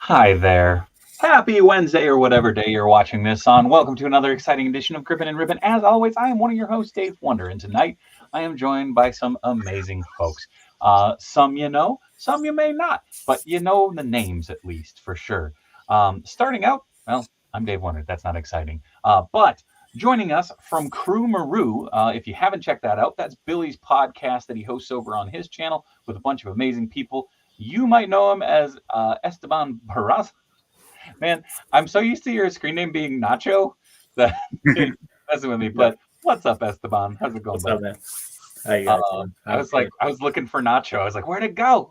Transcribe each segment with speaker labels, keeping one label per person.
Speaker 1: Hi there. Happy Wednesday or whatever day you're watching this on. Welcome to another exciting edition of Grippin and Rippin. As always, I am one of your hosts, Dave Wonder, and tonight I am joined by some amazing folks. Some you know, some you may not, but you know the names at least for sure. Starting out, well, I'm Dave Wonder. That's not exciting. But joining us from Crew Maru, if you haven't checked that out, that's Billy's podcast that he hosts over on his channel with a bunch of amazing people. You might know him as Esteban Barras. Man, I'm so used to your screen name being Nacho that it's messing with me. But what's up, Esteban? How's it going,
Speaker 2: what's up, man? How you guys
Speaker 1: I was looking for Nacho. I was like, where'd it go?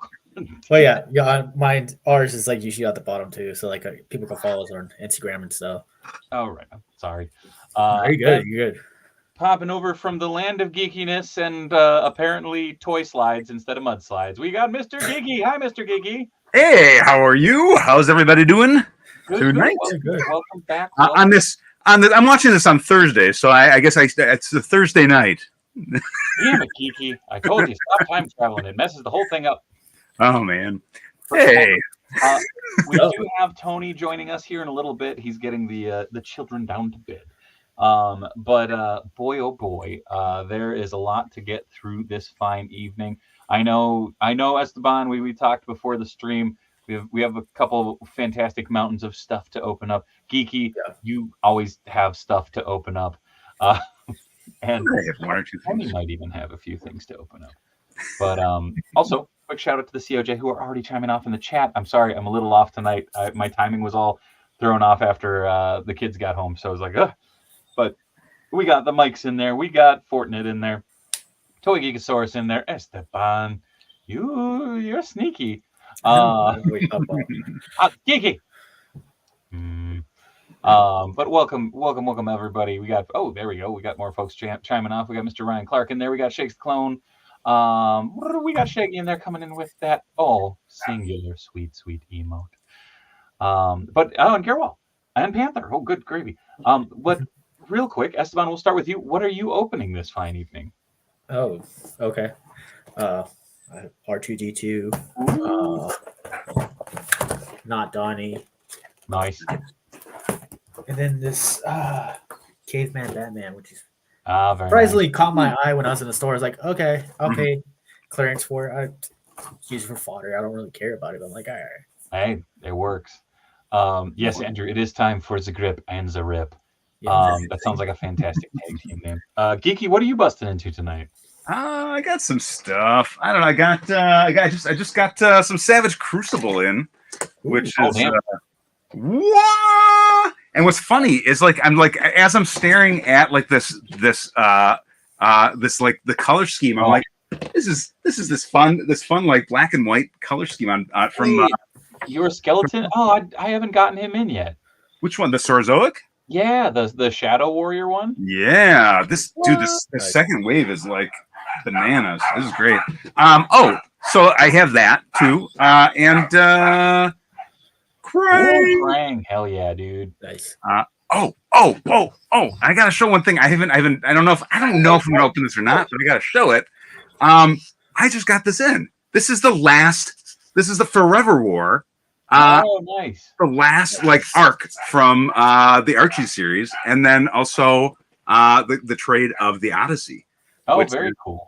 Speaker 2: Well, yeah. Mine, ours is like usually at the bottom too, so like people can follow us on Instagram and stuff.
Speaker 1: Oh right, I'm sorry.
Speaker 2: You're good. You're good.
Speaker 1: Popping over from the land of geekiness and apparently toy slides instead of mud slides. We got Mr. Geeky. Hi, Mr. Geeky.
Speaker 3: Hey, how are you? How's everybody doing tonight?
Speaker 1: Welcome back.
Speaker 3: On this, I'm watching this on Thursday, so I guess it's the Thursday night.
Speaker 1: Damn it, Geeky! I told you, stop time traveling. It messes the whole thing up.
Speaker 3: Oh man. Hey.
Speaker 1: We do have Tony joining us here in a little bit. He's getting the children down to bed. But boy, oh boy, there is a lot to get through this fine evening. I know, Esteban, we talked before the stream. We have a couple of fantastic mountains of stuff to open up. Geeky, You always have stuff to open up. And
Speaker 3: I have one or two
Speaker 1: Tony
Speaker 3: things.
Speaker 1: might even have a few things to open up. But also, quick shout out to the COJ who are already chiming off in the chat. I'm sorry, I'm a little off tonight. My timing was all thrown off after the kids got home, so I was like, ugh. But we got the mics in there. We got Fortnite in there. Toy Geekosaurus in there. Esteban, you're sneaky. Geeky. But welcome everybody. We got there we go. We got more folks chiming off. We got Mr. Ryan Clark in there. We got Shakes the Clone. We got Shaggy in there coming in with that singular sweet emote. And Gerwal and Panther. Oh, good gravy. But real quick, Esteban, we'll start with you. What are you opening this fine evening?
Speaker 2: Oh, okay. R2D2. Not Donnie.
Speaker 1: Nice.
Speaker 2: And then this Caveman Batman, which is
Speaker 1: very
Speaker 2: surprisingly caught my eye when I was in the store. I was like, okay, I'll pay clearance for it. I use it for fodder. I don't really care about it. But I'm like, all right.
Speaker 1: Hey, it works. Yes, Andrew, it is time for the grip and the rip.
Speaker 2: Yeah.
Speaker 1: That sounds like a fantastic tag team name. Geeky, what are you busting into tonight?
Speaker 3: I got some stuff. I don't know. I just got some Savage Crucible in, which is what? And what's funny is I'm like as I'm staring at like this like the color scheme, I'm like, this is this fun like black and white color scheme on from
Speaker 1: your skeleton. Oh, I haven't gotten him in yet.
Speaker 3: Which one? The Sorzoic?
Speaker 1: Yeah, the Shadow Warrior one.
Speaker 3: Yeah, this second wave is like bananas. This is great. So I have that too, and
Speaker 1: Krang. Hell yeah, dude.
Speaker 2: Nice.
Speaker 3: I gotta show one thing. I don't know if I'm gonna open this or not, but I gotta show it. I just got this in. This is the Forever War.
Speaker 1: Nice.
Speaker 3: The last arc from the Archie series, and then also the trade of the Odyssey.
Speaker 1: Oh, very cool.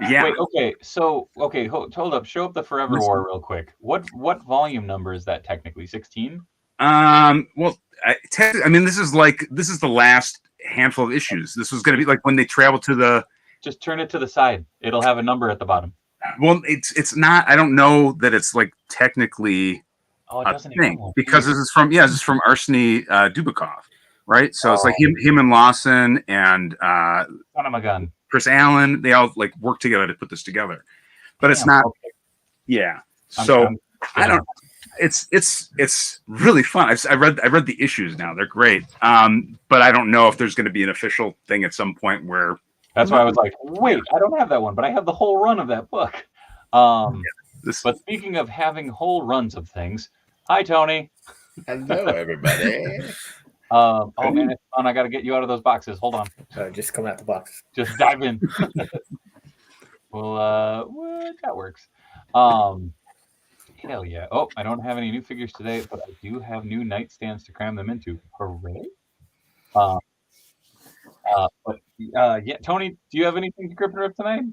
Speaker 3: Yeah.
Speaker 1: Wait, okay. So, hold up. Show up the Forever War real quick. What volume number is that technically? 16?
Speaker 3: Well, I mean, this is the last handful of issues. This was going to be like when they travel to the.
Speaker 1: Just turn it to the side. It'll have a number at the bottom.
Speaker 3: Well, it's not. I don't know that it's like technically a thing because this is from Arseny Dubikov, right? So it's like him and Lawson and
Speaker 1: son of my gun.
Speaker 3: Chris Allen, they all like work together to put this together, but it's not. Okay. Yeah. So I don't. It's really fun. I read the issues now. They're great. But I don't know if there's going to be an official thing at some point where.
Speaker 1: That's why I was like, wait, I don't have that one, but I have the whole run of that book. But speaking of having whole runs of things, hi Tony.
Speaker 4: Hello everybody.
Speaker 1: Man, it's fun. I got to get you out of those boxes. Hold on.
Speaker 2: Just come out the box.
Speaker 1: Just dive in. Well, that works. Hell yeah. Oh, I don't have any new figures today, but I do have new nightstands to cram them into. Hooray. Yeah, Tony, do you have anything to grip and rip tonight?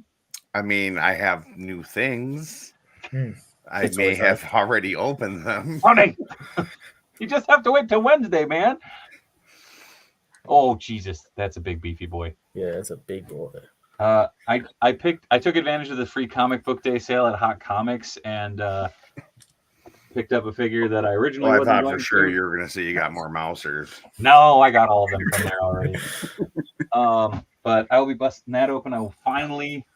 Speaker 4: I mean, I have new things. I
Speaker 2: It's
Speaker 4: may
Speaker 2: always
Speaker 4: have already opened them.
Speaker 1: Tony, you just have to wait till Wednesday, man. Oh, Jesus, that's a big beefy boy.
Speaker 2: Yeah, that's a big boy.
Speaker 1: I took advantage of the free comic book day sale at Hot Comics and picked up a figure that I originally
Speaker 4: Well, I
Speaker 1: wasn't
Speaker 4: thought
Speaker 1: going
Speaker 4: for sure
Speaker 1: to.
Speaker 4: you were going to say you got more Mousers.
Speaker 1: No, I got all of them from there already. But I will be busting that open. I will finally.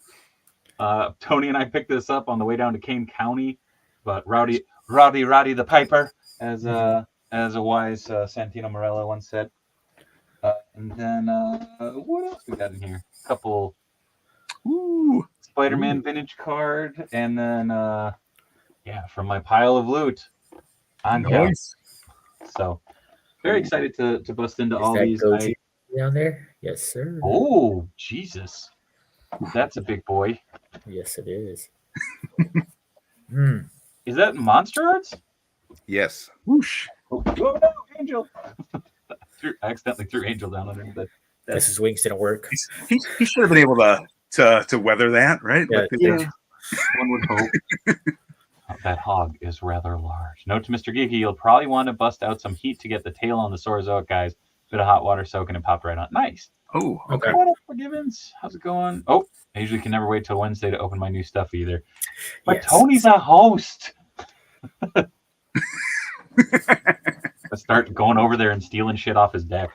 Speaker 1: Tony and I picked this up on the way down to Kane County, but Rowdy the Piper, as a wise Santino Morello once said. And then what else we got in here? A couple Spider-Man vintage card, and then from my pile of loot.
Speaker 3: Nice.
Speaker 1: So very excited to bust into all these.
Speaker 2: Down there? Yes, sir.
Speaker 1: Oh, Jesus. That's a big boy.
Speaker 2: Yes, it is.
Speaker 1: Is that Monster Arts?
Speaker 4: Yes.
Speaker 3: Whoosh.
Speaker 1: Oh no, Angel! I accidentally threw Angel down underneath it.
Speaker 2: His wings didn't work.
Speaker 3: He should have been able to weather that, right?
Speaker 2: Yeah.
Speaker 1: One would hope. That hog is rather large. Note to Mr. Geeky, you'll probably want to bust out some heat to get the tail on the Sorzoic, guys. bit of hot water soaking and popped right on. Nice.
Speaker 3: Oh, okay.
Speaker 1: What up, Forgivens? How's it going? Oh, I usually can never wait till Wednesday to open my new stuff either. But
Speaker 2: Yes.
Speaker 1: Tony's a host. Let's start going over there and stealing shit off his deck.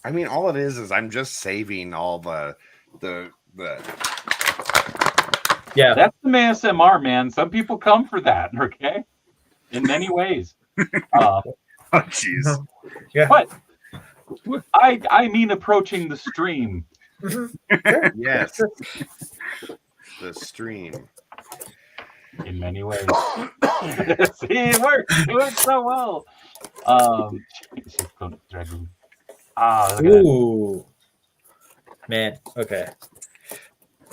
Speaker 4: I mean, all it is I'm just saving all the
Speaker 2: Yeah.
Speaker 1: That's some ASMR, man. Some people come for that, okay? In many ways.
Speaker 3: Oh, jeez.
Speaker 2: Yeah.
Speaker 1: But I mean approaching the stream.
Speaker 4: yes, the stream.
Speaker 1: In many ways. See, it works. It works so well. Dragoon. Ah, look at that.
Speaker 2: Ooh. Man. Okay.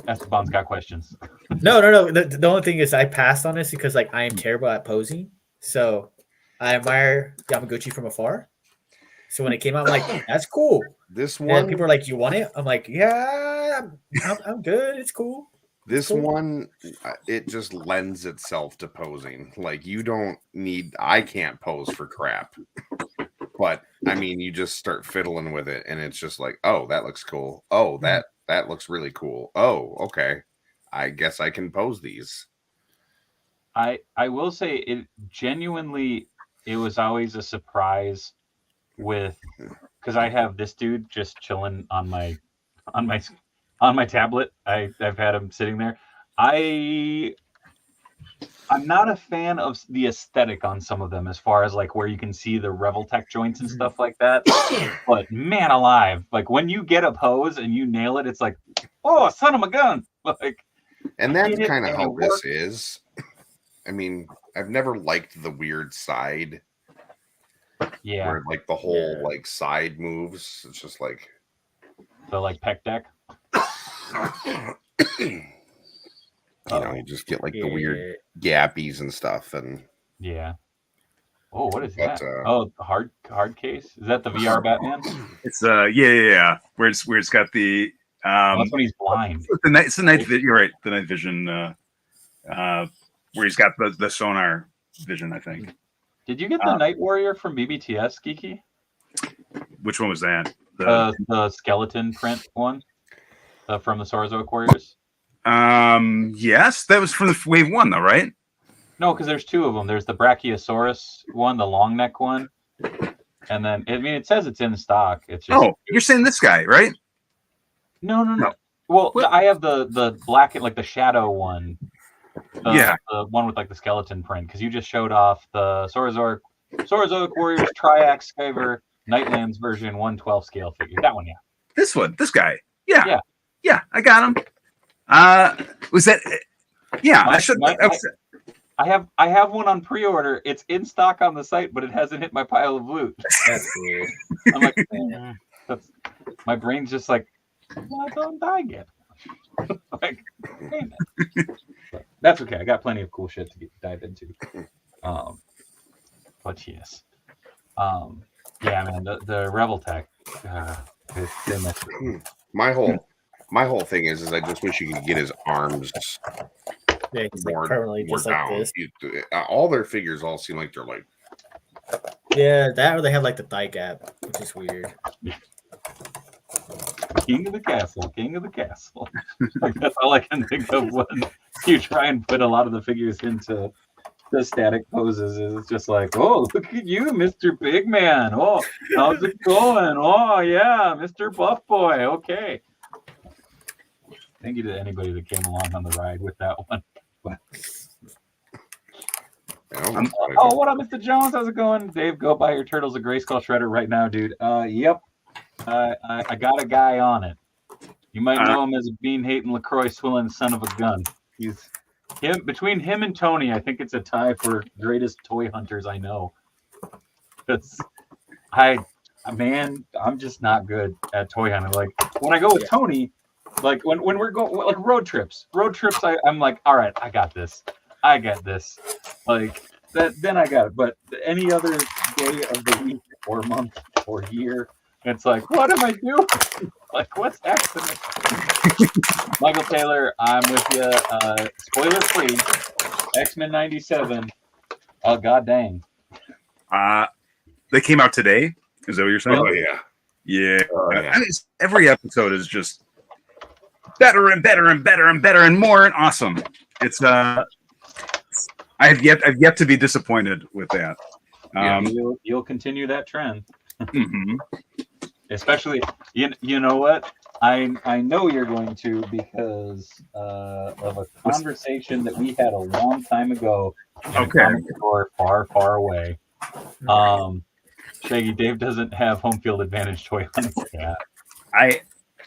Speaker 1: Esteban's got questions.
Speaker 2: No. The only thing is I passed on this because like I am terrible at posing. So I admire Yamaguchi from afar. So when it came out, I'm like, that's cool.
Speaker 4: This
Speaker 2: And
Speaker 4: one,
Speaker 2: people are like, you want it? I'm like, yeah, I'm good. It's cool.
Speaker 4: this
Speaker 2: Cool.
Speaker 4: one, it just lends itself to posing. Like you don't need. I can't pose for crap. But I mean, you just start fiddling with it, and it's just like, oh, that looks cool. Oh, that looks really cool. Oh, okay. I guess I can pose these.
Speaker 1: I will say it genuinely, it was always a surprise with, because I have this dude just chilling on my tablet. I've had him sitting there. I'm not a fan of the aesthetic on some of them, as far as like where you can see the Reveltech joints and stuff like that. But man alive, like when you get a pose and you nail it, it's like, oh, son of a gun. Like,
Speaker 4: And that's
Speaker 1: it
Speaker 4: kind of
Speaker 1: and
Speaker 4: how
Speaker 1: it
Speaker 4: this
Speaker 1: works.
Speaker 4: is. I mean, I've never liked the weird side
Speaker 1: yeah,
Speaker 4: where like the whole
Speaker 2: Yeah.
Speaker 4: like side moves. It's just like
Speaker 1: the like pec deck.
Speaker 4: you know, you just get like the weird gappies and stuff. And
Speaker 1: Yeah. Oh, what is
Speaker 4: But,
Speaker 1: that? Oh, hard case. Is that the VR Batman?
Speaker 3: It's yeah. Where it's got the
Speaker 1: Oh, that's when he's blind.
Speaker 3: it's the night. You're right. The night vision. Where he's got the sonar vision. I think.
Speaker 1: Did you get the Night Warrior from BBTS, Geeky?
Speaker 3: Which one was that?
Speaker 1: The skeleton print one from the Saurozoic Warriors?
Speaker 3: Yes, that was from the wave 1, though, right?
Speaker 1: No, because there's two of them. There's the Brachiosaurus one, the long neck one, and then I mean it says it's in stock. It's just
Speaker 3: You're saying this guy, right?
Speaker 1: no. Well, I have the black, like the shadow one. The one with like the skeleton print, because you just showed off the Saurozoic Warriors Triax Skiver Nightlands version 1/12 scale figure. That one, yeah.
Speaker 3: This guy. Yeah.
Speaker 1: Yeah.
Speaker 3: I got him. Was that? Yeah,
Speaker 1: I have one on pre-order. It's in stock on the site, but it hasn't hit my pile of loot.
Speaker 2: That's weird.
Speaker 1: I'm like, that's my brain's just like, why don't I get one? Like, damn it. But that's okay. I got plenty of cool shit to dive into. But yes, yeah, man, the Reveltech. They messed with me.
Speaker 4: my whole thing is I just wish you could get his arms
Speaker 2: Yeah, he's
Speaker 4: more,
Speaker 2: like permanently
Speaker 4: more
Speaker 2: just like
Speaker 4: down.
Speaker 2: this.
Speaker 4: All their figures all seem like they're like
Speaker 2: Yeah, that or they have like the thigh gap, which is weird.
Speaker 1: King of the castle, king of the castle. Like, that's all I can think of when you try and put a lot of the figures into the static poses. Is it's just like, oh, look at you, Mr. Big Man. Oh, how's it going? Oh, yeah, Mr. Buff Boy. Okay. Thank you to anybody that came along on the ride with that one. But, oh, what up, Mr. Jones? How's it going? Dave, go buy your Turtles of Grayskull Shredder right now, dude. Yep. I got a guy on it. You might know him as a bean-hating LaCroix swilling son of a gun. He's between him and Tony. I think it's a tie for greatest toy hunters I know. I'm just not good at toy hunting. Like when I go with Tony, like when we're going like road trips, I'm like, all right, I got this. Like that, then I got it. But any other day of the week or month or year, it's like, what am I doing? Like, what's happening? Michael Taylor, I'm with you. Spoiler free. X-Men 97. Oh, god dang.
Speaker 3: They came out today. Is that what you're saying?
Speaker 4: Oh yeah.
Speaker 3: Yeah.
Speaker 4: Oh, yeah.
Speaker 3: I mean, every episode is just better and better and better and better and more and awesome. It's I've yet to be disappointed with that.
Speaker 1: You'll continue that trend.
Speaker 3: Mm-hmm.
Speaker 1: Especially, you know what? I know you're going to because of a conversation that we had a long time ago in a comic store far, far away. Shaggy, Dave doesn't have home field advantage toy on his cat.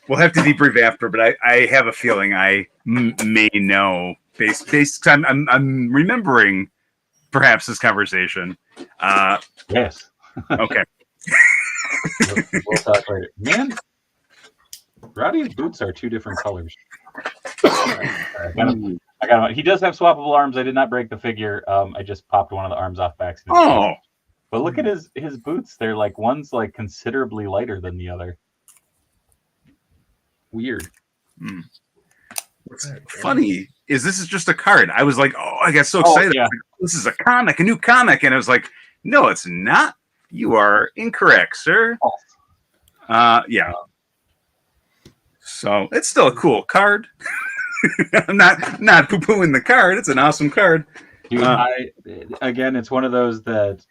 Speaker 3: We'll have to debrief after, but I have a feeling I may know based. I'm remembering perhaps this conversation.
Speaker 1: Yes.
Speaker 3: Okay.
Speaker 1: We'll talk later. Man, Rowdy's boots are 2 different colors. I got him. He does have swappable arms. I did not break the figure. I just popped one of the arms off by accident.
Speaker 3: Oh.
Speaker 1: But look at his boots. They're like one's like considerably lighter than the other. Weird.
Speaker 3: What's funny is this is just a card. I was like, oh, I got so excited.
Speaker 1: Yeah.
Speaker 3: This is a comic, a new comic. And I was like, no, it's not. You are incorrect, sir. Yeah. So it's still a cool card. I'm not poo-pooing the card. It's an awesome card.
Speaker 1: Dude, again, it's one of those that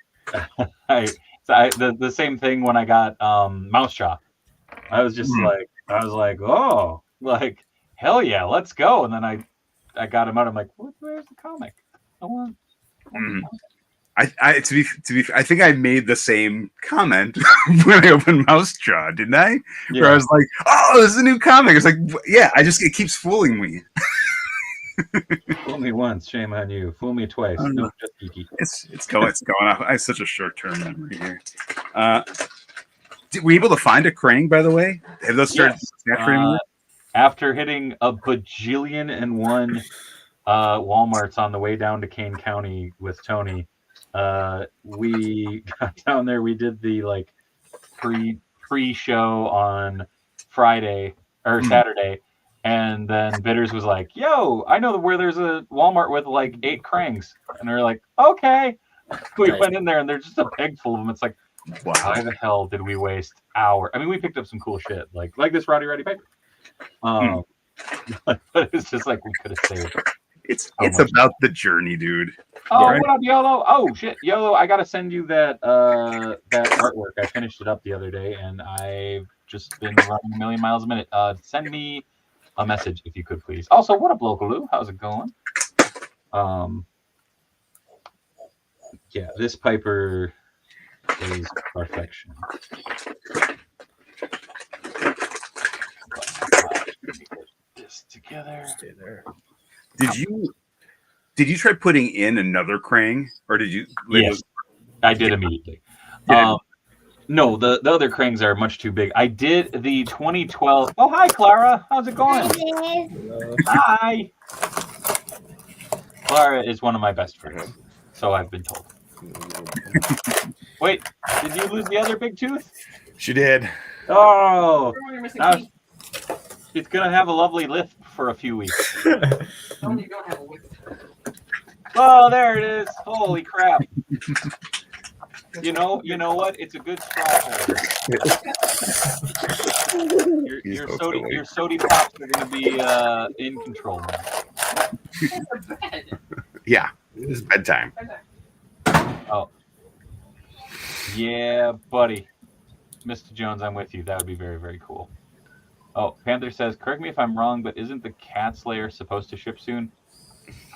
Speaker 1: the same thing when I got Mouse Shop. I was just like, oh, like hell yeah, let's go. And then I got him out. I'm like, where's the comic? I want.
Speaker 3: To be I think I made the same comment when I opened Mousejaw, didn't I?
Speaker 1: Yeah.
Speaker 3: Where I was like, oh, this is a new comic. It's like, yeah, it keeps fooling me.
Speaker 1: Fool me once, shame on you. Fool me twice. No, just geeky.
Speaker 3: It's going off. I have such a short-term memory here. Were you able to find a Krang, by the way? Have those started saturating?
Speaker 1: After hitting a bajillion and one Walmarts on the way down to Kane County with Tony, we got down there. We did the like pre-show on Friday or Saturday, and then Bitters was like, "Yo, I know where there's a Walmart with like 8 Krangs," and we were like, "Okay." We went in there, and there's just a bag full of them. It's like, wow, how the hell did we waste hours? I mean, we picked up some cool shit, like this Roddy Piper. But it's just like we could have saved.
Speaker 3: It's about the journey, dude.
Speaker 1: Oh, right? What up, YOLO? Oh shit, YOLO! I gotta send you that artwork. I finished it up the other day, and I've just been running a million miles a minute. Send me a message if you could, please. Also, what up, Localoo? How's it going? Yeah, this Piper is perfection. This together.
Speaker 2: Stay there.
Speaker 3: Did you try putting in another Krang, or did you?
Speaker 1: Yes, I did immediately. No, the other Krangs are much too big. I did the 2012. Oh, hi, Clara. How's it going?
Speaker 2: Hello.
Speaker 1: Hi. Clara is one of my best friends, so I've been told. Wait, did you lose the other big tooth?
Speaker 4: She did.
Speaker 1: Oh, now she's gonna have a lovely lisp for a few weeks. Oh, there it is. Holy crap. You know what? It's a good straw. Your sody pops are going to be in control now.
Speaker 4: Yeah, it's bedtime.
Speaker 1: Oh. Yeah, buddy. Mr. Jones, I'm with you. That would be very, very cool. Oh, Panther says, correct me if I'm wrong, but isn't the Cat Slayer supposed to ship soon?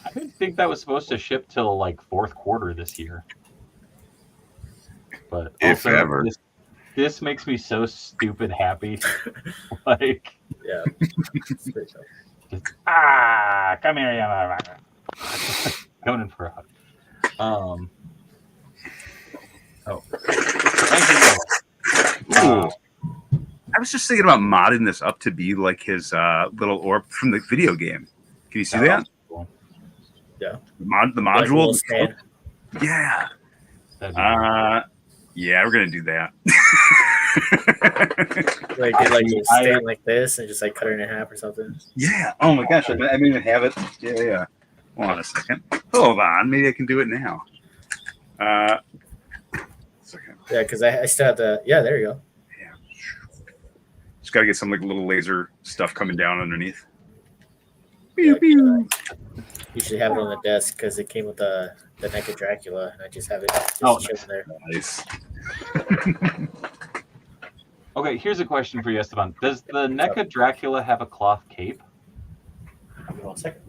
Speaker 1: I didn't think that was supposed to ship till like fourth quarter this year. But
Speaker 4: if
Speaker 1: also,
Speaker 4: ever.
Speaker 1: This makes me so stupid happy. Like,
Speaker 2: Yeah.
Speaker 1: just, come here, yeah. Going in for a hug. Oh, thank you.
Speaker 3: I was just thinking about modding this up to be like his little orb from the video game. Can you see that?
Speaker 1: Cool.
Speaker 2: Yeah.
Speaker 3: The module.
Speaker 2: Like
Speaker 3: Yeah. Yeah, we're gonna do that.
Speaker 2: like you stand like this and just like cut it in half or something.
Speaker 3: Yeah. Oh my gosh, I didn't even have it. Yeah. Hold on a second. Hold on. Maybe I can do it now.
Speaker 2: Yeah, because I still have the. Yeah, there you go.
Speaker 3: Yeah. Just gotta get some like little laser stuff coming down underneath.
Speaker 2: Yeah,
Speaker 3: Pew, pew.
Speaker 2: usually have it on the desk because it came with the naked Dracula, and I just have it just chilling there.
Speaker 3: Nice.
Speaker 1: Okay, here's a question for you, Esteban. Does the NECA Dracula have a cloth cape?
Speaker 2: Give me 1 second.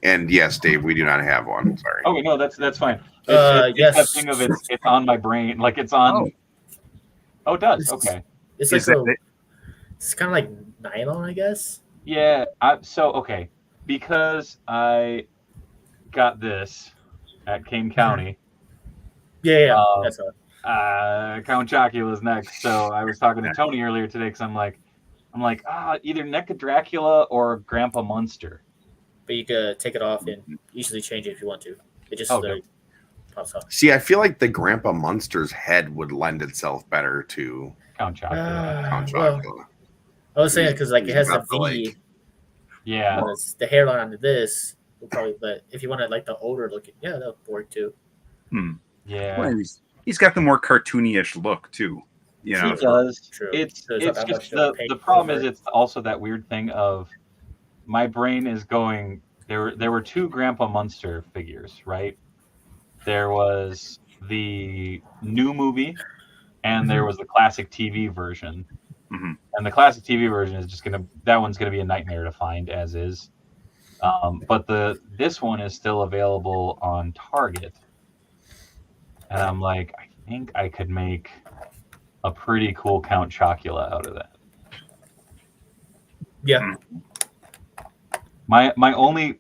Speaker 4: And yes, Dave, we do not have one. Sorry.
Speaker 1: Okay, no, that's fine.
Speaker 2: Yes.
Speaker 1: It's that thing of it's on my brain, like it's on. Oh, it does. Okay.
Speaker 2: It's
Speaker 3: Is
Speaker 2: like
Speaker 3: that
Speaker 2: it's kind of like nylon, I guess.
Speaker 1: Yeah. Okay, because I got this at Kane County.
Speaker 2: Yeah. That's all.
Speaker 1: Count Chocula's next. So I was talking to Tony earlier today because I'm like, either NECA Dracula or Grandpa Munster.
Speaker 2: But you could take it off and easily change it if you want to. It just pops off.
Speaker 4: See, I feel like the Grandpa Munster's head would lend itself better to
Speaker 1: Count Chocula.
Speaker 4: Count
Speaker 2: Well,
Speaker 4: Chocula.
Speaker 2: I was saying because like it has the
Speaker 4: Not the
Speaker 2: V.
Speaker 4: leg.
Speaker 1: Yeah.
Speaker 2: whereas the hairline onto this will probably. But if you wanted like the older looking, yeah, that would work too.
Speaker 1: Yeah.
Speaker 3: Well, he's got the more cartoony-ish look too. You know,
Speaker 1: He does.
Speaker 2: True.
Speaker 1: It's
Speaker 2: There's not that
Speaker 1: just
Speaker 2: much to paint
Speaker 1: the problem
Speaker 2: over.
Speaker 1: is it's also that weird thing of my brain is going. There were two Grandpa Munster figures, right? There was the new movie, and there was the classic TV version.
Speaker 3: Mhm.
Speaker 1: And the classic TV version is just that one's gonna be a nightmare to find as is. But this one is still available on Target, and I'm like, I think I could make a pretty cool Count Chocula out of that.
Speaker 2: Yeah.
Speaker 1: My only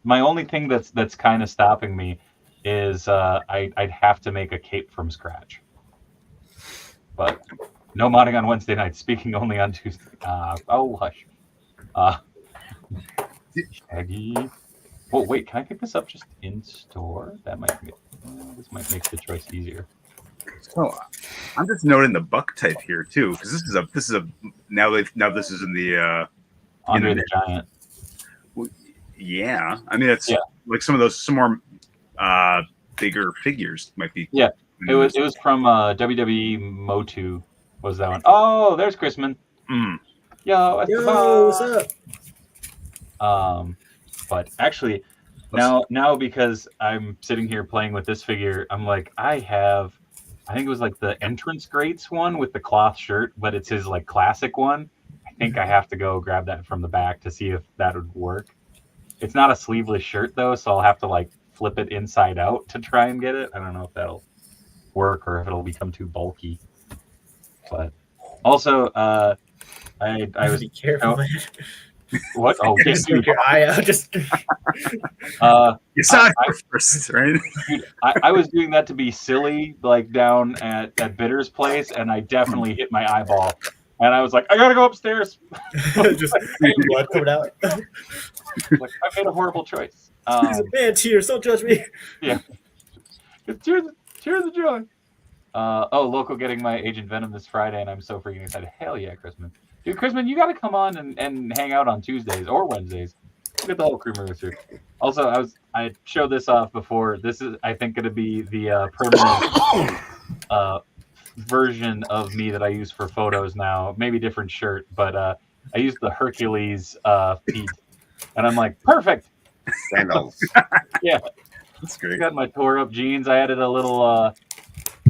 Speaker 1: thing that's kind of stopping me is I'd have to make a cape from scratch. But no modding on Wednesday night. Speaking only on Tuesday. Hush. Shaggy. Oh wait, can I pick this up just in store? This might make the choice easier.
Speaker 3: So I'm just noting the buck type here too, because this is a now this is in the
Speaker 1: Andre the Giant.
Speaker 3: Yeah, I mean it's like some more bigger figures might be.
Speaker 1: Yeah, it was from WWE Motu was that one. Oh, there's Chrisman. Yo,
Speaker 2: What's up?
Speaker 1: But actually now because I'm sitting here playing with this figure, I'm like, I think it was like the entrance grates one with the cloth shirt, but it's his like classic one. I think I have to go grab that from the back to see if that would work. It's not a sleeveless shirt though, so I'll have to like flip it inside out to try and get it. I don't know if that'll work or if it'll become too bulky. But also, I was
Speaker 2: Be careful, man.
Speaker 1: What? Oh,
Speaker 2: Just keep your eye out. Just
Speaker 3: You saw it first, right?
Speaker 1: dude, I was doing that to be silly, like down at Bitter's place, and I definitely hit my eyeball. And I was like, I gotta go upstairs.
Speaker 2: just blood coming out.
Speaker 1: Like, I made a horrible choice.
Speaker 2: He's a man. Tears. Don't judge me.
Speaker 1: Yeah. Tears of joy. Local getting my Agent Venom this Friday, and I'm so freaking excited. Hell yeah, Chrisman. Dude, Chrisman, you got to come on and hang out on Tuesdays or Wednesdays. Get the whole crew members here. Also, I showed this off before. This is, I think, going to be the permanent version of me that I use for photos now. Maybe different shirt, but I used the Hercules feet, and I'm like, perfect.
Speaker 4: Sandals.
Speaker 1: Yeah,
Speaker 3: That's
Speaker 1: I
Speaker 3: great.
Speaker 1: got my tore up jeans. I added a little.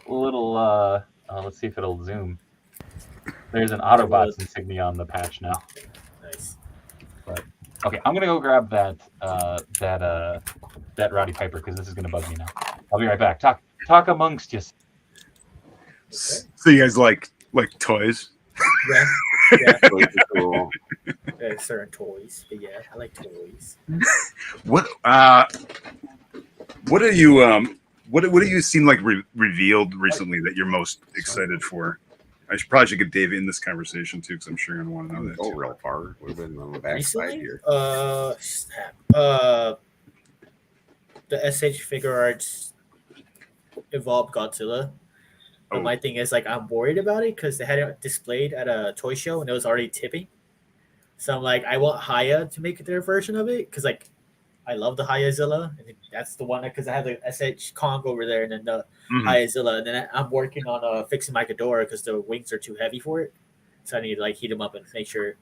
Speaker 1: Let's see if it'll zoom. There's an Autobots insignia on the patch now.
Speaker 2: Nice.
Speaker 1: But okay, I'm gonna go grab that Roddy Piper because this is gonna bug me now. I'll be right back. Talk amongst you.
Speaker 3: So you guys like toys?
Speaker 2: Yeah. Yeah.
Speaker 4: Really cool.
Speaker 2: Certain toys. But yeah, I like toys.
Speaker 3: What do you what do you seem like revealed recently that you're most excited for? I probably should get Dave in this conversation too, because I'm sure you're gonna want to know that.
Speaker 4: Go
Speaker 3: Too.
Speaker 4: real far. We've been on the back side
Speaker 2: Recently?
Speaker 4: here.
Speaker 2: The SH Figure Arts Evolved Godzilla. But my thing is, like, I'm worried about it because they had it displayed at a toy show and it was already tipping. So I'm like, I want Haya to make their version of it because, like, I love the Hyazilla, and that's the one because I have the SH Kong over there, and then the
Speaker 3: Mhm.
Speaker 2: Hyazilla, and then I'm working on fixing my Ghidorah because the wings are too heavy for it, so I need to like heat them up and make sure.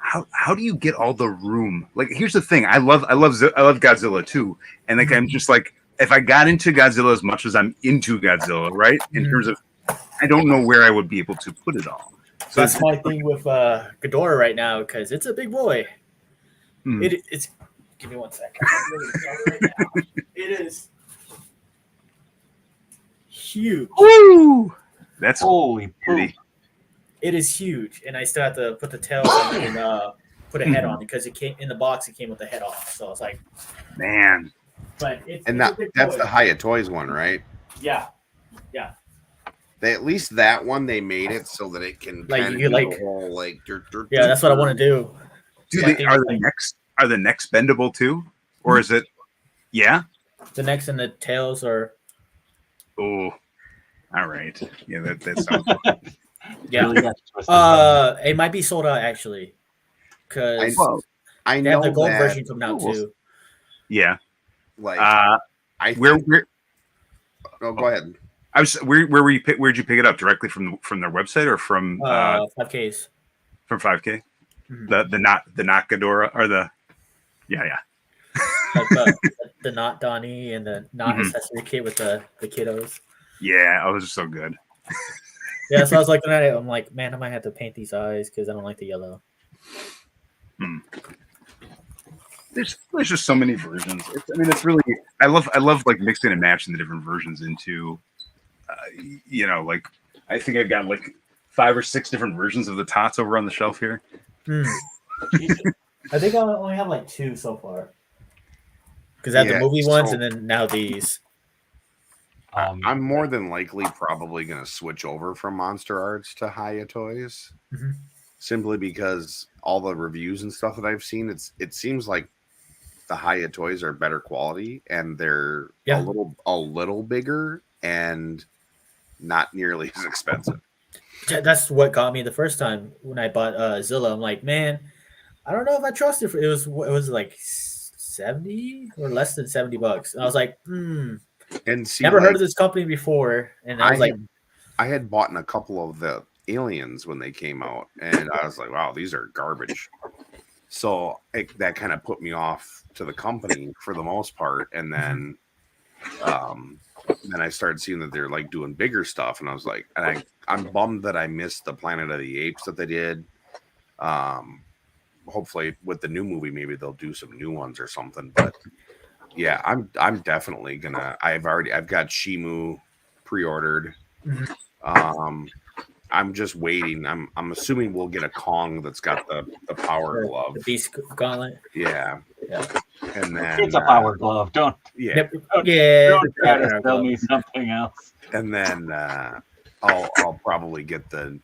Speaker 3: How do you get all the room? Like, here's the thing: I love Godzilla too, and like I'm just like, if I got into Godzilla as much as I'm into Godzilla, right? In terms of, I don't know where I would be able to put it all. So
Speaker 2: That's my thing with Ghidorah right now because it's a big boy. It's. Give me 1 second. Right now. It is huge.
Speaker 3: Ooh, that's
Speaker 1: Holy
Speaker 3: pretty.
Speaker 1: poop.
Speaker 2: It is huge, and I still have to put the tail on and put a head on because it came in the box. It came with the head off, so I was like,
Speaker 3: Man.
Speaker 2: but it's
Speaker 4: And
Speaker 2: it's
Speaker 4: that
Speaker 2: a big
Speaker 4: that's
Speaker 2: boy.
Speaker 4: the Hiya Toys one, right?
Speaker 2: Yeah.
Speaker 4: They at least that one they made it so that it can
Speaker 2: Like,
Speaker 4: kinda
Speaker 2: you
Speaker 4: do
Speaker 2: like-
Speaker 4: the whole like
Speaker 2: Yeah, that's what I want to do.
Speaker 3: Are the necks bendable too, or is it? Yeah.
Speaker 2: The necks and the tails are
Speaker 3: Oh, all right. Yeah, that sounds.
Speaker 2: yeah.
Speaker 1: Really got twisted.
Speaker 2: It might be sold out actually, because
Speaker 3: Well,
Speaker 4: I
Speaker 2: they have
Speaker 4: know
Speaker 2: the gold
Speaker 4: that,
Speaker 2: version coming out
Speaker 3: Cool.
Speaker 2: too.
Speaker 3: yeah.
Speaker 4: like
Speaker 3: Uh,
Speaker 4: I
Speaker 3: where
Speaker 4: think, oh, go ahead.
Speaker 3: I was where were you where'd you pick it up directly from their website or from
Speaker 2: 5Ks.
Speaker 3: from 5K?
Speaker 2: Mhm.
Speaker 3: The not Ghidorah or the yeah.
Speaker 2: Like the not Donnie and the not
Speaker 3: Mhm.
Speaker 2: accessory kit with the kiddos.
Speaker 3: Yeah, oh, those are so good.
Speaker 2: Yeah, so I was looking at it. I'm like, man, I might have to paint these eyes because I don't like the yellow.
Speaker 3: There's just so many versions. It's really I love like mixing and matching the different versions into like I think I've got like 5 or 6 different versions of the tots over on the shelf here.
Speaker 2: I think I only have like 2 so far. Because I have
Speaker 4: Yeah,
Speaker 2: the movie ones
Speaker 4: so-
Speaker 2: and then now these.
Speaker 4: I'm more than likely probably going to switch over from Monster Arts to Hiya Toys,
Speaker 2: Mhm.
Speaker 4: simply because all the reviews and stuff that I've seen, it seems like the Hiya Toys are better quality and they're
Speaker 2: Yeah.
Speaker 4: a little bigger and not nearly as expensive.
Speaker 2: That's what got me the first time when I bought Zilla. I'm like, man, I don't know if I trust it. It was like 70 or less than $70. And I was like,
Speaker 4: And see,
Speaker 2: never
Speaker 4: like,
Speaker 2: heard of this company before. And I was like,
Speaker 4: I had bought in a couple of the Aliens when they came out, and I was like, wow, these are garbage. So that kind of put me off to the company for the most part. And then I started seeing that they're like doing bigger stuff, and I was like, and I'm bummed that I missed the Planet of the Apes that they did. Hopefully with the new movie, maybe they'll do some new ones or something. But yeah, I'm definitely gonna. I've got Shimu pre-ordered. I'm just waiting. I'm assuming we'll get a Kong that's got the power glove.
Speaker 2: the Beast Gauntlet.
Speaker 4: Yeah. And then
Speaker 1: It's a power glove. Don't
Speaker 4: yeah.
Speaker 2: Yeah.
Speaker 1: try to tell me something else.
Speaker 4: And then I'll probably get the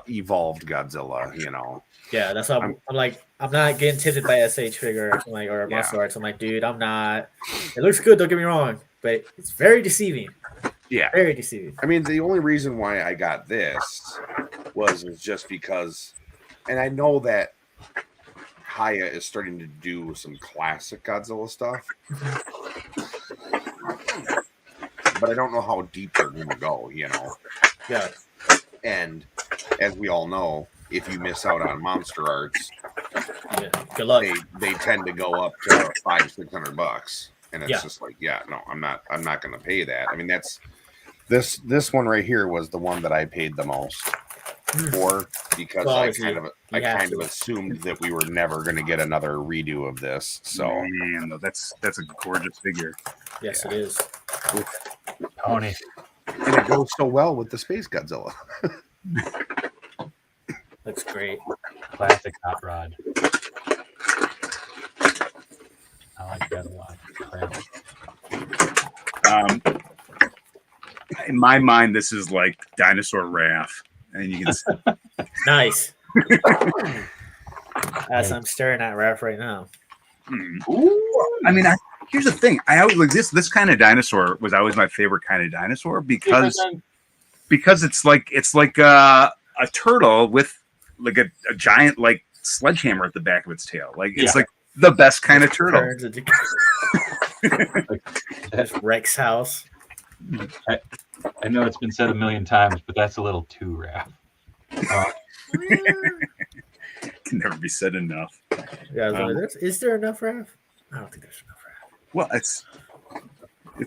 Speaker 4: evolved Godzilla,
Speaker 2: Yeah, that's how I'm like, I'm not getting tempted by SH figure or Monster Arts. I'm like, dude, I'm not. It looks good, don't get me wrong, but it's very deceiving.
Speaker 4: Yeah.
Speaker 2: Very deceiving.
Speaker 4: I mean, the only reason why I got this was just because, and I know that Hiya is starting to do some classic Godzilla stuff, but I don't know how deep they're going to go,
Speaker 2: Yeah.
Speaker 4: And as we all know, if you miss out on Monster Arts,
Speaker 2: Yeah. Good luck.
Speaker 4: they tend to go up to $500-600, and it's
Speaker 2: Yeah.
Speaker 4: just like, yeah, no, I'm not going to pay that. I mean, that's this one right here was the one that I paid the most for, because
Speaker 2: Well,
Speaker 4: I
Speaker 2: obviously,
Speaker 4: kind of assumed that we were never going to get another redo of this. So
Speaker 3: Man, that's a gorgeous figure.
Speaker 2: Yes, it is.
Speaker 1: Tony.
Speaker 4: and it goes so well with the Space Godzilla.
Speaker 2: Looks great.
Speaker 1: Classic hot rod. I like that a lot. Crap.
Speaker 3: In my mind, this is like Dinosaur Wrath, and you can see
Speaker 2: Nice. As I'm staring at Raph right now.
Speaker 3: I mean, here's the thing. I always like this kind of dinosaur was always my favorite kind of dinosaur because it's like a turtle with like a giant like sledgehammer at the back of its tail. Like it's like the best kind of turtle.
Speaker 2: Turns into that's Rex house.
Speaker 1: I know it's been said a million times, but that's a little too rap.
Speaker 3: Can never be said enough.
Speaker 2: Yeah, is there enough Raph? I don't think there's enough Raph.
Speaker 3: Well, it's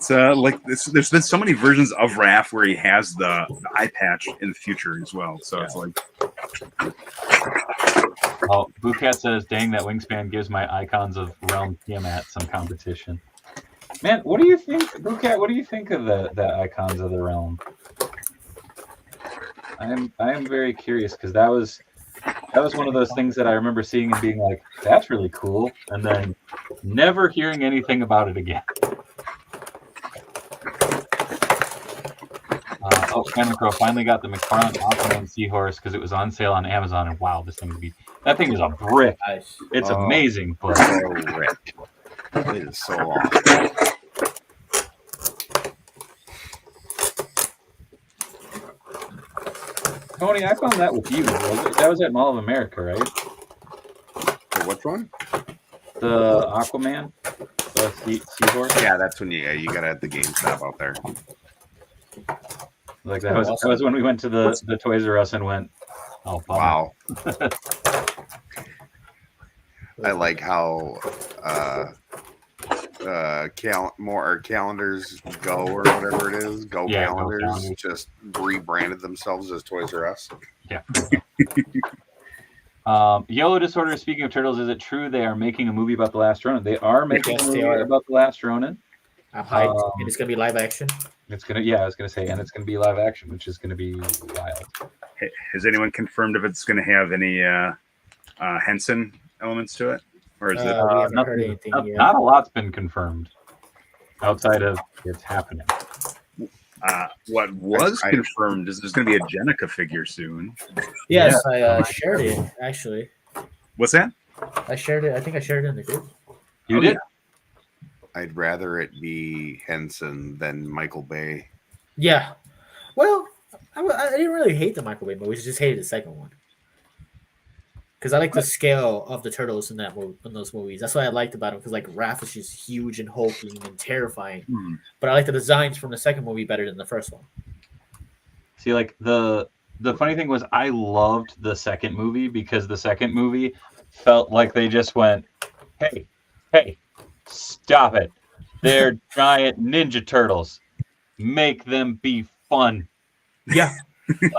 Speaker 3: like this. There's been so many versions of Raph where he has the eye patch in the future as well. So it's like.
Speaker 1: Oh, Boocat says, "Dang, that wingspan gives my Icons of Realm Tiamat some competition." Man, what do you think, Boocat? What do you think of the Icons of the Realm? I am very curious because that was one of those things that I remember seeing and being like, "That's really cool," and then never hearing anything about it again. Oh, Shannon Crow finally got the McFarlane Aquaman Seahorse because it was on sale on Amazon, and wow, that thing is a brick.
Speaker 2: Nice.
Speaker 1: It's amazing, but
Speaker 4: it is so awesome.
Speaker 1: Tony, I found that with you. That was at Mall of America, right?
Speaker 4: Which one?
Speaker 1: The Aquaman, the Seahorse.
Speaker 4: Yeah, that's when you gotta have the GameStop out there.
Speaker 1: Like that was when we went to the Toys R Us and went, oh
Speaker 4: wow. I like how calendars go or whatever it is. Calendars just rebranded themselves as Toys R Us.
Speaker 1: Yeah. Yellow Disorder. Speaking of turtles, is it true they are making a movie about the Last Ronin? They are making a movie about the Last Ronin.
Speaker 2: I'm hyped. And it's gonna be live action.
Speaker 1: It's gonna, I was gonna say, and it's gonna be live action, which is gonna be wild.
Speaker 3: Has anyone confirmed if it's gonna have any Henson elements to it, or is it?
Speaker 2: We haven't heard anything yet.
Speaker 1: Not a lot's been confirmed outside of it's happening.
Speaker 3: What was confirmed is there's going to be a Jenica figure soon.
Speaker 2: Yes, I shared it actually.
Speaker 3: What's that?
Speaker 2: I shared it. I think I shared it in the group.
Speaker 1: You did?
Speaker 4: Yeah. I'd rather it be Henson than Michael Bay.
Speaker 2: Yeah. Well, I didn't really hate the Michael Bay movies. I just hated the second one. Because I like the scale of the turtles in those movies. That's what I liked about them. Because like Raph is just huge and hulking and terrifying. But I like the designs from the second movie better than the first one.
Speaker 1: See, like the funny thing was, I loved the second movie because the second movie felt like they just went, "Hey, stop it! They're giant Ninja Turtles. Make them be fun."
Speaker 2: Yeah.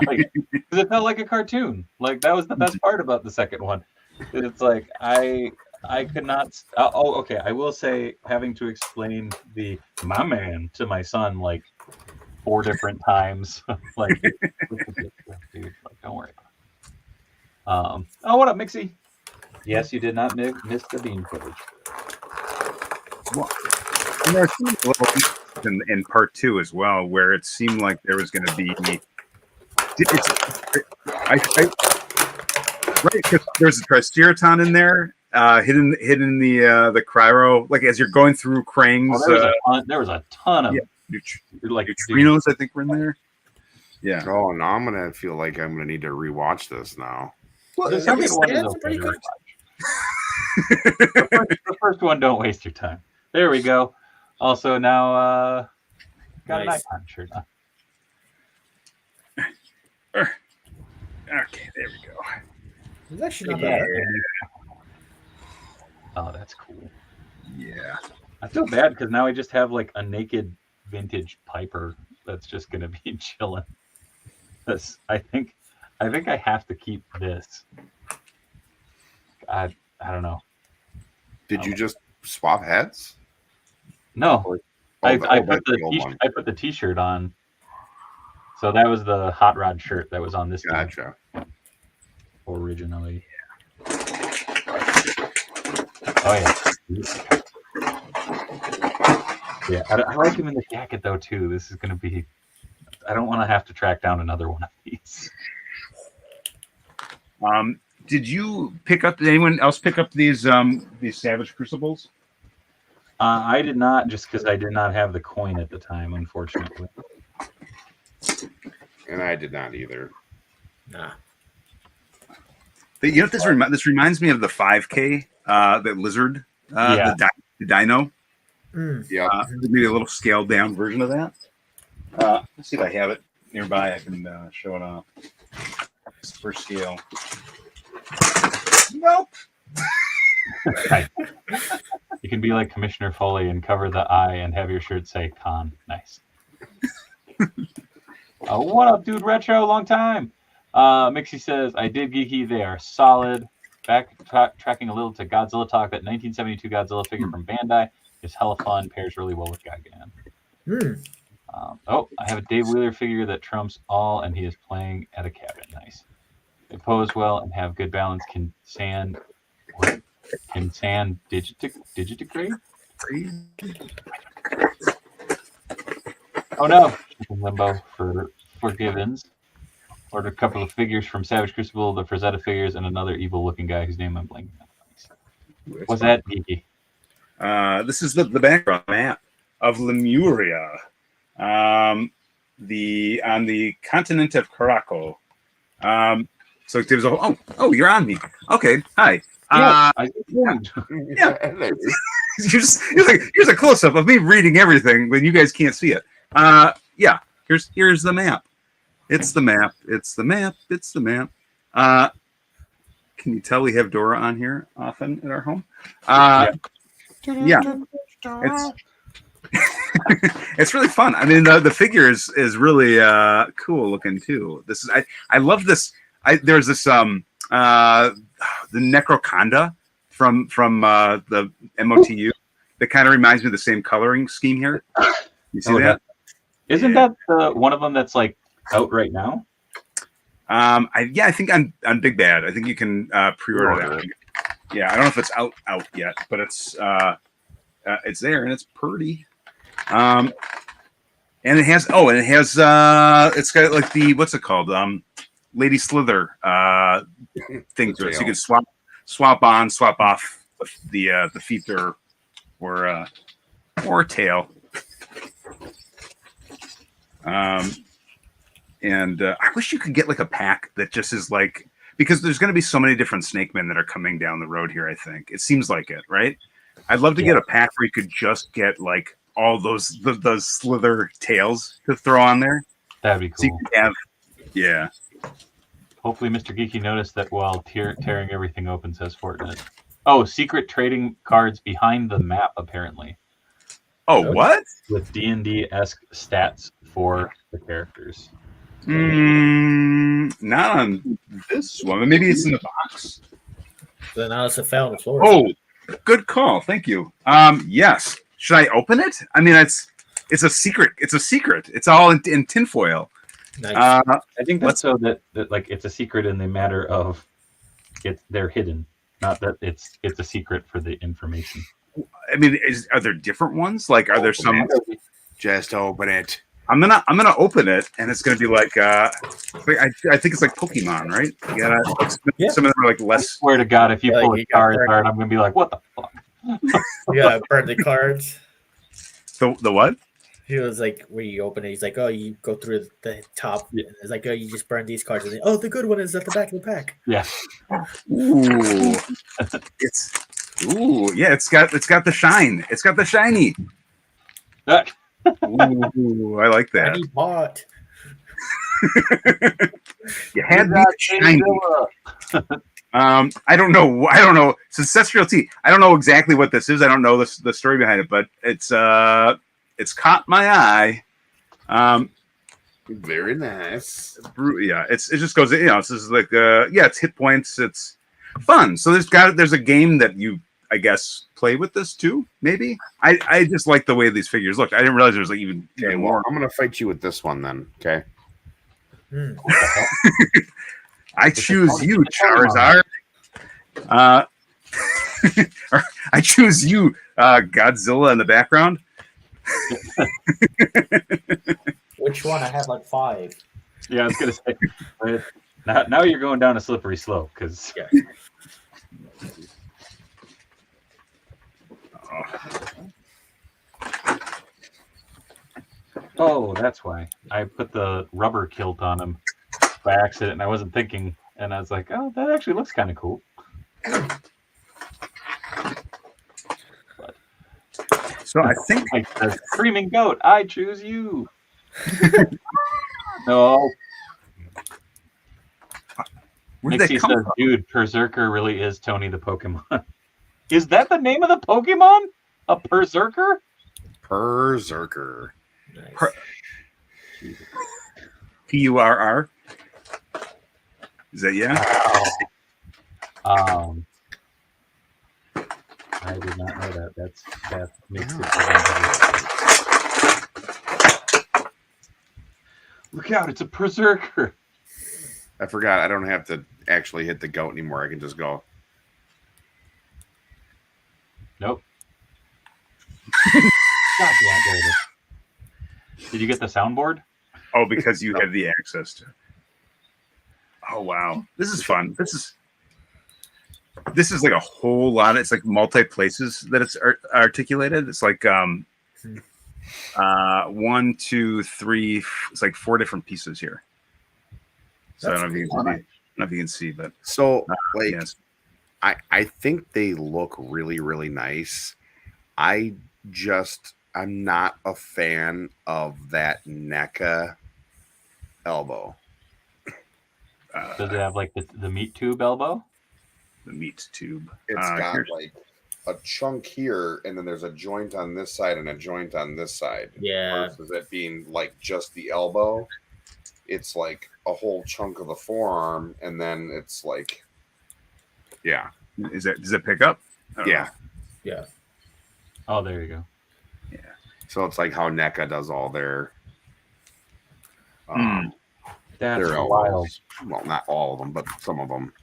Speaker 1: Like, because it felt like a cartoon. Like that was the best part about the second one. It's like I could not. Okay. I will say, having to explain my man to my son like 4 different times. Like, dude, like, don't worry about it. Oh, what up, Mixie? Yes, you did not miss the bean footage.
Speaker 3: Well, and there's a little in part 2 as well, where it seemed like there was going to be. Right, because there's a Triceratops in there, hidden in the cryo. Like as you're going through Krang's,
Speaker 1: there was a ton of
Speaker 3: neutrinos. I think were in there. Yeah.
Speaker 4: Oh, now I'm gonna feel like I'm gonna need to rewatch this now.
Speaker 1: Well, the second one is pretty good. The first one, don't waste your time. There we go. Also now, got an icon shirt on.
Speaker 3: Okay, there we go.
Speaker 2: It's actually not bad.
Speaker 1: Oh, that's cool.
Speaker 3: Yeah.
Speaker 1: I feel bad because now I just have like a naked vintage Piper that's just gonna be chilling. I think I have to keep this. I don't know.
Speaker 4: Did you just swap heads?
Speaker 1: No. I put the t-shirt on. So that was the Hot Rod shirt that was on this.
Speaker 4: Gotcha.
Speaker 1: Originally. Oh yeah. Yeah, I like him in the jacket though too. This is gonna be. I don't want to have to track down another one of these.
Speaker 3: Did you pick up? Did anyone else pick up these Savage Crucibles?
Speaker 1: I did not, just because I did not have the coin at the time, unfortunately.
Speaker 4: And I did not either.
Speaker 2: Nah.
Speaker 3: You know what this reminds me of the 5K that lizard, the dino.
Speaker 4: Yeah.
Speaker 3: Maybe a little scaled down version of that. Let's see if I have it nearby. I can show it off. For scale. Nope.
Speaker 1: Right. You can be like Commissioner Foley and cover the eye and have your shirt say "Con." Nice. What up, dude? Retro, long time. Mixie says, "I did Geeky. They are solid." Tracking a little to Godzilla talk. That 1972 Godzilla figure from Bandai is hella fun. Pairs really well with Gigan. I have a Dave Wheeler figure that trumps all, and he is playing at a cabin. Nice. They pose well and have good balance. Can sand digidegrade? Oh no! Limbo for Givens. Ordered a couple of figures from Savage Crucible, the Frazetta figures, and another evil-looking guy whose name I'm blanking on. What's that, Geeky?
Speaker 3: This is the background map of Lemuria, on the continent of Caraco. So it gives a whole, you're on me. Okay, hi.
Speaker 1: Yeah.
Speaker 3: Here's a close up of me reading everything when you guys can't see it. Here's the map. It's the map. It's the map. It's the map. Can you tell we have Dora on here often in our home? It's really fun. I mean, the figure is really cool looking too. I love this. There's this the Necroconda from the MOTU that kind of reminds me of the same coloring scheme here. You see that?
Speaker 1: Isn't that one of them that's like out right now?
Speaker 3: I think on Big Bad. I think you can pre-order that one. Yeah, I don't know if it's out yet, but it's there and it's pretty. And it has it's got like the what's it called? Lady Slither thing to it. So you can swap on, swap off the feature or tail. And I wish you could get like a pack that just is like, because there's going to be so many different Snake Men that are coming down the road here. I think it seems like it, right? I'd love to get a pack where you could just get like all those Slither tails to throw on there.
Speaker 1: That'd be cool.
Speaker 3: So you could have,
Speaker 1: Hopefully, Mr. Geeky noticed that while tearing everything open, says Fortnite. Oh, secret trading cards behind the map, apparently.
Speaker 3: Oh, what?
Speaker 1: With D&D-esque stats for the characters.
Speaker 3: Not on this one. Maybe it's in the box.
Speaker 2: Then now it's a foul on the floor.
Speaker 3: Oh, good call. Thank you. Yes. Should I open it? I mean, it's a secret. It's a secret. It's all in tinfoil.
Speaker 2: Nice.
Speaker 1: I think that's so that like it's a secret in the matter of they're hidden, not that it's a secret for the information.
Speaker 3: I mean, are there different ones? Like, are there some?
Speaker 4: Just open it.
Speaker 3: I'm gonna open it, and it's gonna be like I think it's like Pokemon, right? Some of them are like less.
Speaker 1: I swear to God, if you pull a card, I'm gonna be like, what the fuck?
Speaker 2: You gotta burn the cards.
Speaker 3: The what?
Speaker 2: He was like, where you open it, he's like, oh, you go through the top. Yeah. It's like, oh, you just burn these cards. And then, oh, the good one is at the back of the pack.
Speaker 1: Yeah.
Speaker 3: Ooh. It's got the shine. It's got the shiny. Ooh, I like that.
Speaker 2: I need bought.
Speaker 3: You had me shiny. I don't know. It's ancestral tea. I don't know exactly what this is. I don't know the story behind it, but it's caught my eye.
Speaker 4: Very nice.
Speaker 3: Yeah, it just goes. It's just like it's hit points. It's fun. So there's a game that you, I guess, play with this too. Maybe I just like the way these figures look. I didn't realize there was like even more.
Speaker 4: I'm gonna fight you with this one then. Okay.
Speaker 3: I choose you, Charizard. I choose you, Godzilla in the background.
Speaker 2: Which one? I have like 5.
Speaker 1: Yeah, I was gonna say. Now you're going down a slippery slope because.
Speaker 2: Yeah.
Speaker 1: Oh, that's why I put the rubber kilt on him by accident, and I wasn't thinking, and I was like, "Oh, that actually looks kind of cool."
Speaker 3: So I think
Speaker 1: like the screaming goat, I choose you. No.
Speaker 3: where'd they
Speaker 1: Nixie
Speaker 3: come
Speaker 1: says,
Speaker 3: from?
Speaker 1: dude, Berserker really is Tony the Pokemon. Is that the name of the Pokemon? A Berserker?
Speaker 4: Berserker.
Speaker 2: Nice.
Speaker 3: Per- Purr. Is that yeah?
Speaker 1: Wow. I did not know that. That makes it. Look out! It's a Berserker.
Speaker 4: I forgot. I don't have to actually hit the goat anymore. I can just go.
Speaker 1: Nope. God damn, there it is. Did you get the soundboard?
Speaker 3: Oh, because you have the access to. Oh wow, this is fun. This is like a whole lot. It's like multi places that it's articulated. It's like 1, 2, 3. It's like 4 different pieces here. So I don't know if you can see, but
Speaker 4: So like,
Speaker 3: yes.
Speaker 4: I think they look really, really nice. I'm not a fan of that NECA elbow.
Speaker 1: Does it have like the meat tube elbow?
Speaker 3: The meat tube.
Speaker 4: It's got
Speaker 3: here's-
Speaker 4: like a chunk here, and then there's a joint on this side and a joint on this side.
Speaker 2: Yeah.
Speaker 4: Versus it being like just the elbow, it's like a whole chunk of the forearm, and then it's like, yeah,
Speaker 3: does it pick up? I don't
Speaker 4: yeah.
Speaker 3: know.
Speaker 2: Yeah.
Speaker 1: Oh, there you go.
Speaker 4: So it's like how NECA does all their
Speaker 1: That's
Speaker 4: their
Speaker 1: wild.
Speaker 4: elbows. Well, not all of them, but some of them.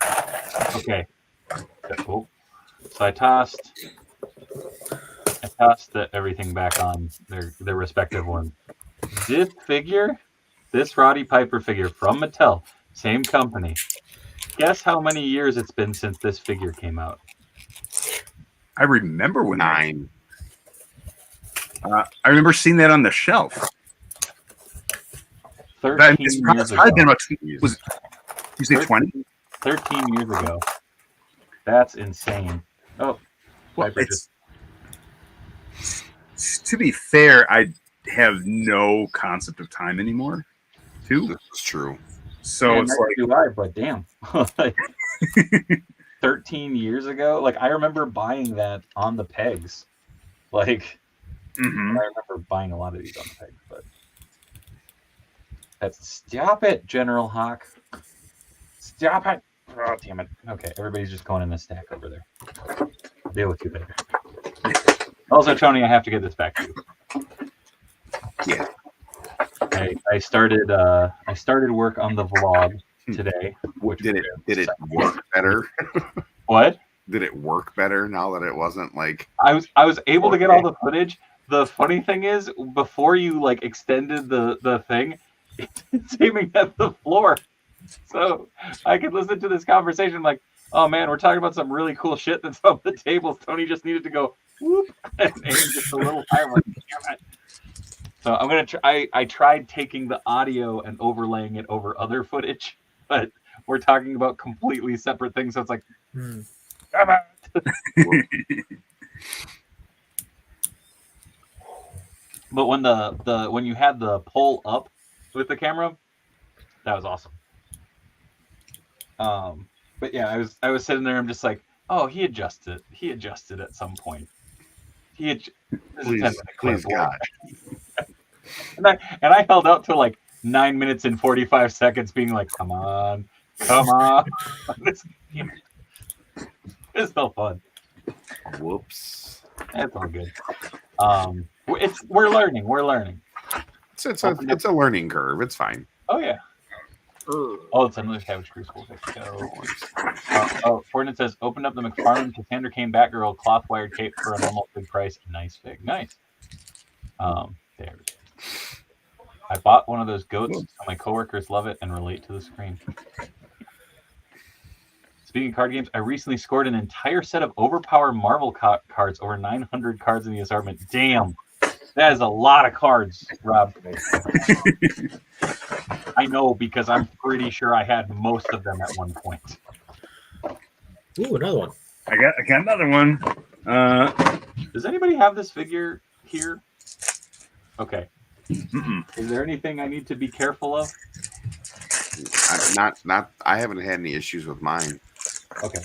Speaker 1: Okay. Cool. So I tossed everything back on their respective ones. This figure, this Roddy Piper figure from Mattel, same company. Guess how many years it's been since this figure came out?
Speaker 3: I remember when
Speaker 4: 9.
Speaker 3: I remember seeing that on the shelf.
Speaker 1: 13
Speaker 3: It's
Speaker 1: years
Speaker 3: probably been
Speaker 1: ago.
Speaker 3: about was you say 20?
Speaker 1: 13 years ago. That's insane. Oh,
Speaker 3: Well,
Speaker 1: Piper
Speaker 3: to be fair, I have no concept of time anymore, too.
Speaker 4: This is true.
Speaker 3: So
Speaker 1: Man,
Speaker 3: it's
Speaker 1: neither
Speaker 3: like
Speaker 1: do I, but damn. Like, 13 years ago, like I remember buying that on the pegs. Like
Speaker 3: mhm.
Speaker 1: I remember buying a lot of these on the pegs, but stop it, General Hawk. Stop it. Oh, damn it. Okay, everybody's just going in the stack over there. I'll deal with you later. Also, Tony, I have to get this back to you.
Speaker 4: Yeah.
Speaker 1: I started work on the vlog today. Which
Speaker 4: Did it work better?
Speaker 1: What?
Speaker 4: Did it work better now that it wasn't like
Speaker 1: I was able to get all the footage. The funny thing is, before you like extended the thing, it's aiming at the floor. So I could listen to this conversation like, oh man, we're talking about some really cool shit that's on the tables. Tony just needed to go whoop and aim just a little higher. Like, damn it. So I'm gonna try. I tried taking the audio and overlaying it over other footage, but we're talking about completely separate things. So it's like, damn it. But when when you had the pull up with the camera, that was awesome. But yeah, I was sitting there. I'm just like, oh, he adjusted at some point.
Speaker 4: please God.
Speaker 1: And I held out to like 9 minutes and 45 seconds, being like, come on. It's still fun.
Speaker 4: Whoops.
Speaker 1: It's all good. We're learning.
Speaker 4: It's a learning curve. It's fine.
Speaker 1: Oh yeah. Oh, it's another Savage Crucible. Fortnite says, opened up the McFarlane Cassandra Cain Batgirl cloth wired cape for a normal big price. Nice fig. Nice. There we go. I bought one of those goats so my coworkers love it and relate to the screen. Speaking of card games, I recently scored an entire set of overpowered Marvel cards, over 900 cards in the assortment. Damn. That is a lot of cards, Rob. I know, because I'm pretty sure I had most of them at one point.
Speaker 2: Ooh, another one.
Speaker 3: I got another one.
Speaker 1: Does anybody have this figure here? Okay.
Speaker 3: Mm-mm.
Speaker 1: Is there anything I need to be careful of?
Speaker 4: I haven't had any issues with mine.
Speaker 1: Okay.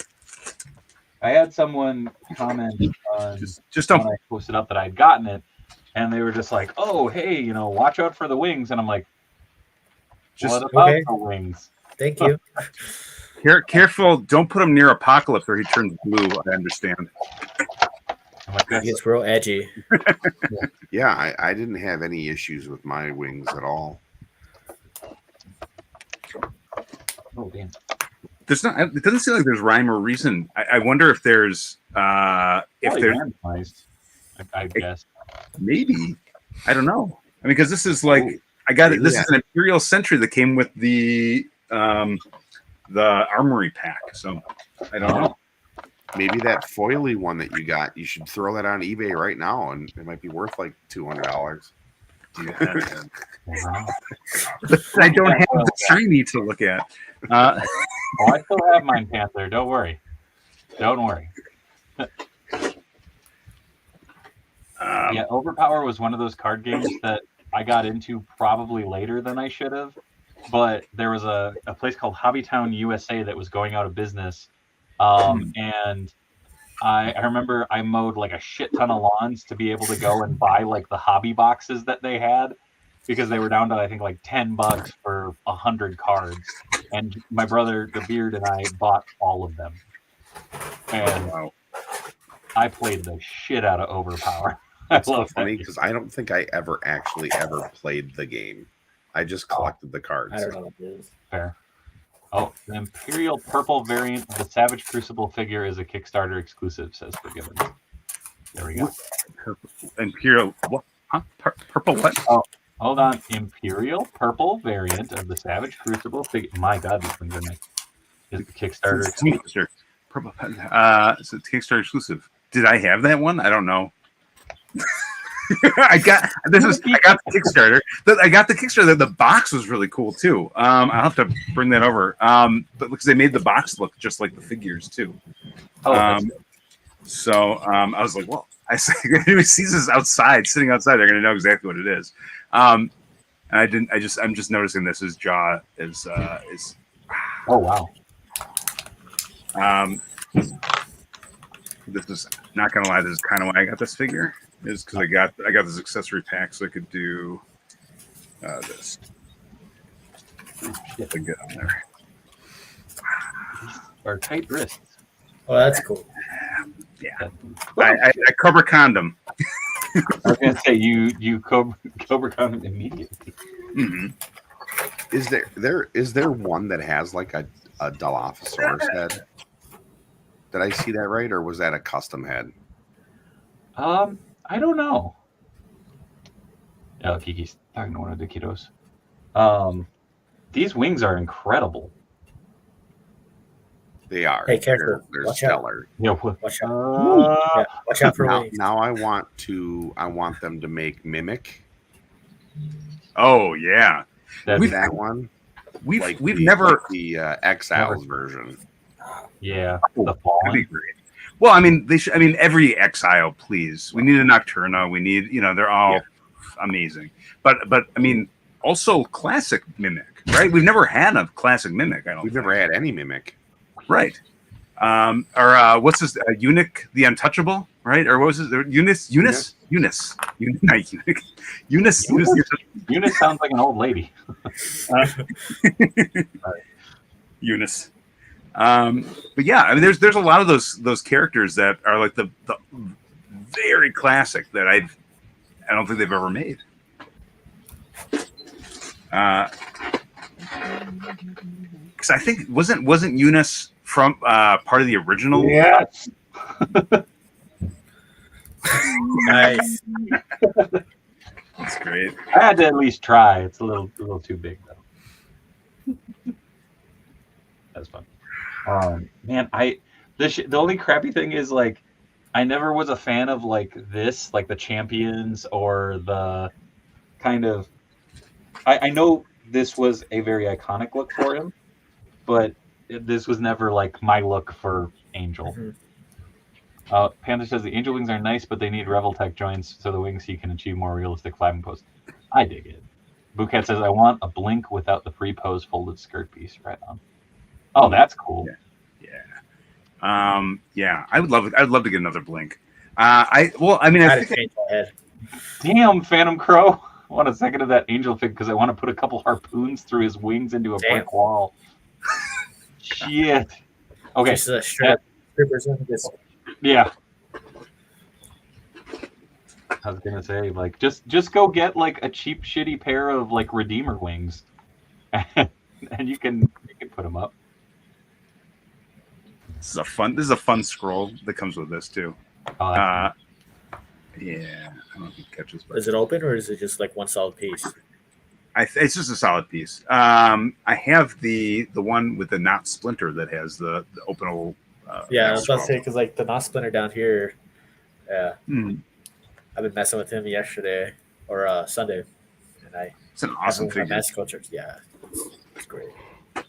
Speaker 1: I had someone comment on
Speaker 3: Just don't.
Speaker 1: when I posted up that I'd gotten it, and they were just like, "Oh, hey, watch out for the wings." And I'm like, "What about the wings?"
Speaker 2: Thank you.
Speaker 3: Careful! Don't put him near Apocalypse, or he turns blue. I understand.
Speaker 1: I'm like,
Speaker 2: It gets real edgy.
Speaker 4: Yeah, I didn't have any issues with my wings at all.
Speaker 1: Oh, damn.
Speaker 3: There's not. It doesn't seem like there's rhyme or reason. I wonder if there's. If there's
Speaker 1: randomized, I guess.
Speaker 3: Maybe. I don't know. I mean, because this is like I got it. This is an Imperial Sentry that came with the Armory pack. So I don't know.
Speaker 4: Maybe that foily one that you got, you should throw that on eBay right now, and it might be worth like $200.
Speaker 1: Wow.
Speaker 3: I don't have the shiny to look at.
Speaker 1: I still have mine, Panther. Don't worry. Don't worry. Yeah, Overpower was one of those card games that I got into probably later than I should have. But there was a place called Hobbytown USA that was going out of business. And I remember I mowed like a shit ton of lawns to be able to go and buy like the hobby boxes that they had, because they were down to I think like $10 for 100 cards. And my brother, the Beard, and I bought all of them. And I played the shit out of Overpower.
Speaker 4: It's so funny because I don't think I ever played the game. I just collected the cards.
Speaker 2: I don't know what it is.
Speaker 1: Fair. Oh, the Imperial Purple variant of the Savage Crucible figure is a Kickstarter exclusive, says Forgiven. There we go.
Speaker 3: Imperial what? Huh? Purple what?
Speaker 1: Oh, hold on. Imperial Purple variant of the Savage Crucible figure. My God, these things are nice. Is the Kickstarter exclusive.
Speaker 3: Purple. So it's Kickstarter exclusive. Did I have that one? I don't know. I got the Kickstarter. I got the Kickstarter. The box was really cool too. I'll have to bring that over. But because they made the box look just like the figures too. So I was like, well, I said, if anyone sees this outside, sitting outside, they're gonna know exactly what it is. And I didn't. I'm just noticing this. His jaw is.
Speaker 1: Oh wow.
Speaker 3: This is not gonna lie. This is kind of why I got this figure. Is because I got this accessory pack so I could do this. Get on there.
Speaker 1: Or tight wrists.
Speaker 2: Oh, that's cool.
Speaker 3: Yeah, I Cobra condom.
Speaker 1: I was gonna say you Cobra condom immediately.
Speaker 3: Mm-hmm.
Speaker 4: Is there one that has like a Dilophosaurus head? Did I see that right, or was that a custom head?
Speaker 1: I don't know. Oh, Geeky's talking to one of the kiddos. These wings are incredible.
Speaker 4: They are.
Speaker 2: Hey, careful.
Speaker 4: They're
Speaker 2: Watch
Speaker 4: stellar.
Speaker 1: Yeah,
Speaker 2: Watch out. Yeah, watch out for wings.
Speaker 4: Now I want them to make Mimic.
Speaker 3: Oh yeah,
Speaker 4: that one.
Speaker 3: We've never
Speaker 4: the Exiles version.
Speaker 1: Yeah,
Speaker 3: the
Speaker 1: the
Speaker 3: Fallen. Be great. Well, I mean, they should. I mean, every Exile, please. We need a Nocturna. We need, they're all amazing. But I mean, also classic Mimic, right? We've never had a classic Mimic.
Speaker 4: We've never had any Mimic,
Speaker 3: right? Or what's this? Eunuch the Untouchable, right? Or what was his? Eunice, not Eunuch. Eunice
Speaker 1: sounds like an old lady.
Speaker 3: Eunice. But yeah, I mean, there's a lot of those characters that are like the very classic that I don't think they've ever made. Because I think wasn't Eunice from part of the original?
Speaker 1: Yes.
Speaker 2: Nice.
Speaker 3: That's great.
Speaker 1: I had to at least try. It's a little too big though. That's fun. Man, the only crappy thing is like I never was a fan of like this, like the champions or the kind of. I know this was a very iconic look for him, but this was never like my look for Angel. Panther says the angel wings are nice, but they need Reveltech joints so the wings can achieve more realistic flapping pose. I dig it. Bouquet says I want a blink without the pre-pose folded skirt piece. Right on. Oh, that's cool.
Speaker 3: Yeah. I would love it. I'd love to get another blink. I think
Speaker 1: Damn, Phantom Crow. I want a second of that angel fig because I want to put a couple harpoons through his wings into a brick wall. Shit. Okay.
Speaker 2: Just a strip.
Speaker 1: Yeah. I was gonna say, like, just go get like a cheap, shitty pair of like Redeemer wings, and you can put them up.
Speaker 3: This is a fun scroll that comes with this too.
Speaker 1: Oh,
Speaker 3: yeah, I don't know if it catches.
Speaker 2: Is it open or is it just like one solid piece?
Speaker 3: It's just a solid piece. I have the one with the knot splinter that has the openable.
Speaker 2: I was about to say because like the knot splinter down here. Yeah. I've been messing with him yesterday or Sunday, and
Speaker 3: it's an awesome figure.
Speaker 2: Mexico church. Yeah, it's great. I'm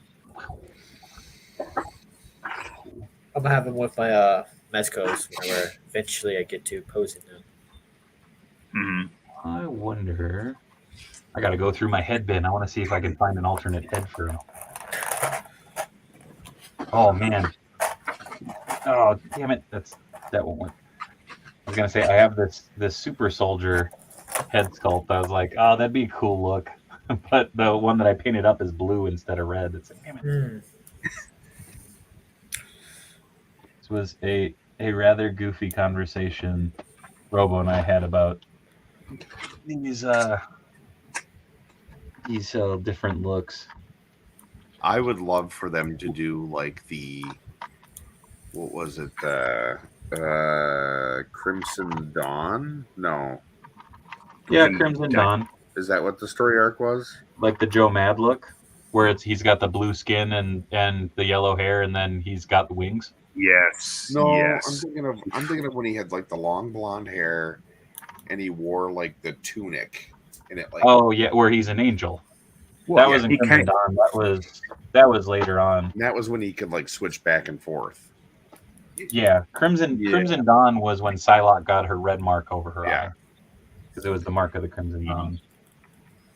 Speaker 2: gonna have him with my Mezcos whenever eventually I get to posing them.
Speaker 1: I wonder. I gotta go through my head bin. I want to see if I can find an alternate head for him. Oh man. Oh damn it! That won't work. I was gonna say I have this super soldier head sculpt. I was like, oh, that'd be a cool look, but the one that I painted up is blue instead of red. It's like, damn it. This was a rather goofy conversation Robo and I had about these different looks.
Speaker 4: I would love for them to do like what was it? Crimson Dawn? No.
Speaker 1: Yeah, Crimson Dawn.
Speaker 4: Is that what the story arc was? Like
Speaker 1: the Joe Mad look, where he's got the blue skin and the yellow hair, and then he's got the wings.
Speaker 3: Yes.
Speaker 4: No,
Speaker 3: yes.
Speaker 4: I'm thinking of when he had like the long blonde hair, and he wore like the tunic, and it like.
Speaker 1: Oh yeah, where he's an angel. Well, that wasn't Crimson Dawn. That was later on.
Speaker 4: And that was when he could like switch back and forth.
Speaker 1: Yeah, Crimson Dawn was when Psylocke got her red mark over her eye, because it was the mark of the Crimson Dawn.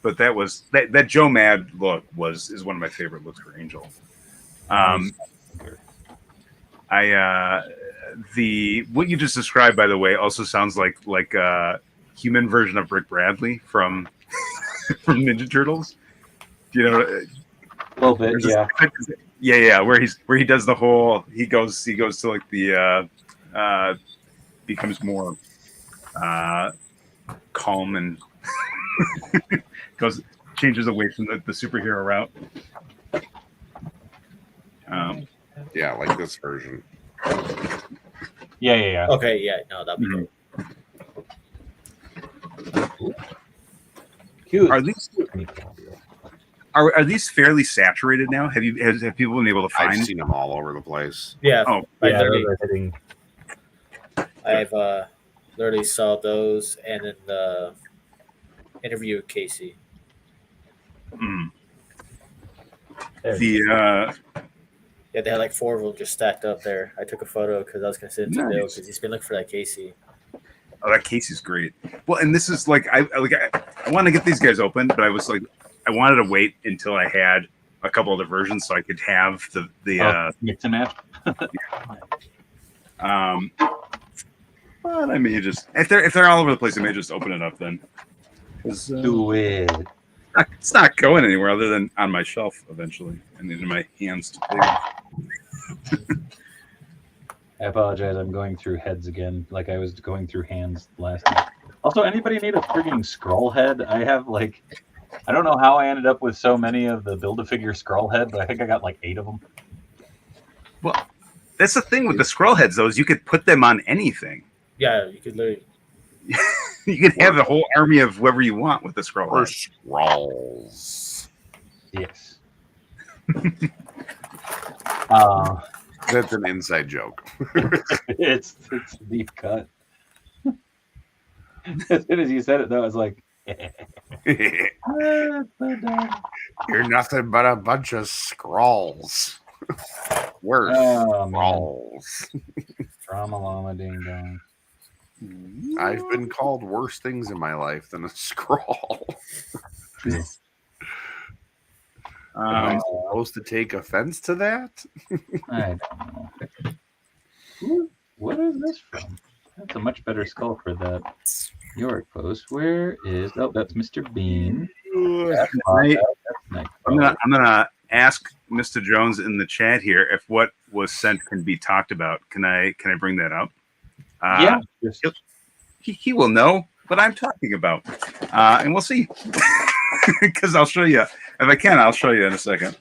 Speaker 3: But that Joe Mad look is one of my favorite looks for Angel. What you just described, by the way, also sounds like a human version of Rick Bradley from from Ninja Turtles. You know,
Speaker 1: a little bit, yeah.
Speaker 3: Yeah, where he does the whole he goes to like the becomes more calm and changes away from the superhero route.
Speaker 4: Yeah, like this version.
Speaker 1: Yeah.
Speaker 2: Okay, yeah, no, that'd be great.
Speaker 1: Cute.
Speaker 3: Are these fairly saturated now? Have people been able to find?
Speaker 4: I've seen them all over the place.
Speaker 2: Yeah.
Speaker 3: Oh,
Speaker 2: yeah. I've literally saw those, and then the interview with Casey. Yeah, they had like 4 of them just stacked up there. I took a photo because I was gonna send it to Bill because he's been looking for that Casey.
Speaker 3: Oh, that Casey's great. Well, and this is like I want to get these guys open, but I was like I wanted to wait until I had a couple other versions so I could have the
Speaker 1: mix and match.
Speaker 3: But I may just if they're all over the place, I may just open it up then.
Speaker 1: Do it.
Speaker 3: It's not going anywhere other than on my shelf eventually, and into my hands.
Speaker 1: I apologize. I'm going through heads again, like I was going through hands last night. Also, anybody need a frigging scroll head? I have like, I don't know how I ended up with so many of the Build-A-Figure scroll head, but I think I got like 8 of them.
Speaker 3: Well, that's the thing with the scroll heads, though, is you could put them on anything.
Speaker 2: Yeah, you could literally.
Speaker 3: You could have a whole army of whoever you want with the scroll
Speaker 4: Or
Speaker 3: head.
Speaker 4: scrolls.
Speaker 1: Yes.
Speaker 4: That's an inside joke.
Speaker 1: It's a deep cut. As soon as you said it, though, I was like,
Speaker 4: You're nothing but a bunch of scrolls. We're scrolls.
Speaker 1: Ramalama Ding Dong.
Speaker 4: I've been called worse things in my life than a scroll.
Speaker 1: True.
Speaker 4: Am I supposed to take offense to that?
Speaker 1: I don't know. Ooh, what is this from? That's a much better skull for that York post. Where is... Oh, that's Mr. Bean. That's nice.
Speaker 3: I'm gonna ask Mr. Jones in the chat here if what was sent can be talked about. Can I bring that up?
Speaker 1: Yeah.
Speaker 3: He will know what I'm talking about, and we'll see. Because I'll show you. If I can, I'll show you in a second.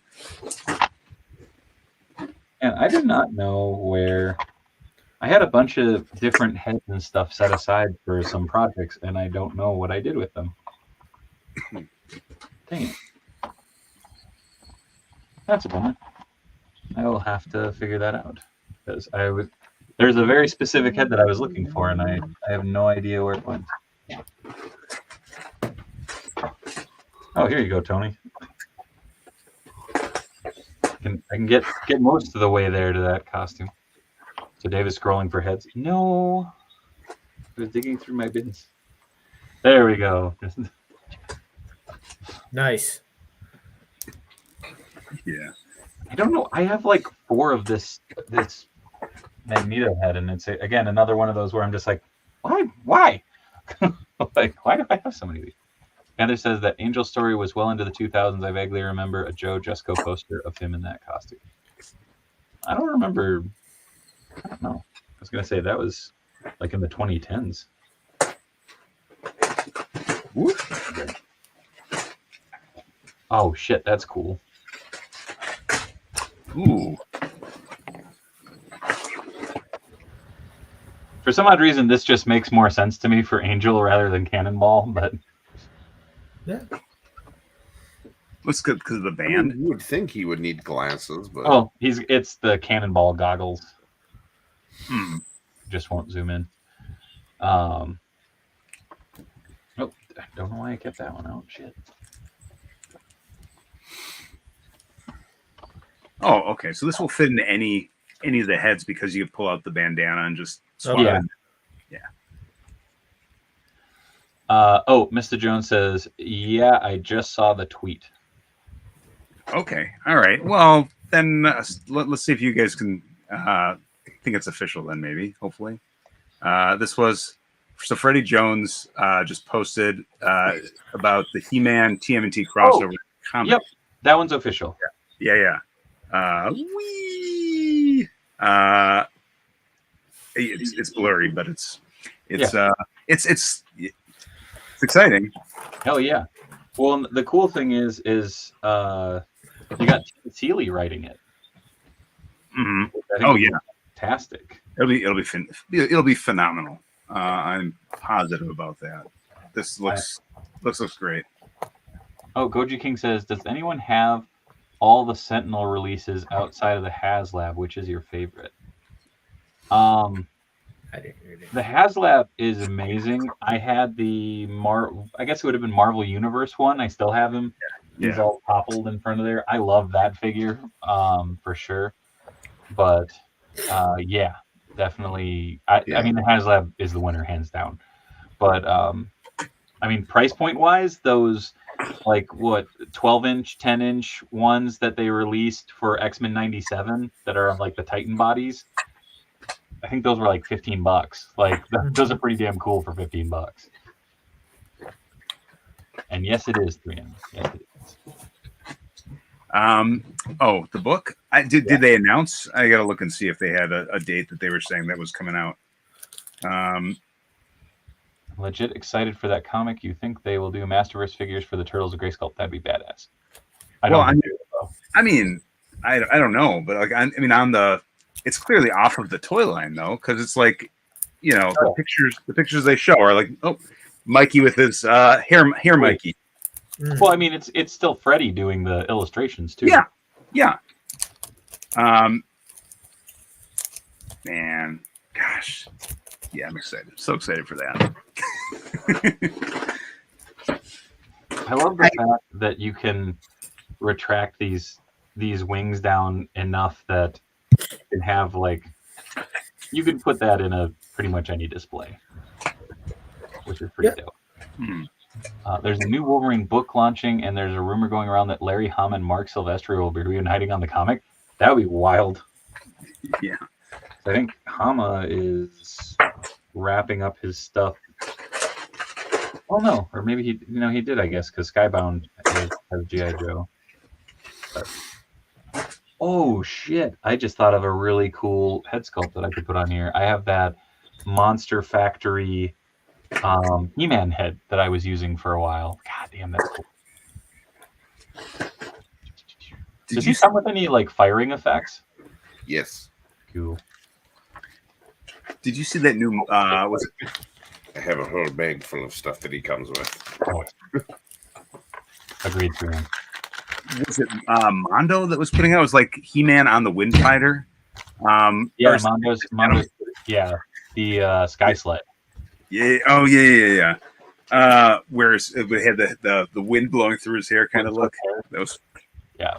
Speaker 1: And I did not know where... I had a bunch of different heads and stuff set aside for some projects, and I don't know what I did with them. Dang it. That's a bummer. I will have to figure that out. Because there's a very specific head that I was looking for, and I have no idea where it went. Oh, here you go, Tony. I can get most of the way there to that costume. So Dave is scrolling for heads. No. I was digging through my bins. There we go.
Speaker 2: Nice.
Speaker 3: Yeah.
Speaker 1: I don't know. I have like 4 of this Magneto head, and it's again another one of those where I'm just like, why? Like, why do I have so many of these? Heather says that Angel's story was well into the 2000s. I vaguely remember a Joe Jesco poster of him in that costume. I don't remember. I don't know. I was gonna say that was like in the 2010s.
Speaker 3: Whoop.
Speaker 1: Oh shit, that's cool.
Speaker 3: Ooh.
Speaker 1: For some odd reason, this just makes more sense to me for Angel rather than Cannonball, but
Speaker 2: Yeah.
Speaker 3: Looks good because of the band.
Speaker 4: You would think he would need glasses, but
Speaker 1: oh, it's the Cannonball goggles. Just won't zoom in. Oh, I don't know why I kept that one out. Shit.
Speaker 3: Oh, okay. So this will fit into any of the heads because you can pull out the bandana and just swap
Speaker 1: Yeah.
Speaker 3: it. Yeah.
Speaker 1: Mr. Jones says, yeah, I just saw the tweet.
Speaker 3: Okay. All right. Well, then let's see if you guys can think it's official then maybe, hopefully. This was... So Freddie Jones just posted about the He-Man TMNT crossover comic.
Speaker 1: Yep, that one's official.
Speaker 3: Yeah. It's blurry, but it's exciting.
Speaker 1: Hell yeah. Well, the cool thing is you got Tim Seeley writing it.
Speaker 3: Mm-hmm.
Speaker 1: I think it's fantastic.
Speaker 3: It'll be phenomenal. I'm positive about that. This looks great.
Speaker 1: Oh, Goji King says, does anyone have all the Sentinel releases outside of the HasLab? Which is your favorite?
Speaker 2: I didn't hear it.
Speaker 1: The HasLab is amazing. I had the I guess it would have been Marvel Universe one. I still have him.
Speaker 3: Yeah.
Speaker 1: He's all toppled in front of there. I love that figure, for sure. But yeah, definitely. I mean, the HasLab is the winner, hands down. But I mean, price point wise, those like 12-inch, 10-inch ones that they released for X-Men 97 that are like the Titan bodies, I think those were like $15. Like those are pretty damn cool for $15. And yes, it is 3M. Yes, it is.
Speaker 3: Oh, the book. Did they announce? I gotta look and see if they had a date that they were saying that was coming out.
Speaker 1: Legit excited for that comic. You think they will do Masterverse figures for the Turtles of Grayskull? That'd be badass. I
Speaker 3: mean, I don't know, but like I mean, it's clearly off of the toy line though, because it's like, the pictures they show are like, oh, Mikey with his hair Mikey.
Speaker 1: Well, I mean, it's still Freddy doing the illustrations too.
Speaker 3: Yeah. Man, gosh, yeah, I'm excited. So excited for that.
Speaker 1: I love the fact that you can retract these wings down enough that you can have like you could put that in a pretty much any display, which is pretty dope. There's a new Wolverine book launching, and there's a rumor going around that Larry Hama and Mark Silvestri will be reuniting on the comic. That would be wild.
Speaker 3: Yeah.
Speaker 1: I think Hama is wrapping up his stuff. Oh no, or maybe he did, I guess, because Skybound has G.I. Joe. But, oh shit! I just thought of a really cool head sculpt that I could put on here. I have that Monster Factory He-Man head that I was using for a while. God damn, that's cool. Does he come with any like firing effects?
Speaker 4: Yes.
Speaker 1: Cool.
Speaker 3: Did you see that new? Was it?
Speaker 4: I have a whole bag full of stuff that he comes with.
Speaker 1: Oh. Agreed to him.
Speaker 3: Was it Mondo that was putting out? It was like He-Man on the Wind Fighter.
Speaker 1: Yeah, Mondo's. Yeah, the Sky Sled.
Speaker 3: Yeah. Oh yeah. Whereas it had the wind blowing through his hair kind of look. That was.
Speaker 1: Yeah.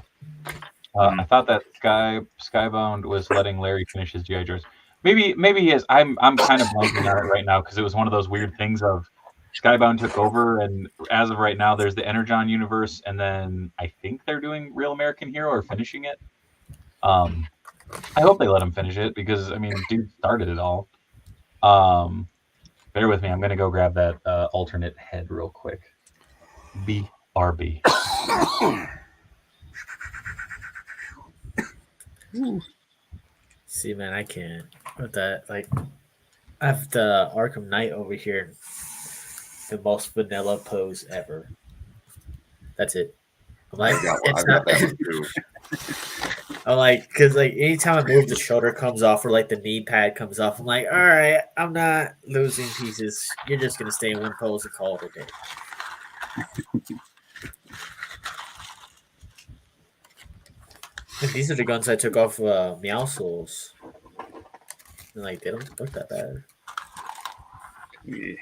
Speaker 1: I thought that Skybound was letting Larry finish his G.I. Joes. Maybe he is. I'm kind of blanking on it right now because it was one of those weird things of Skybound took over, and as of right now, there's the Energon universe, and then I think they're doing Real American Hero or finishing it. I hope they let him finish it because I mean, dude started it all. Bear with me. I'm gonna go grab that alternate head real quick. BRB.
Speaker 2: See, man, I can't with that. Like, I have the Arkham Knight over here, the most vanilla pose ever. That's it. I'm like, it's not. I'm like, because like anytime I move, the shoulder comes off or like the knee pad comes off. I'm like, all right, I'm not losing pieces. You're just gonna stay in one pose and call it a day. And these are the guns I took off Meow Souls. And like, they don't look that bad.
Speaker 3: Yeah.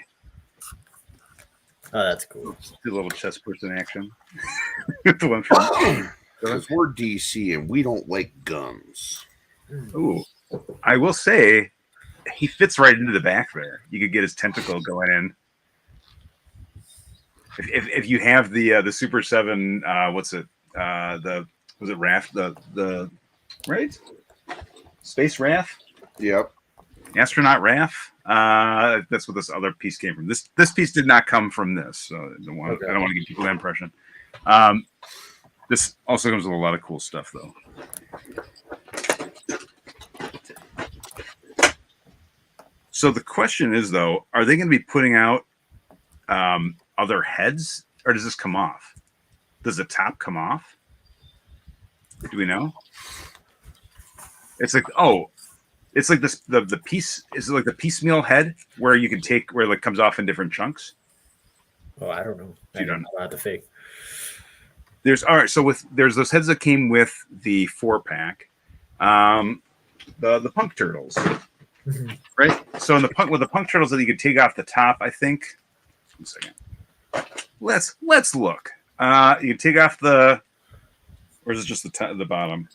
Speaker 2: Oh, that's cool.
Speaker 3: The little chest push in action. The one from.
Speaker 4: Because we're DC and we don't like guns.
Speaker 3: Ooh, I will say, he fits right into the back there. You could get his tentacle going in. If you have the Super 7, what's it? Was it Wrath? The right? Space Wrath?
Speaker 4: Yep.
Speaker 3: Astronaut Wrath. That's what this other piece came from. This piece did not come from this. So I don't want to give people that impression. This also comes with a lot of cool stuff, though. So the question is, though, are they going to be putting out other heads, or does this come off? Does the top come off? Do we know? It's like, it's like this. The piece is like the piecemeal head where you can take where it like comes off in different chunks.
Speaker 2: Oh, I don't know.
Speaker 3: You don't know
Speaker 2: about the fake.
Speaker 3: There's there's those heads that came with the 4-pack, the punk turtles, right? So in the punk turtles that you could take off the top, I think. 1 second. Let's look. You can take off the, or is it just the bottom?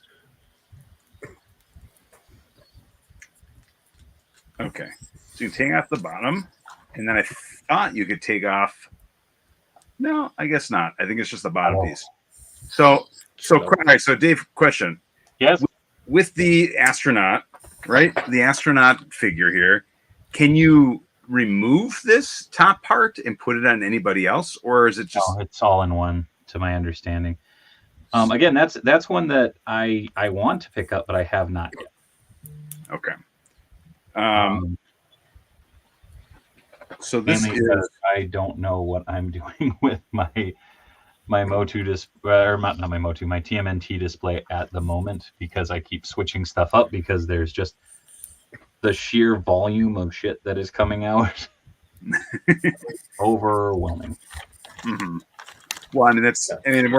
Speaker 3: Okay, so you can take off the bottom, and then I thought you could take off. No, I guess not. I think it's just the bottom piece. So, all right. So, Dave, question.
Speaker 1: Yes.
Speaker 3: With the astronaut, right? The astronaut figure here, can you remove this top part and put it on anybody else, or is it just?
Speaker 1: No, it's all in one, to my understanding. Again, that's one that I want to pick up, but I have not yet.
Speaker 3: Okay. So this is.
Speaker 1: I don't know what I'm doing with my Motu display, or not my Motu, my TMNT display at the moment, because I keep switching stuff up because there's just the sheer volume of shit that is coming out. Overwhelming.
Speaker 3: Mm-hmm. Well, I mean,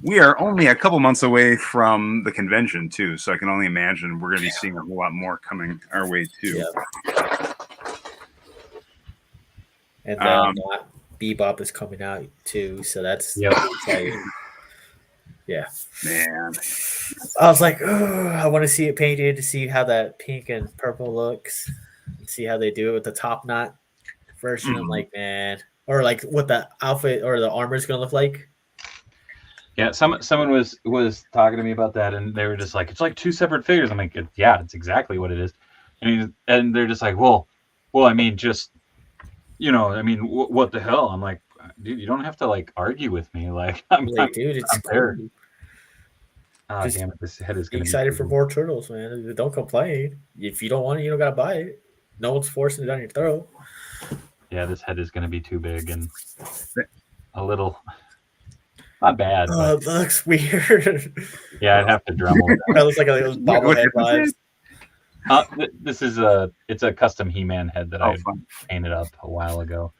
Speaker 3: we are only a couple months away from the convention too, so I can only imagine we're going to be seeing a whole lot more coming our way too.
Speaker 2: Yeah. And then Bebop is coming out too, so that's exciting. Yeah,
Speaker 3: man.
Speaker 2: I was like, oh, I want to see it painted to see how that pink and purple looks, see how they do it with the top knot version. I'm like, man, or like what the outfit or the armor is gonna look like.
Speaker 1: Yeah, someone was talking to me about that, and they were just like, it's like two separate figures. I'm like, yeah, it's exactly what it is. And they're just like, well, I mean, just I mean, what the hell? I'm like, dude, you don't have to like argue with me. Like,
Speaker 2: dude, it's
Speaker 1: there.
Speaker 2: cool.
Speaker 1: Oh, damn it! This head is
Speaker 2: Be
Speaker 1: gonna
Speaker 2: excited
Speaker 1: be
Speaker 2: for more turtles, man. Don't complain. If you don't want it, you don't gotta buy it. No one's forcing it down your throat.
Speaker 1: Yeah, this head is gonna be too big and a little not bad.
Speaker 2: Oh, that looks weird.
Speaker 1: Yeah, I'd have to Dremel it.
Speaker 2: That looks like those bobblehead vibes.
Speaker 1: This is it's a custom He-Man head that I painted up a while ago,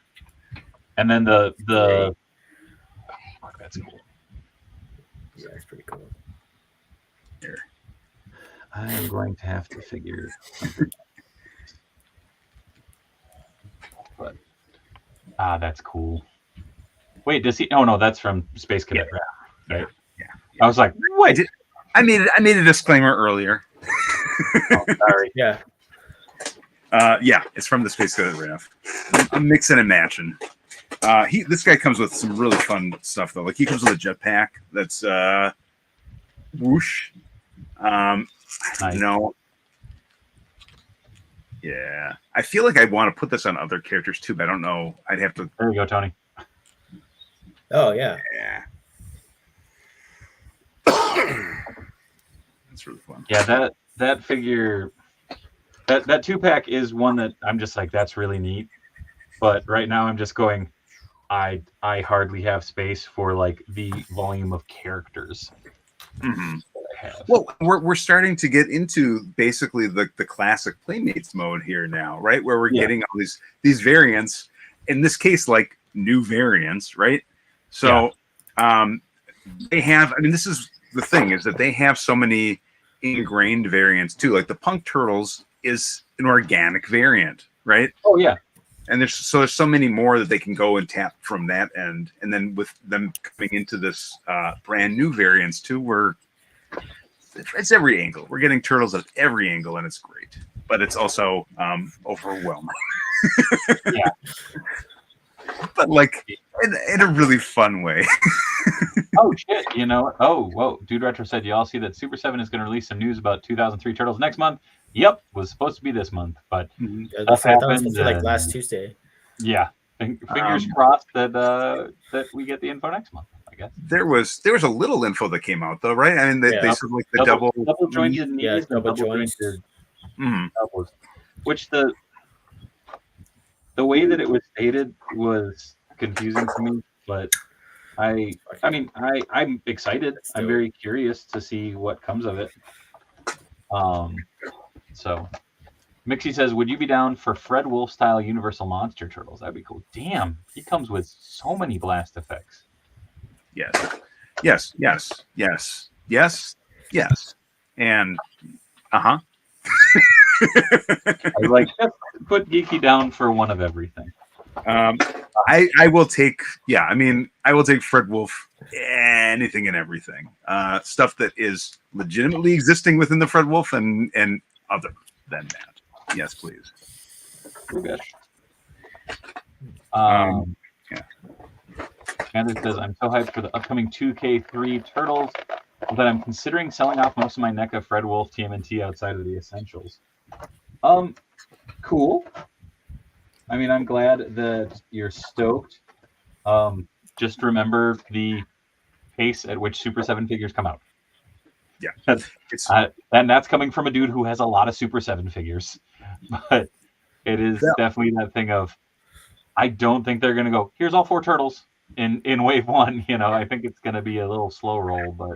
Speaker 1: and then the oh, that's cool.
Speaker 2: Yeah, it's pretty cool.
Speaker 1: Here, I am going to have to figure. But that's cool. Wait, does he? Oh no, that's from Space Cadet Rap, right?
Speaker 3: Yeah.
Speaker 1: I was like, what?
Speaker 3: I made a disclaimer earlier.
Speaker 1: Oh, sorry.
Speaker 2: Yeah.
Speaker 3: Yeah, it's from the Space Cadet Raft. I'm mixing and matching. This guy comes with some really fun stuff though. Like he comes with a jetpack that's whoosh. Nice. Yeah, I feel like I want to put this on other characters too, but I don't know. I'd have to.
Speaker 1: There we go, Tony.
Speaker 2: Oh yeah.
Speaker 3: Yeah. That's really fun.
Speaker 1: Yeah, that figure, that 2-pack is one that I'm just like, that's really neat. But right now I'm just going, I hardly have space for like the volume of characters.
Speaker 3: Mm-hmm.
Speaker 1: That I have.
Speaker 3: Well, we're starting to get into basically the classic Playmates mode here now, right? Where we're getting all these variants. In this case, like new variants, right? So they have. I mean, this is the thing is that they have so many ingrained variants too. Like the Punk Turtles is an organic variant, right?
Speaker 1: Oh yeah.
Speaker 3: And there's so many more that they can go and tap from that end, and then with them coming into this brand new variants too, it's every angle. We're getting turtles at every angle, and it's great. But it's also overwhelming.
Speaker 1: Yeah.
Speaker 3: But like in a really fun way.
Speaker 1: Oh shit! Oh whoa! Dude Retro said, "Y'all see that Super 7 is going to release some news about 2003 Turtles next month?" Yep, was supposed to be this month, but
Speaker 2: that's happened like last Tuesday.
Speaker 1: Yeah, fingers crossed that we get the info next month. I guess
Speaker 3: there was a little info that came out though, right? I mean, they said like the double
Speaker 1: jointed knees,
Speaker 2: double jointed,
Speaker 1: elbows, which the way that it was stated was confusing to me, but I mean, I'm excited. I'm very curious to see what comes of it. So Mixie says, would you be down for Fred Wolf style Universal Monster Turtles? That'd be cool. Damn, he comes with so many blast effects.
Speaker 3: Yes. And
Speaker 1: I like, put Geeky down for one of everything.
Speaker 3: I will take I will take Fred Wolf, anything and everything. Stuff that is legitimately existing within the Fred Wolf and other than that. Yes, please.
Speaker 1: Oh gosh. Candace says, I'm so hyped for the upcoming 2K3 Turtles that I'm considering selling off most of my NECA Fred Wolf TMNT outside of the essentials. Cool. I mean, I'm glad that you're stoked. Just remember the pace at which Super 7 figures come out.
Speaker 3: Yeah.
Speaker 1: And that's coming from a dude who has a lot of Super 7 figures. But it is definitely that thing of, I don't think they're going to go, here's all 4 turtles in wave 1. I think it's going to be a little slow roll, but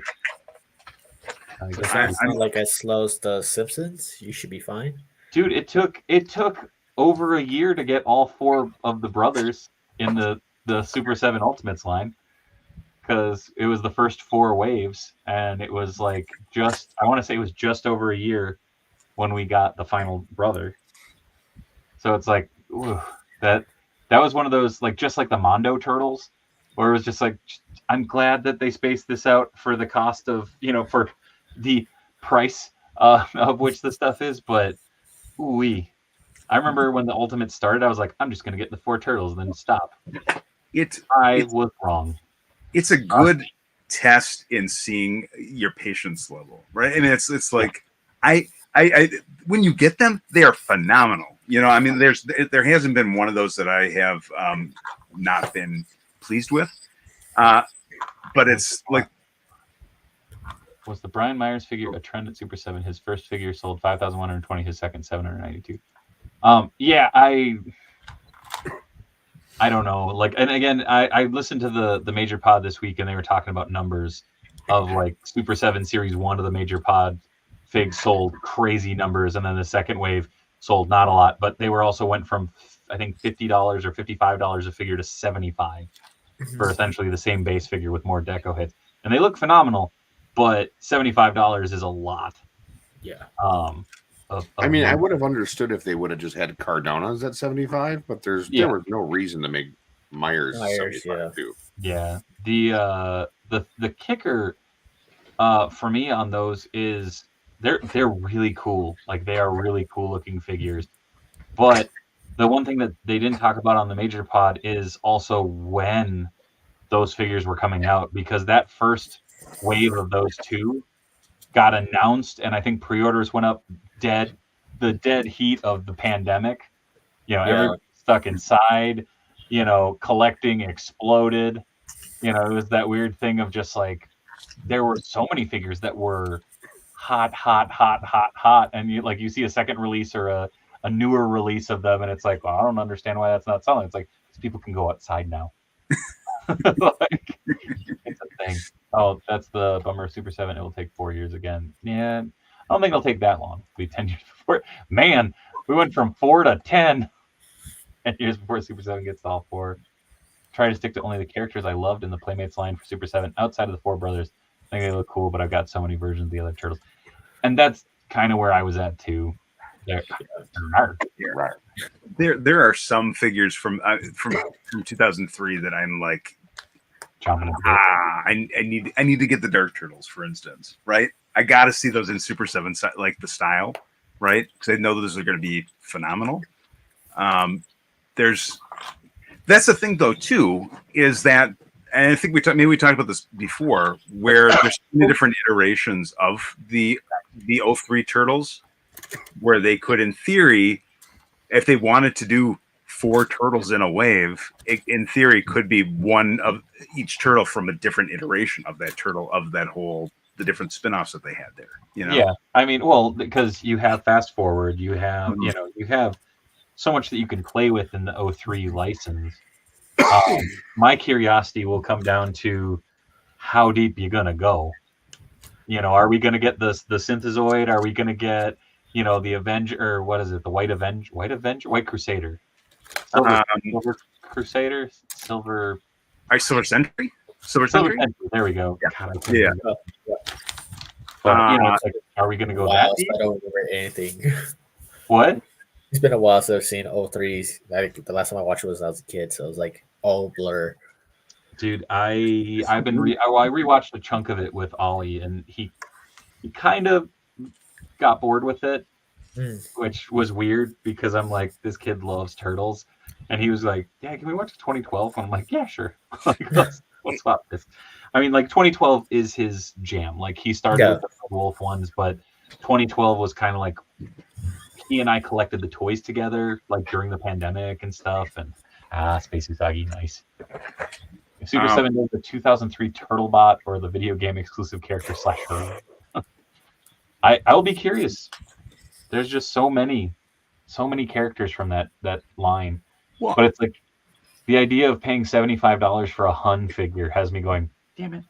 Speaker 2: I guess it's not like as slow as the Simpsons. You should be fine.
Speaker 1: Dude, it took over a year to get all 4 of the brothers in the Super 7 Ultimates line, because it was the first 4 waves, and it was like I want to say it was just over a year when we got the final brother. So it's like, ooh, that was one of those, like, just like the Mondo Turtles, where it was just like, I'm glad that they spaced this out for the cost of, for the price of which the stuff is, but ooh-wee. I remember when the Ultimate started, I was like, I'm just going to get the 4 turtles, then stop. I was wrong.
Speaker 3: It's a good test in seeing your patience level, right? I mean, it's like, I when you get them, they are phenomenal. You know, I mean, there hasn't been one of those that I have not been pleased with. But it's like,
Speaker 1: was the Brian Myers figure a trend at Super 7? His first figure sold 5,120, his second 792. Yeah, I don't know. Like, and again, I listened to the Major Pod this week, and they were talking about numbers of like Super 7 Series 1 of the Major Pod figs sold crazy numbers, and then the second wave sold not a lot, but they were also went from, I think, $50 or $55 a figure to $75 for essentially the same base figure with more deco hits, and they look phenomenal, but $75 is a lot.
Speaker 2: Yeah.
Speaker 4: I mean, I would have understood if they would have just had Cardonas at 75, but there was no reason to make Myers 75 too.
Speaker 1: Yeah. The kicker for me on those is they're really cool. Like, they are really cool looking figures. But the one thing that they didn't talk about on the Major Pod is also when those figures were coming out, because that first wave of those two got announced, and I think pre-orders went up the dead heat of the pandemic. You know, everybody stuck inside, you know, collecting exploded. You know, it was that weird thing of just like, there were so many figures that were hot, and you see a second release or a newer release of them, and it's like, well, I don't understand why that's not selling. It's like, people can go outside now. Like, it's a thing. Oh, that's the bummer. Super 7, it will take 4 years again. Yeah, I don't think it'll take that long. It'll be 10 years before. Man, we went from 4 to 10 years before Super 7 gets to all 4. Try to stick to only the characters I loved in the Playmates line for Super 7 outside of the 4 brothers. I think they look cool, but I've got so many versions of the other turtles. And that's kind of where I was at too.
Speaker 3: There are some figures from 2003 that I'm like, I need to get the Dark Turtles, for instance, right? I got to see those in Super 7, like the style, right? Because I know those are going to be phenomenal. That's the thing though too, is that, and I think maybe we talked about this before, where there's so many different iterations of the 03 Turtles, where they could, in theory, if they wanted to do 4 turtles in a wave, it, in theory, could be one of each turtle from a different iteration of that turtle, of that whole, the different spin-offs that they had there. You know?
Speaker 1: Yeah, I mean, well, because you have Fast Forward, you have, you have so much that you can play with in the 03 license. My curiosity will come down to how deep you're gonna go. You know, are we gonna get the Synthezoid? Are we gonna get, you know, the Avenger, or what is it? The White Crusader, Silver Crusader, Silver Sentry. There we go.
Speaker 3: Yeah.
Speaker 1: God,
Speaker 2: But,
Speaker 1: you know, it's like, are we gonna go that deep?
Speaker 2: I don't remember anything.
Speaker 1: What?
Speaker 2: It's been a while since I've seen 03s. The last time I watched it was when I was a kid, so it was like all blur.
Speaker 1: Dude, I rewatched a chunk of it with Ollie, and he kind of got bored with it, which was weird because I'm like, this kid loves turtles, and he was like, yeah, can we watch 2012? And I'm like, yeah, sure. Like, let's swap this. I mean, like, 2012 is his jam. Like, he started with the Wolf ones, but 2012 was kind of like, he and I collected the toys together, like during the pandemic and stuff, and Space Usagi, nice. Super 7 does the 2003 Turtlebot or the video game exclusive character / I will be curious. There's just so many characters from that line. Well, but it's like the idea of paying $75 for a Hun figure has me going, damn it.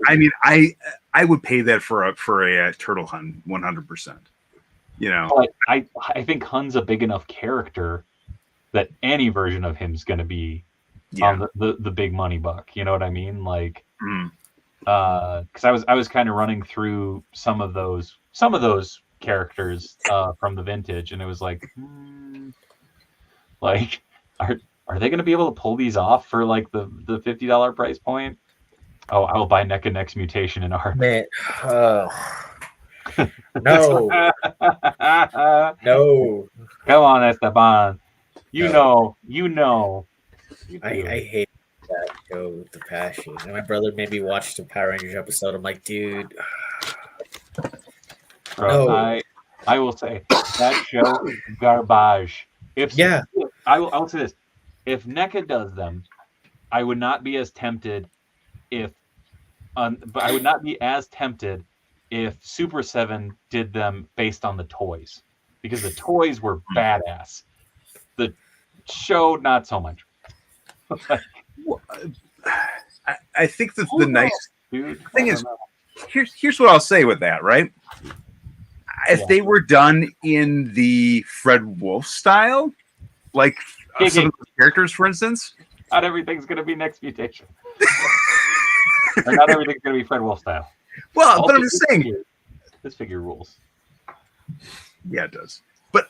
Speaker 3: I mean, I would pay that for a Turtle Hun 100%. You know,
Speaker 1: but I think Hun's a big enough character that any version of him is going to be on the big money buck. You know what I mean? Like, because I was kind of running through some of those characters from the vintage, and it was like, like, are they going to be able to pull these off for like the $50 price point? Oh, I will buy Neck and Neck's mutation in a heartbeat.
Speaker 2: Man, no, no.
Speaker 1: Come on, Esteban. You
Speaker 2: No.
Speaker 1: know. You
Speaker 2: I
Speaker 1: do.
Speaker 2: hate that show with the passion. And my brother made me watch the Power Rangers episode. I'm like, dude.
Speaker 1: Bro,
Speaker 2: No.
Speaker 1: I will say that show garbage.
Speaker 2: Yeah.
Speaker 1: I will say this: if NECA does them, I would not be as tempted but I would not be as tempted if Super 7 did them based on the toys, because the toys were badass. The show, not so much.
Speaker 3: I think that the nice
Speaker 1: Dude,
Speaker 3: thing is, here's what I'll say with that, right? If they were done in the Fred Wolf style, like some of the characters, for instance,
Speaker 1: not everything's going to be Next Mutation. Or not everything's going to be Fred Wolf style.
Speaker 3: Well,
Speaker 1: Also,
Speaker 3: but I'm just saying,
Speaker 1: this figure rules.
Speaker 3: Yeah, it does. But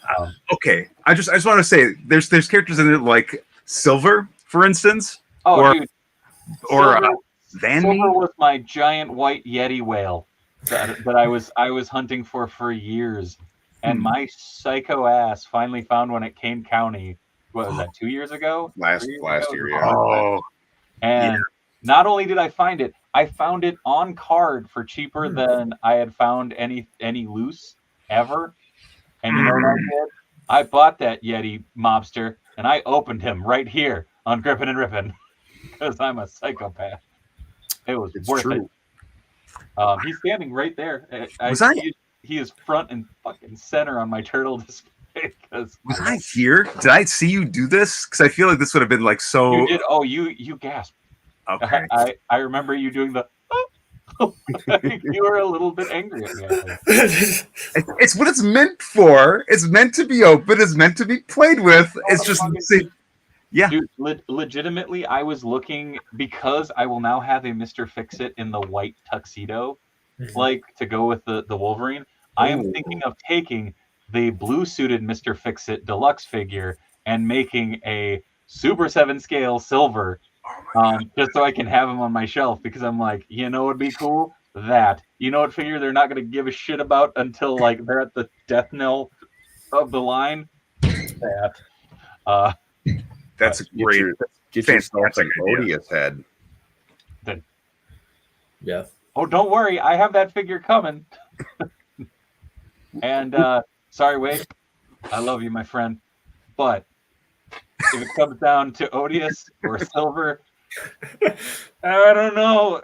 Speaker 3: okay, I just want to say there's characters in it like Silver, for instance,
Speaker 1: Dude.
Speaker 3: or
Speaker 1: Silver was my giant white Yeti whale that I was hunting for years, and my psycho ass finally found one at Kane County. What was that? 2 years ago?
Speaker 4: Last year, yeah.
Speaker 3: Oh,
Speaker 1: and not only did I find it, I found it on card for cheaper than I had found any loose ever. And you know what I did? I bought that Yeti mobster and I opened him right here on Grippin and Rippin because I'm a psychopath. It was worth it. He's standing right there. He is front and fucking center on my turtle display. Was
Speaker 3: I here? Did I see you do this? Because I feel like this would have been like so.
Speaker 1: You did. Oh, you gasped.
Speaker 3: Okay.
Speaker 1: I remember you doing the. You were a little bit angry at me.
Speaker 3: It's what it's meant for. It's meant to be open. It's meant to be played with. It's just. Yeah.
Speaker 1: Dude, legitimately, I was looking because I will now have a Mr. Fix-It in the white tuxedo, like to go with the Wolverine. I am thinking of taking the blue suited Mr. Fix-It deluxe figure and making a Super 7 scale Silver, just so I can have him on my shelf, because I'm like, you know what would be cool? That. You know what figure they're not going to give a shit about until like they're at the death knell of the line? That.
Speaker 3: That's great.
Speaker 4: Get yourself an Odious head.
Speaker 2: Yeah.
Speaker 1: Oh, don't worry. I have that figure coming. And sorry, Wade. I love you, my friend. But if it comes down to Odious or Silver, I don't know.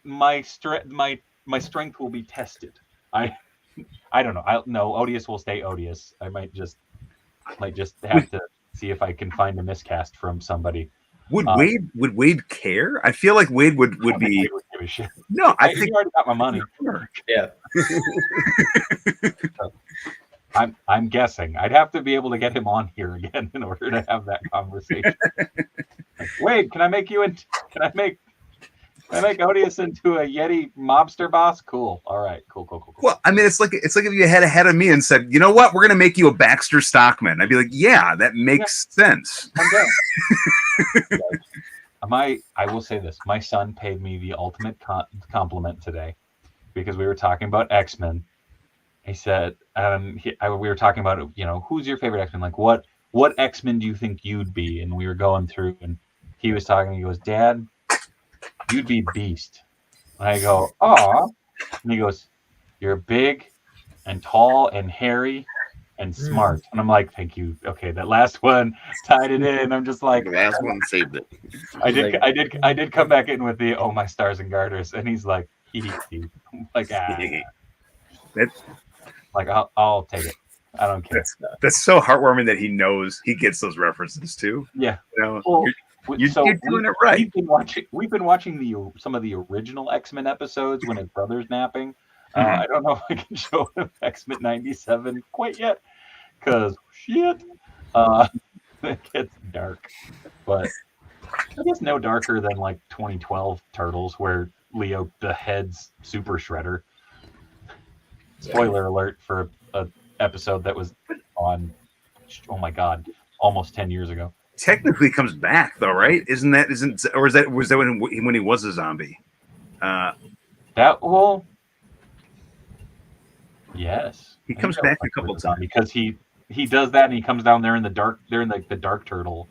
Speaker 1: My strength will be tested. I don't know. No, Odious will stay Odious. I might just have to see if I can find a miscast from somebody.
Speaker 3: Would Wade care? I feel like Wade would be.
Speaker 1: Wade would give a shit.
Speaker 3: No, I think
Speaker 1: he already got my money.
Speaker 2: Yeah.
Speaker 1: So, I'm guessing I'd have to be able to get him on here again in order to have that conversation. Like, Wade, can I make Odious into a Yeti mobster boss? Cool. All right. Cool.
Speaker 3: Well, I mean, it's like if you had ahead of me and said, you know what, we're gonna make you a Baxter Stockman. I'd be like, yeah, that makes sense.
Speaker 1: I'm down. I will say this: my son paid me the ultimate compliment today because we were talking about X-Men. He said, we were talking about, who's your favorite X-Men? Like, what X-Men do you think you'd be? And we were going through, and he was talking. He goes, Dad, you'd be Beast. And I go, aw. And he goes, you're big and tall and hairy and smart. And I'm like, thank you. Okay, that last one tied it in. I'm just like,
Speaker 4: the last one saved it.
Speaker 1: I did come back in with the my stars and garters, and he's like, I'm like, like I'll take it. I don't care.
Speaker 3: That's so heartwarming that he knows he gets those references too.
Speaker 1: Yeah.
Speaker 3: Well, you're doing it right.
Speaker 1: We've been watching some of the original X-Men episodes when his brother's napping. I don't know if I can show him X-Men 97 quite yet, because shit, it gets dark. But I guess no darker than like 2012 Turtles, where Leo beheads Super Shredder. Spoiler alert for an episode that was on, oh my god, almost 10 years ago.
Speaker 3: Technically comes back though, right? Was that when he was a zombie?
Speaker 1: That will. Yes.
Speaker 3: He comes back a couple times
Speaker 1: because he does that and he comes down there in the dark. They're in like the dark turtle,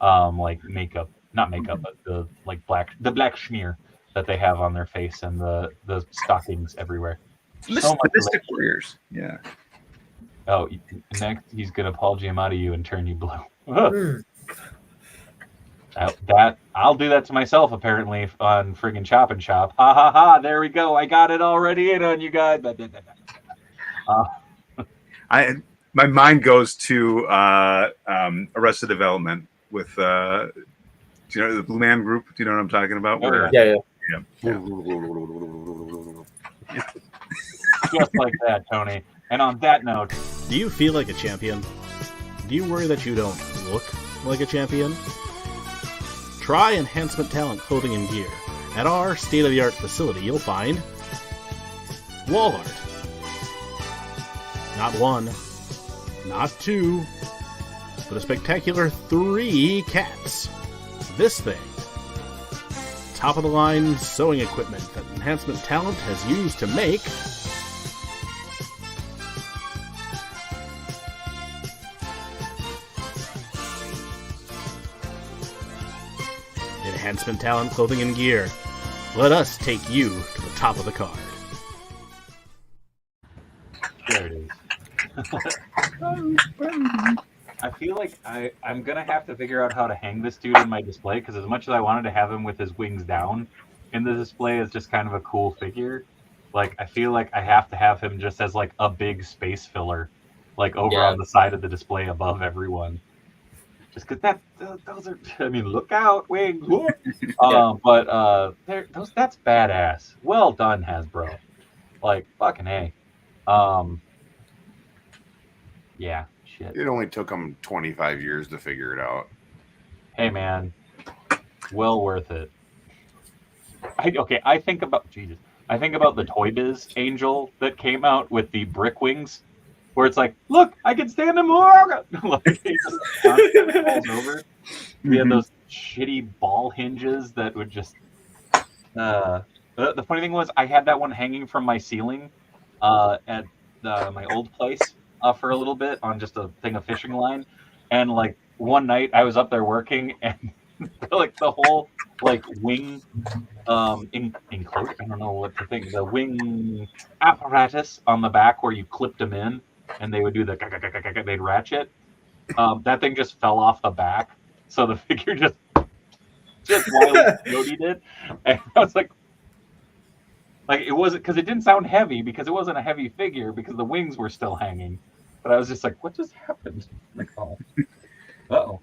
Speaker 1: like makeup, not makeup, but the black smear that they have on their face and the stockings everywhere.
Speaker 3: Mystic warriors. Yeah.
Speaker 1: Oh, next he's gonna Paul Giamatti you and turn you blue. That I'll do that to myself apparently on friggin' Chop and Shop. Ha ha ha! There we go. I got it already in on you guys.
Speaker 3: My mind goes to Arrested Development with do you know the Blue Man Group? Do you know what I'm talking about?
Speaker 1: Oh,
Speaker 2: Yeah.
Speaker 1: Just like that, Tony. And on that note,
Speaker 5: do you feel like a champion? Do you worry that you don't look like a champion? Try Enhancement Talent Clothing and Gear. At our state-of-the-art facility, you'll find wall art. Not one, not two, but a spectacular 3 cats. This thing. Top-of-the-line sewing equipment that Enhancement Talent has used to make Enhancement Talent Clothing and Gear. Let us take you to the top of the card.
Speaker 1: there it is. I feel like I'm going to have to figure out how to hang this dude in my display, because as much as I wanted to have him with his wings down in the display as just kind of a cool figure, like I feel like I have to have him just as like a big space filler, like over on the side of the display above everyone. Just because those are, I mean, look out, wings. But that's badass. Well done, Hasbro. Like, fucking A. Yeah, shit.
Speaker 4: It only took them 25 years to figure it out.
Speaker 1: Hey, man. Well worth it. I think about the Toy Biz Angel that came out with the brick wings, where it's like, look, I can stand him more. Like, he just constantly falls over. We had those shitty ball hinges that would just. The funny thing was, I had that one hanging from my ceiling at my old place for a little bit on just a thing of fishing line, and like one night I was up there working, and like the whole like wing enclosure, I don't know what to think, the wing apparatus on the back where you clipped them in and they would do the they'd ratchet, that thing just fell off the back, so the figure just wildly floated it, and I was like it wasn't, because it didn't sound heavy because it wasn't a heavy figure because the wings were still hanging, but I was just like, what just happened? Like, oh, uh-oh.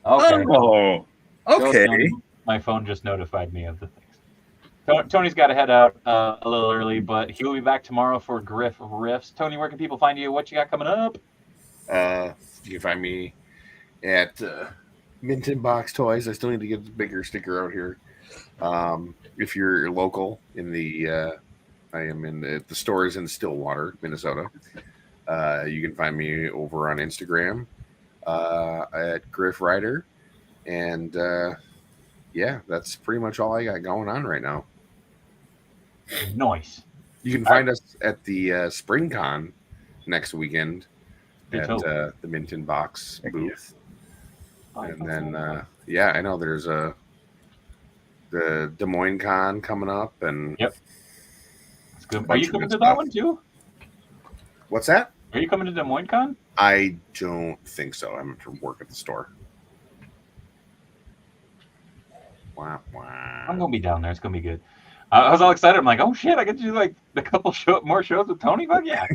Speaker 1: Okay.
Speaker 3: Oh, okay.
Speaker 1: My phone just notified me of the things. Tony's got to head out a little early, but he will be back tomorrow for Griff Riffs. Tony, where can people find you? What you got coming up?
Speaker 4: You can find me at Mint in Box Toys. I still need to get the bigger sticker out here. If you're local in the, I am in the store is in Stillwater, Minnesota. You can find me over on Instagram at Griff Rider, and yeah, that's pretty much all I got going on right now.
Speaker 1: Nice.
Speaker 4: You can find us at the Spring Con next weekend at the Mint in Box booth. And then, yeah, I know there's the Des Moines Con coming up, and
Speaker 1: yep, that's good. Are you coming to that one too?
Speaker 4: What's that?
Speaker 1: Are you coming to Des Moines Con?
Speaker 4: I don't think so. I'm to work at the store. Wow.
Speaker 1: I'm gonna be down there. It's gonna be good. I was all excited. I'm like, oh shit, I get to do like a couple more shows with Tony. Fuck yeah.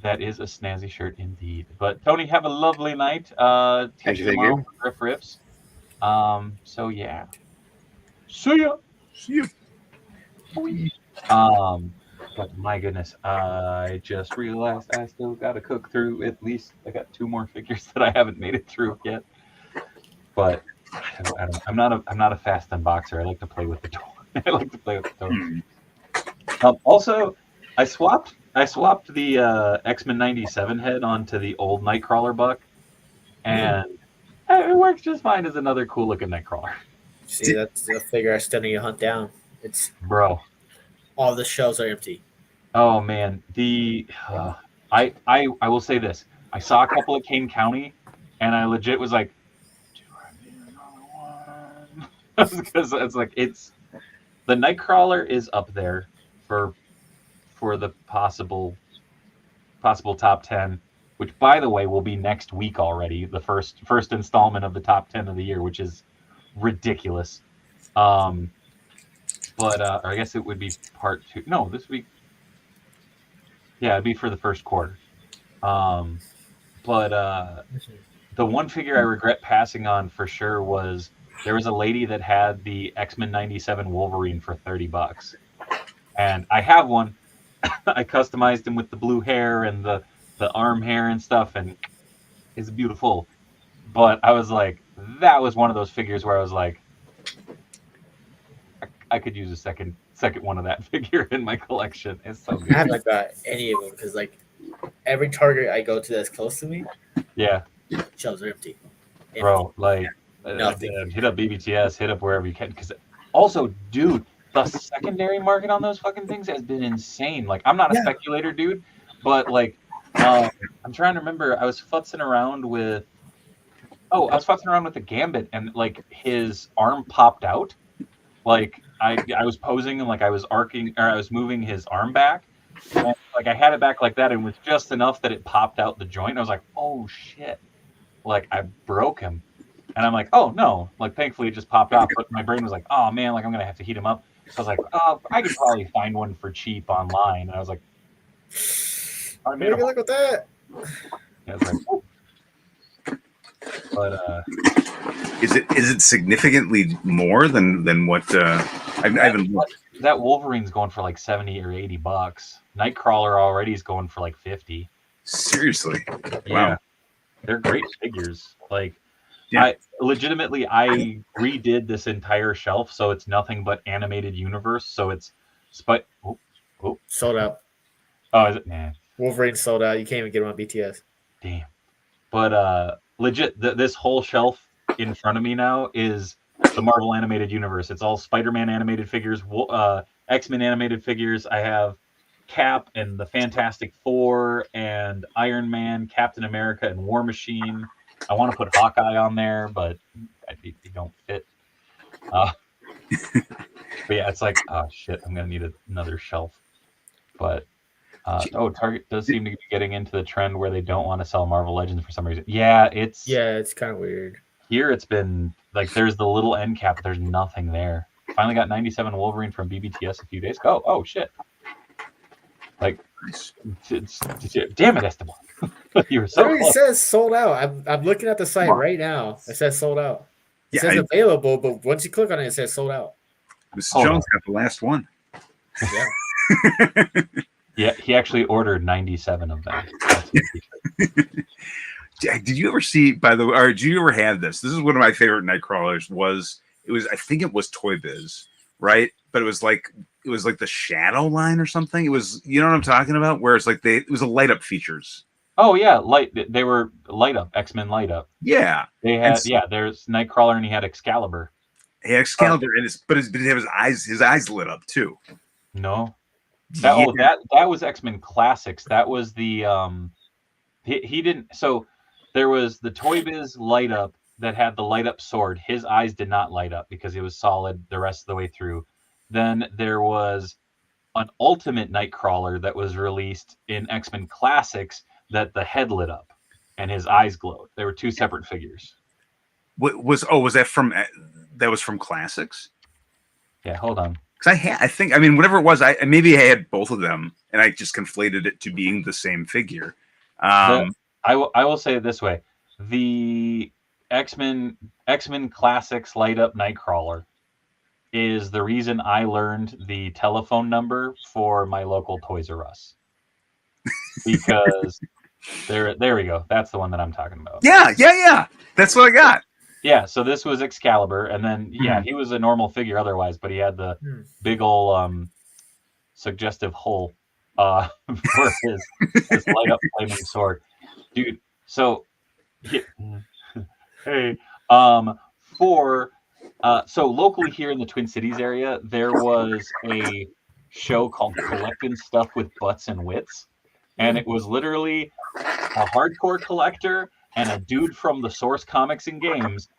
Speaker 1: That is a snazzy shirt indeed. But Tony, have a lovely night. Catch you tomorrow for Griff Riffs. So yeah. See ya. But my goodness, I just realized I still got to cook through at least. I got 2 more figures that I haven't made it through yet. But I'm not a fast unboxer. I like to play with the toy. Also, I swapped the X-Men '97 head onto the old Nightcrawler buck, and it works just fine as another cool looking Nightcrawler.
Speaker 2: See, that's the figure I still need to hunt down. It's
Speaker 1: bro.
Speaker 2: all the shelves are empty.
Speaker 1: Oh man, I will say this. I saw a couple at Kane County, and I legit was like, "Do I need another one?" Because it's the Nightcrawler is up there for the possible top 10, which by the way will be next week already. The first installment of the top 10 of the year, which is ridiculous. But or I guess it would be part 2. No, this week. Yeah, it'd be for the first quarter. But the one figure I regret passing on for sure was there was a lady that had the X-Men 97 Wolverine for $30. And I have one. I customized him with the blue hair and the arm hair and stuff, and it's beautiful. But I was like, that was one of those figures where I was like, I could use a second one of that figure in my collection. It's so good.
Speaker 2: I haven't got any of them because like every Target I go to that's close to me,
Speaker 1: Yeah,
Speaker 2: shelves are empty.
Speaker 1: bro. Like,
Speaker 2: Nothing.
Speaker 1: hit up BBTS, hit up wherever you can. Because also, dude, the secondary market on those fucking things has been insane. Like, I'm not a speculator, dude, but like, I'm trying to remember. I was futzing around with the Gambit, and like his arm popped out. Like I was posing and like I was moving his arm back, and like I had it back like that, and it was just enough that it popped out the joint. And I was like, oh shit, like I broke him, and I'm like, oh no, like thankfully it just popped out. But my brain was like, oh man, like I'm gonna have to heat him up. So I was like, oh, I could probably find one for cheap online. And I was like, I made
Speaker 2: good luck with that.
Speaker 1: Yeah, it's like, oh. But
Speaker 3: is it significantly more than what I haven't looked.
Speaker 1: That Wolverine's going for like $70 or $80. Nightcrawler already is going for like $50.
Speaker 3: Seriously?
Speaker 1: Yeah.
Speaker 3: Wow.
Speaker 1: They're great figures. Like,
Speaker 3: yeah.
Speaker 1: I redid this entire shelf, so it's nothing but animated universe. So it's
Speaker 2: sold out.
Speaker 1: Oh, is it? Nah.
Speaker 2: Wolverine sold out. You can't even get them on BTS.
Speaker 1: Damn. But legit, this whole shelf in front of me now is the Marvel animated universe. It's all Spider-Man animated figures, X-Men animated figures. I have Cap and the Fantastic Four and Iron Man, Captain America, and War Machine. I want to put Hawkeye on there, but they don't fit. But yeah, it's like, oh shit, I'm gonna need another shelf. But Target does seem to be getting into the trend where they don't want to sell Marvel Legends for some reason. Yeah, it's
Speaker 2: kind of weird.
Speaker 1: Here it's been like there's the little end cap, but there's nothing there. Finally got 97 Wolverine from BBTS a few days ago. Oh shit! Like, damn it, Esteban! You were so
Speaker 2: close. It says sold out. I'm looking at the site right now. It says sold out. It says available, but once you click on it, it says sold out.
Speaker 3: Mr. Jones got the last one.
Speaker 2: Yeah.
Speaker 1: Yeah, he actually ordered 97 of them.
Speaker 3: Did you ever see, by the way, or did you ever have this? This is one of my favorite Nightcrawlers. I think it was Toy Biz, right? But it was like the Shadow line or something. It was, you know what I'm talking about? Where it's like it was a light up features.
Speaker 1: Oh yeah, they were light up, X-Men light up.
Speaker 3: Yeah.
Speaker 1: They had there's Nightcrawler and he had Excalibur.
Speaker 3: He had Excalibur but he had his eyes lit up too.
Speaker 1: No. That was X-Men Classics. That was the he didn't. So there was the Toy Biz light up that had the light up sword. His eyes did not light up because it was solid the rest of the way through. Then there was an Ultimate Nightcrawler that was released in X-Men Classics that the head lit up and his eyes glowed. They were two separate figures.
Speaker 3: Was that from Classics?
Speaker 1: Yeah, hold on.
Speaker 3: Because whatever it was, maybe I had both of them, and I just conflated it to being the same figure.
Speaker 1: I will say it this way: the X-Men Classics light up Nightcrawler is the reason I learned the telephone number for my local Toys R Us. Because there we go. That's the one that I'm talking about.
Speaker 3: Yeah. That's what I got.
Speaker 1: Yeah, so this was Excalibur, and then he was a normal figure otherwise, but he had the big ol' suggestive hole for his light up flaming sword, dude. So hey, for So locally here in the Twin Cities area, there was a show called Collecting Stuff with Butts and Wits. And it was literally a hardcore collector and a dude from the Source Comics and Games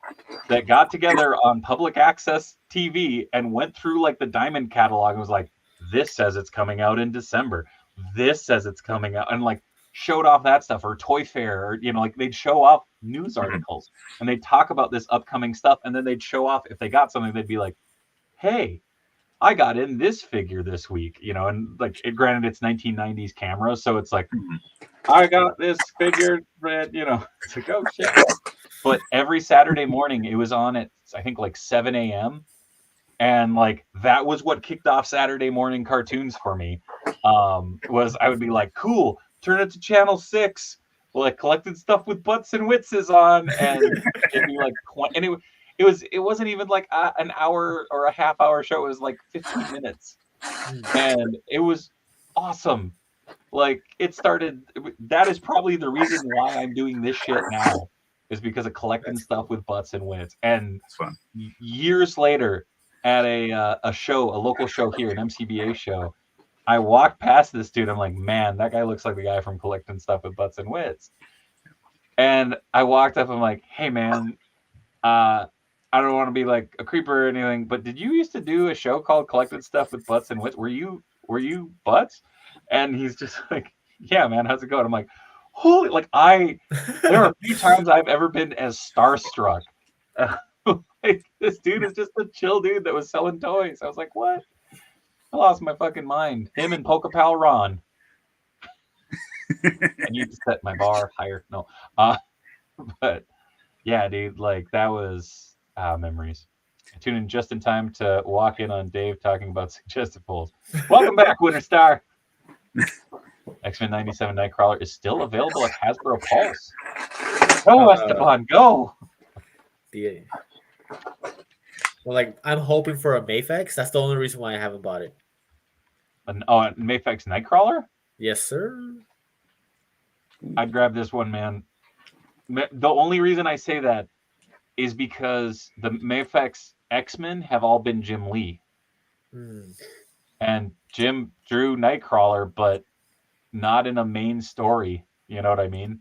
Speaker 1: that got together on public access TV and went through like the Diamond catalog and was like, this says it's coming out in December. This says it's coming out, and like showed off that stuff, or Toy Fair, or like they'd show off news articles and they'd talk about this upcoming stuff, and then they'd show off if they got something, they'd be like, hey, I got in this figure this week, and like granted it's 1990s camera, so it's like I got this figure, it's like, oh shit. But every Saturday morning it was on at I think like 7 a.m. And like that was what kicked off Saturday morning cartoons for me. Was I would be like, cool, turn it to channel 6. Like Collected Stuff with Butts and Wits is on, and it'd be like, and it wasn't even like an hour or a half hour show. It was like 15 minutes, and it was awesome. Like it started. That is probably the reason why I'm doing this shit now, is because of Collecting Stuff with Butts and Wits. And years later, at a local show here, an MCBA show, I walked past this dude. I'm like, man, that guy looks like the guy from Collecting Stuff with Butts and Wits. And I walked up. I'm like, hey, man, I don't want to be like a creeper or anything, but did you used to do a show called Collected Stuff with Butts and Wits? Were you Butts? And he's just like, yeah, man, how's it going? I'm like, holy, like there are a few times I've ever been as starstruck. Like this dude is just a chill dude that was selling toys. I was like, what? I lost my fucking mind. Him and Polka Pal Ron. I need to set my bar higher. No. But yeah, dude, like that was memories. I tuned in just in time to walk in on Dave talking about suggested polls. Welcome back, Winter Star. X-Men 97 Nightcrawler is still available at Hasbro Pulse. Go, Esteban, go!
Speaker 2: Yeah. Well, like, I'm hoping for a Mayfex. That's the only reason why I haven't bought it.
Speaker 1: Mayfex Nightcrawler?
Speaker 2: Yes, sir.
Speaker 1: I'd grab this one, man. The only reason I say that is because the Mayfex X-Men have all been Jim Lee. And Jim drew Nightcrawler, but not in a main story. You know what I mean?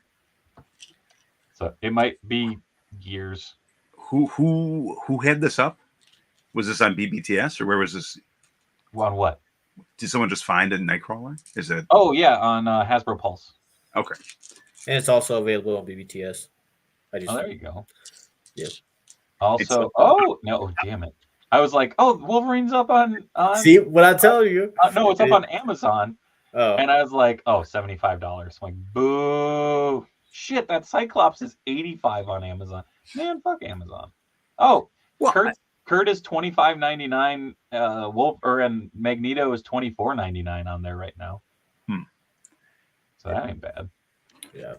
Speaker 1: So it might be years.
Speaker 3: Who had this up? Was this on BBTS or where was this?
Speaker 1: On what?
Speaker 3: Did someone just find a Nightcrawler? Is it?
Speaker 1: Oh yeah, on Hasbro Pulse.
Speaker 3: Okay.
Speaker 2: And it's also available on BBTS.
Speaker 1: There you go.
Speaker 2: Yep.
Speaker 1: Also, no, damn it! I was like, Wolverine's up on.
Speaker 2: See what I tell you?
Speaker 1: No, it's up on Amazon.
Speaker 2: Oh.
Speaker 1: And I was like, $75. I'm like, boo! Shit, that Cyclops is $85 on Amazon. Man, fuck Amazon. Oh, well, Kurt is $25.99. And Magneto is $24.99 on there right now. So that ain't bad.
Speaker 2: Yeah.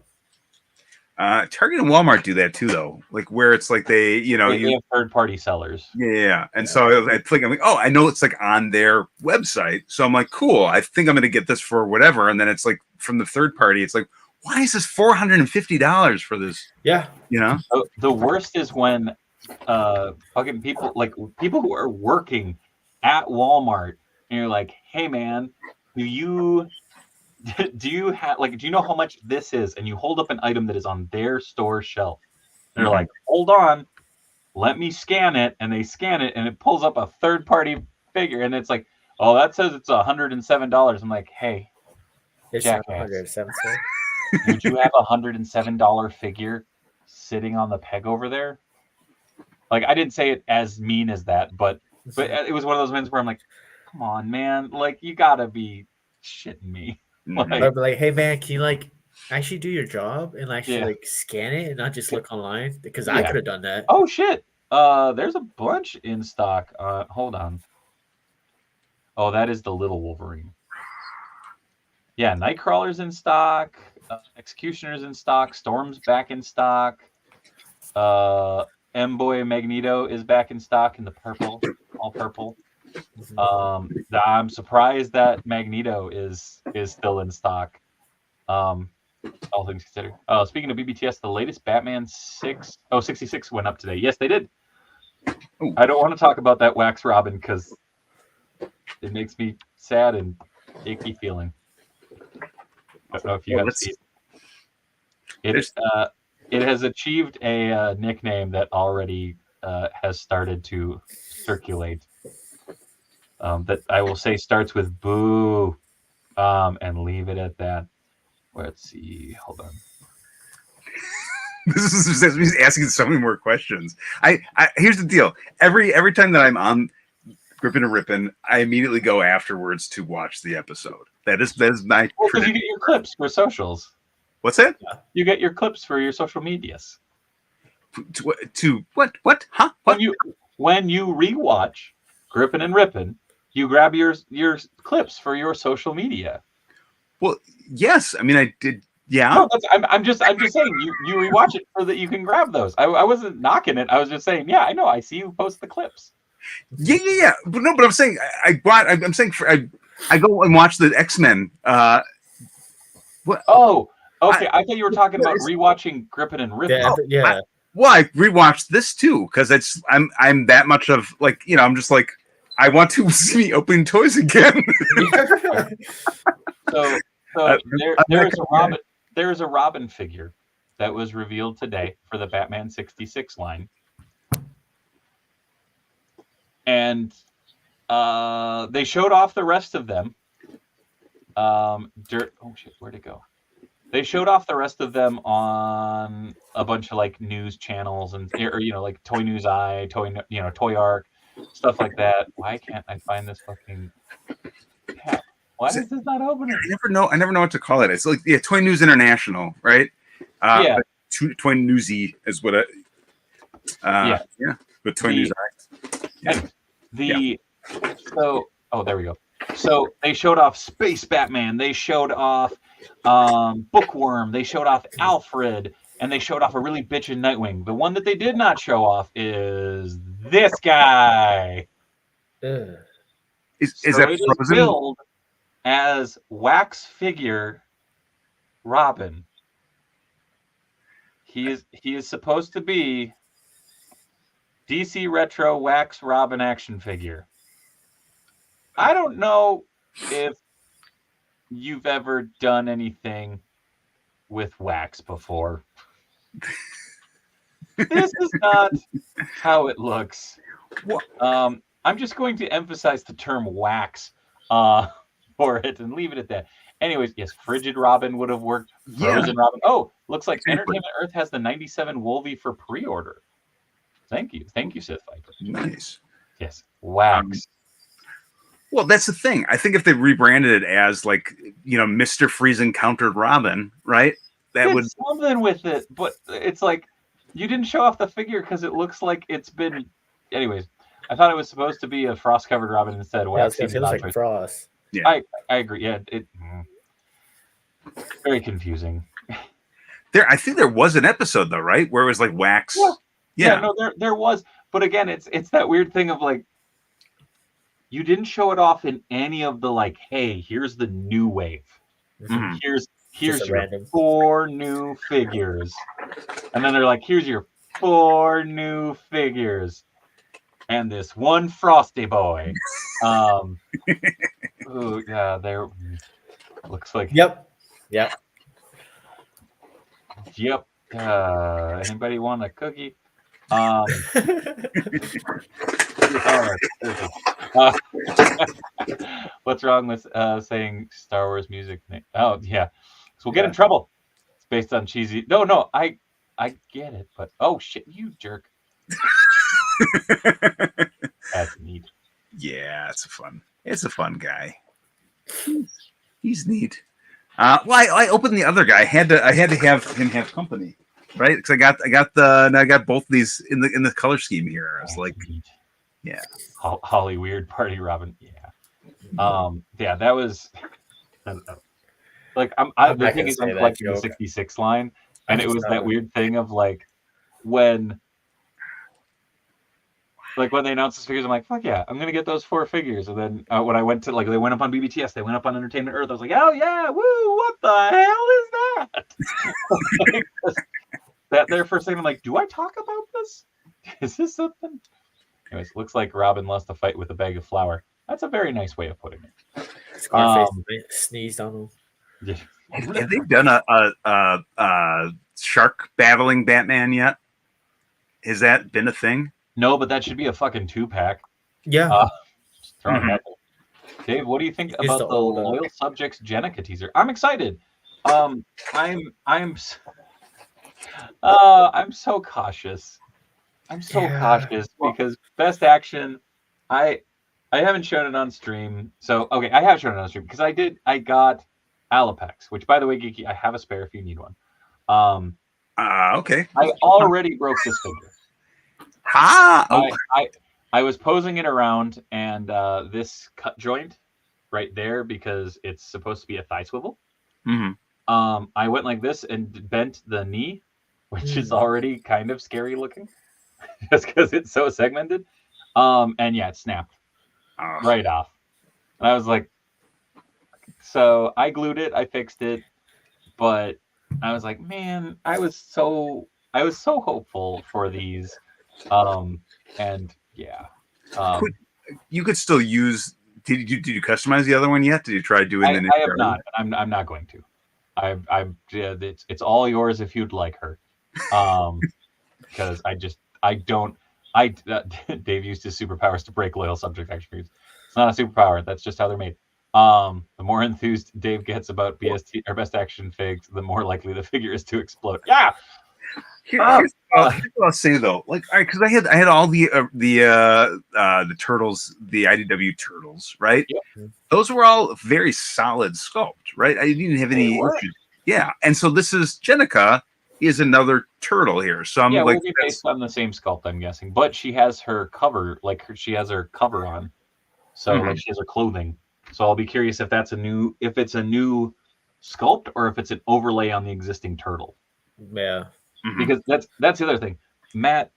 Speaker 3: Target and Walmart do that too, though. Like where it's like they
Speaker 1: have third-party sellers.
Speaker 3: Yeah. And so I think I'm like, I know it's like on their website. So I'm like, cool. I think I'm going to get this for whatever. And then it's like from the third party, it's like, why is this $450 for this?
Speaker 2: Yeah.
Speaker 1: The worst is when fucking people who are working at Walmart and you're like, hey man, do you know how much this is? And you hold up an item that is on their store shelf. They're like, hold on, let me scan it. And they scan it and it pulls up a third party figure. And it's like, oh, that says it's $107. I'm like, hey,
Speaker 2: it's
Speaker 1: jackass.
Speaker 2: $107.
Speaker 1: Would you have a $107 figure sitting on the peg over there? Like, I didn't say it as mean as that, but it was one of those moments where I'm like, come on, man. Like, you gotta be shitting me.
Speaker 2: I'd be like, hey man, can you like actually do your job and actually like scan it and not just look online? Because I could have done that.
Speaker 1: Oh shit. There's a bunch in stock. Hold on. Oh, that is the little Wolverine. Yeah, Nightcrawler's in stock. Executioner's in stock. Storm's back in stock. M-Boy Magneto is back in stock in the purple, all purple. I'm surprised that Magneto is still in stock. All things considered. Speaking of BBTS, the latest Batman 66 went up today. Yes, they did. I don't want to talk about that wax robin because it makes me sad and icky feeling. I don't know if you have seen it. It has achieved a nickname that already has started to circulate. That I will say starts with boo, and leave it at that. Let's see. Hold on.
Speaker 3: This is just me asking so many more questions. I here's the deal. Every time that I'm on Grippin and Rippin, I immediately go afterwards to watch the episode. That is my.
Speaker 1: Well, because you get your clips for socials.
Speaker 3: What's that?
Speaker 1: You get your clips for your social medias.
Speaker 3: To what? What? Huh? What?
Speaker 1: When you rewatch Grippin and Rippin, you grab your clips for your social media.
Speaker 3: Well, yes. I mean, I did. Yeah.
Speaker 1: No, I'm just saying you rewatch it so that you can grab those. I wasn't knocking it. I was just saying, yeah, I know. I see you post the clips.
Speaker 3: Yeah. But no, but I'm saying I go and watch the X-Men. What?
Speaker 1: Oh, okay. I thought you were talking about rewatching Grippin and Rippin.
Speaker 2: Yeah.
Speaker 3: I rewatched this too because I'm that much of like I'm just like I want to see me opening toys again.
Speaker 1: So there is a Robin figure that was revealed today for the Batman 66 line. And they showed off the rest of them. Oh shit, where'd it go? They showed off the rest of them on a bunch of like news channels or like Toy News Eye, Toy Arc, stuff like that. Why can't I find this fucking tab? Why is this not opening?
Speaker 3: I never know what to call it. It's like Toy News International, right?
Speaker 1: Yeah.
Speaker 3: Toy Newsy is what it. Yeah. But Toy News Eye.
Speaker 1: So there we go. So they showed off Space Batman. They showed off Bookworm. They showed off Alfred, and they showed off a really bitchin' Nightwing. The one that they did not show off is this guy.
Speaker 3: Is that Frozen?
Speaker 1: Billed as wax figure Robin. He is supposed to be DC Retro wax Robin action figure. I don't know if you've ever done anything with wax before. This is not how it looks. I'm just going to emphasize the term wax for it and leave it at that. Anyways, yes, Frigid Robin would have worked. Frozen Robin. Oh, looks like Entertainment Earth has the 97 Wolvie for pre-order. Thank you, Sith Viper.
Speaker 3: Nice.
Speaker 1: Yes, wax.
Speaker 3: Well, that's the thing. I think if they rebranded it as like Mr. Freeze Encountered Robin, right? That would
Speaker 1: something with it, but it's like you didn't show off the figure because it looks like it's been. Anyways, I thought it was supposed to be a frost-covered Robin instead.
Speaker 2: Yeah, it looks like frost.
Speaker 1: Yeah, I agree. Yeah, very confusing.
Speaker 3: I think there was an episode though, right, where it was like wax.
Speaker 1: Yeah. No, there was, but again, it's that weird thing of like. You didn't show it off in any of the like, hey, here's the new wave. Mm-hmm. Here's your 4 new figures. And then they're like, here's your 4 new figures. And this one Frosty boy. Oh yeah, there looks like
Speaker 2: Yep.
Speaker 1: Anybody want a cookie? What's wrong with saying Star Wars music name? Oh yeah, so we'll get in trouble. It's based on cheesy. No, I get it, but oh shit, you jerk. That's neat.
Speaker 3: Yeah, it's a fun guy. He's neat. I opened the other guy. I had to have him have company, right? Because I got both of these in the color scheme here. I was like,
Speaker 1: neat.
Speaker 3: Yeah.
Speaker 1: Holly Weird Party Robin. Yeah. Yeah, that was like the thing is I'm collecting the 66 line, and it was that weird thing of like when they announced these figures, I'm like, fuck yeah, I'm gonna get those 4 figures. And then when I went to they went up on BBTS, they went up on Entertainment Earth, I was like, oh yeah, woo, what the hell is that? That there for a second, I'm like, do I talk about this? Is this something? Anyways, looks like Robin lost a fight with a bag of flour. That's a very nice way of putting it.
Speaker 2: Scarface sneezed on him.
Speaker 1: Yeah.
Speaker 3: Have they done a shark battling Batman yet? Has that been a thing?
Speaker 1: No, but that should be a fucking 2-pack.
Speaker 2: Yeah.
Speaker 1: Just throwing it out there. Dave, what do you think
Speaker 2: It's
Speaker 1: about
Speaker 2: the
Speaker 1: the
Speaker 2: old,
Speaker 1: Loyal Subjects Jenica teaser? I'm excited. I'm so cautious. I'm so cautious because Best Action, I haven't shown it on stream. So okay, I have shown it on stream because I got Alapex, which by the way, Geeky, I have a spare if you need one.
Speaker 3: Okay.
Speaker 1: I already broke this figure. I was posing it around and this cut joint right there because it's supposed to be a thigh swivel.
Speaker 3: Mm-hmm.
Speaker 1: I went like this and bent the knee, which is already kind of scary looking just because it's so segmented. And yeah, it snapped right off. And I was like, so I glued it, I fixed it, but I was like, man, I was so hopeful for these. And yeah.
Speaker 3: You could still use. Did you customize the other one yet? Did you try doing the?
Speaker 1: I have not. I'm not going to. It's all yours if you'd like her. Because Dave used his superpowers to break loyal subject action figures. It's not a superpower. That's just how they're made. The more enthused Dave gets about BST or Best Action figs, the more likely the figure is to explode. Yeah.
Speaker 3: Here's what I'll say though, like, all right, because I had all the turtles, the IDW turtles, right?
Speaker 1: Yep.
Speaker 3: Those were all very solid sculpt, right? I didn't have any issues. Yeah, and so this is Jenica is another turtle here, so I'm like,
Speaker 1: we'll be based on the same sculpt, I'm guessing, but she has her cover, she has her cover on, so like she has her clothing. So I'll be curious if it's a new sculpt or if it's an overlay on the existing turtle.
Speaker 2: Yeah.
Speaker 1: Because that's the other thing. Matt,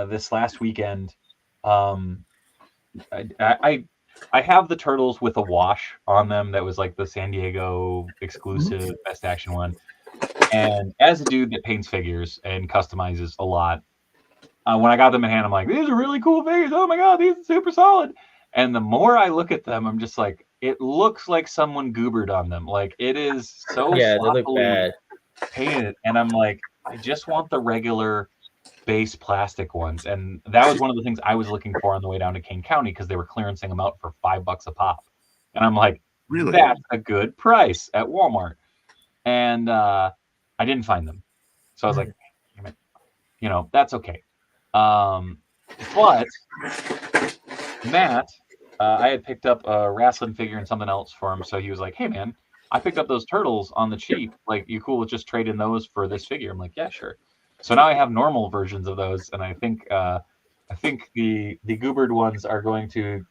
Speaker 1: this last weekend, I have the turtles with a wash on them that was like the San Diego exclusive Best Action one. And as a dude that paints figures and customizes a lot, when I got them in hand, I'm like, these are really cool figures. Oh my god, these are super solid. And the more I look at them, I'm just like, it looks like someone goobered on them. Like it is so
Speaker 2: they look bad
Speaker 1: painted, and I'm like, I just want the regular base plastic ones. And that was one of the things I was looking for on the way down to Kane County because they were clearancing them out for $5 a pop. And I'm like,
Speaker 3: really?
Speaker 1: That's a good price at Walmart. And I didn't find them. So I was like, that's okay. But Matt, I had picked up a wrestling figure and something else for him. So he was like, hey, man, I picked up those turtles on the cheap. Like, you cool with just trading those for this figure? I'm like, yeah, sure. So now I have normal versions of those, and I think the goobered ones are going to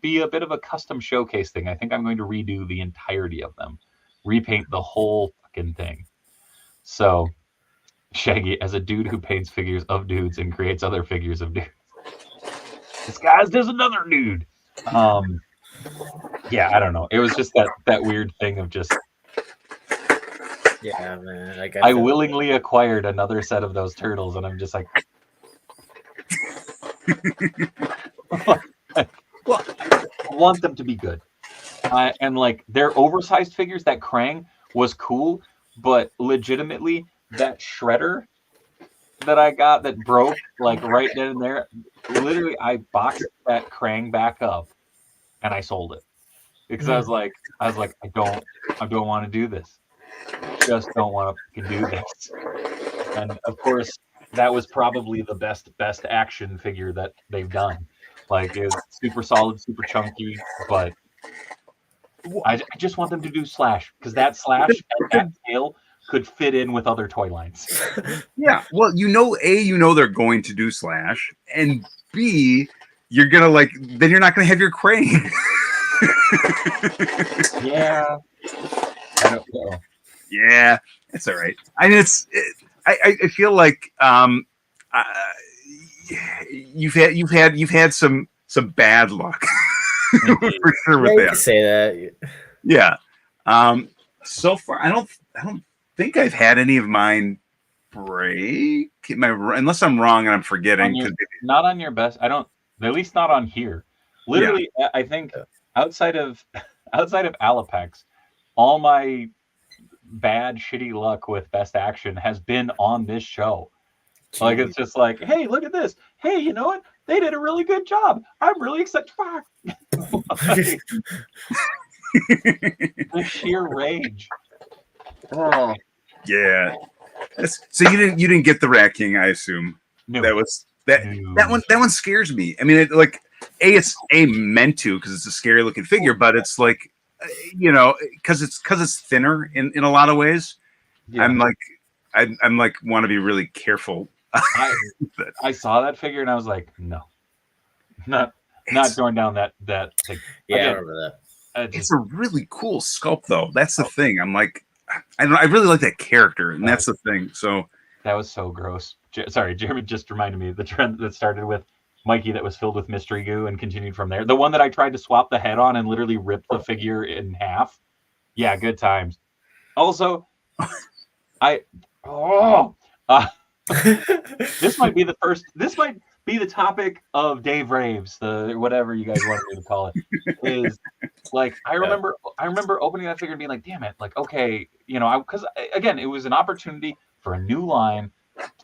Speaker 1: be a bit of a custom showcase thing. I think I'm going to redo the entirety of them, repaint the whole fucking thing. So, Shaggy, as a dude who paints figures of dudes and creates other figures of dudes, disguised as another dude. Yeah, I don't know. It was just that weird thing of just.
Speaker 2: Yeah, man.
Speaker 1: I willingly acquired another set of those turtles, and I'm just like. Well, I want them to be good. And like their oversized figures, that Krang was cool, but legitimately that shredder that I got that broke like right then and there, literally I boxed that Krang back up and I sold it because I was like I don't want to do this. Just don't want to do this. And of course that was probably the best action figure that they've done. Like, it was super solid, super chunky, but I just want them to do Slash, because that Slash at that scale could fit in with other toy lines.
Speaker 3: Yeah, well, A, they're going to do Slash, and B, you're gonna then you're not gonna have your Crane.
Speaker 1: Yeah. I don't know.
Speaker 3: Yeah, it's all right. I mean, I feel like you've had some bad luck for sure with that.
Speaker 2: You can say that.
Speaker 3: Yeah. So far, I don't think I've had any of mine break. Unless I'm wrong and I'm forgetting.
Speaker 1: Not on your best. I don't. At least not on here. Literally, I think outside of Alapex, all my bad, shitty luck with Best Action has been on this show. Like, it's just like, hey, look at this. Hey, you know what? They did a really good job. I'm really excited. Like, the sheer rage. Oh
Speaker 3: yeah. So you didn't get the Rat King, I assume.
Speaker 1: no.
Speaker 3: That one scares me. I mean, it's meant to because it's a scary looking figure, but it's like, because it's thinner in a lot of ways. Yeah. I'm like want to be really careful.
Speaker 1: I saw that figure and I was like, no, not going down that thing.
Speaker 2: Yeah, I remember that.
Speaker 3: It's a really cool sculpt, though. That's the thing. I'm like, I really like that character, and that's the thing. So
Speaker 1: that was so gross. Sorry, Jeremy just reminded me of the trend that started with Mikey that was filled with mystery goo and continued from there. The one that I tried to swap the head on and literally ripped the figure in half. Yeah, good times. Also, this might be the topic of Dave Raves, the whatever you guys want me to call it. Is like I remember opening that figure and being like, damn it, like okay, because again, it was an opportunity for a new line,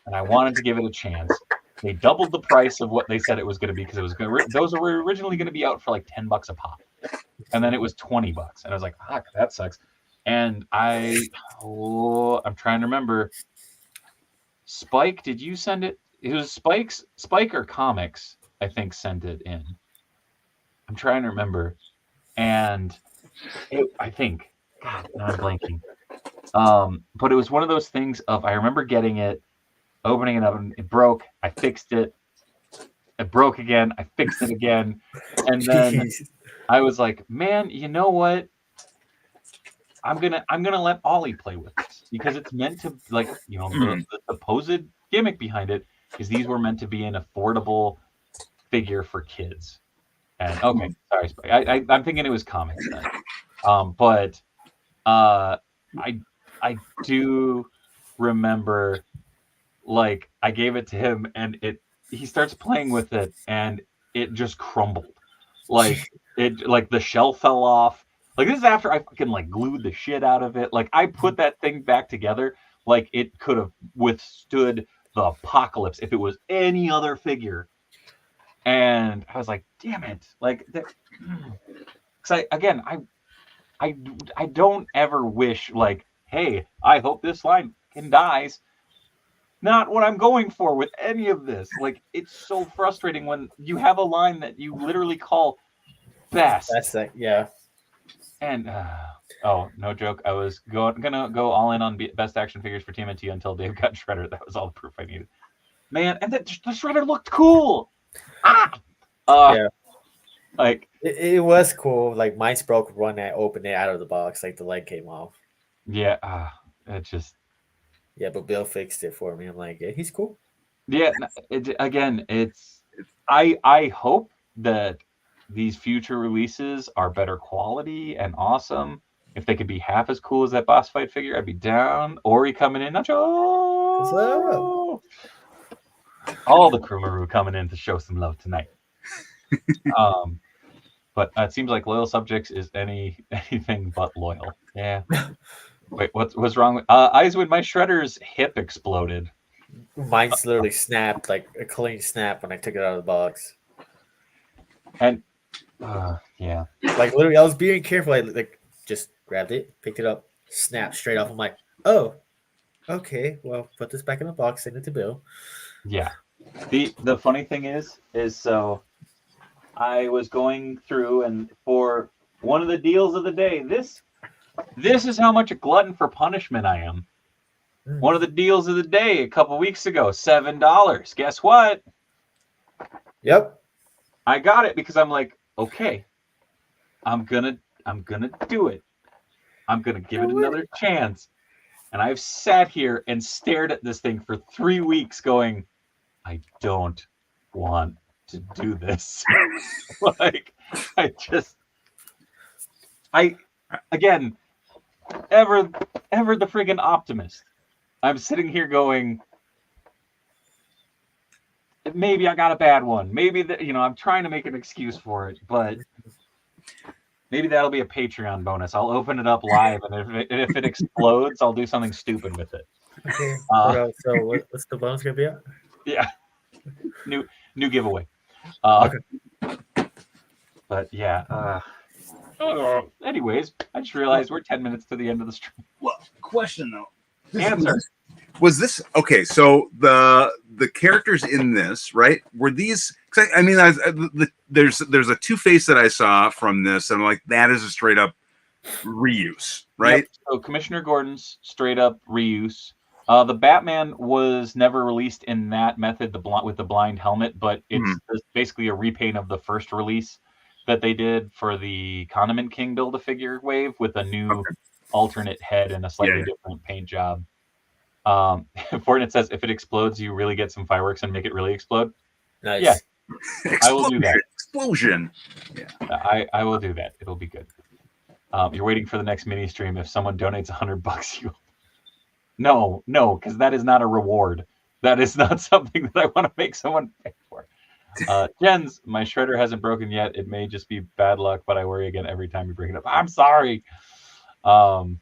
Speaker 1: and I wanted to give it a chance. They doubled the price of what they said it was going to be because it was those were originally going to be out for like $10 a pop, and then it was $20, and I was like, fuck, that sucks. And I'm trying to remember. Spike, did you send it? It was Spike or Comics, I think, sent it in. I'm trying to remember. And I think, God, now I'm blanking. But it was one of those things of, I remember getting it, opening it up, and it broke. I fixed it. It broke again. I fixed it again. And then I was like, man, you know what? I'm gonna let Ollie play with this because it's meant to, like, the supposed gimmick behind it is these were meant to be an affordable figure for kids. And okay, sorry, Spike. I'm thinking it was comics then. But I do remember, like, I gave it to him and he starts playing with it and it just crumbled. Like the shell fell off. Like, this is after I fucking, like, glued the shit out of it. Like, I put that thing back together like it could have withstood the apocalypse if it was any other figure. And I was like, damn it. Like, because I don't ever wish, like, hey, I hope this line dies. Not what I'm going for with any of this. Like, it's so frustrating when you have a line that you literally call best.
Speaker 2: That's that, yeah.
Speaker 1: And no joke, I was gonna go all in on best action figures for TMNT until Dave got Shredder. That was all the proof I needed. Man, and the Shredder looked cool.
Speaker 2: Yeah,
Speaker 1: like
Speaker 2: it was cool. Like, mine's broke when I opened it out of the box. Like, the leg came off.
Speaker 1: Yeah, it just.
Speaker 2: Yeah, but Bill fixed it for me. I'm like, yeah, he's cool.
Speaker 1: Yeah, I hope that these future releases are better quality and awesome. If they could be half as cool as that boss fight figure, I'd be down. Ori coming in, Nacho. All the crew Maru coming in to show some love tonight. But it seems like Loyal Subjects is anything but loyal. Yeah. Wait, what's wrong with Eiswood? My Shredder's hip exploded.
Speaker 2: Mine's literally snapped, like a clean snap when I took it out of the box.
Speaker 1: And yeah,
Speaker 2: like, literally, I was being careful. I like just grabbed it, picked it up, snapped straight off. I'm like, oh, okay, well, put this back in the box, send it to Bill.
Speaker 1: Yeah. The funny thing is so I was going through, and for one of the deals of the day, this is how much a glutton for punishment I am. One of the deals of the day a couple weeks ago, $7. Guess what?
Speaker 2: Yep.
Speaker 1: I got it because I'm like, okay, I'm gonna do it. I'm gonna give it another chance. And I've sat here and stared at this thing for 3 weeks going, I don't want to do this. Like, again, ever the friggin' optimist. I'm sitting here going, maybe I got a bad one. Maybe that, I'm trying to make an excuse for it, but maybe that'll be a Patreon bonus. I'll open it up live, and if it explodes, I'll do something stupid with it.
Speaker 2: Okay. So what's the bonus gonna be at?
Speaker 1: Yeah, new giveaway.
Speaker 2: Okay.
Speaker 1: But yeah. Anyways, I just realized we're 10 minutes to the end of the stream.
Speaker 3: Well, question though.
Speaker 1: Answer.
Speaker 3: Was this okay? So the characters in this, right? Were these? I mean, there's a Two-Face that I saw from this, and I'm like, that is a straight up reuse, right?
Speaker 1: Yep. So Commissioner Gordon's straight up reuse. The Batman was never released in that method, with the blind helmet, but it's basically a repaint of the first release that they did for the Condiment King Build-A-Figure wave with a new alternate head and a slightly different paint job. Fortnite says, if it explodes, you really get some fireworks and make it really explode.
Speaker 2: Nice.
Speaker 1: Yeah, I will do that.
Speaker 3: Explosion.
Speaker 1: Yeah, I will do that. It'll be good. You're waiting for the next mini stream. If someone donates $100, you. No, because that is not a reward. That is not something that I want to make someone pay for. Jens, my shredder hasn't broken yet. It may just be bad luck, but I worry again every time you bring it up. I'm sorry. The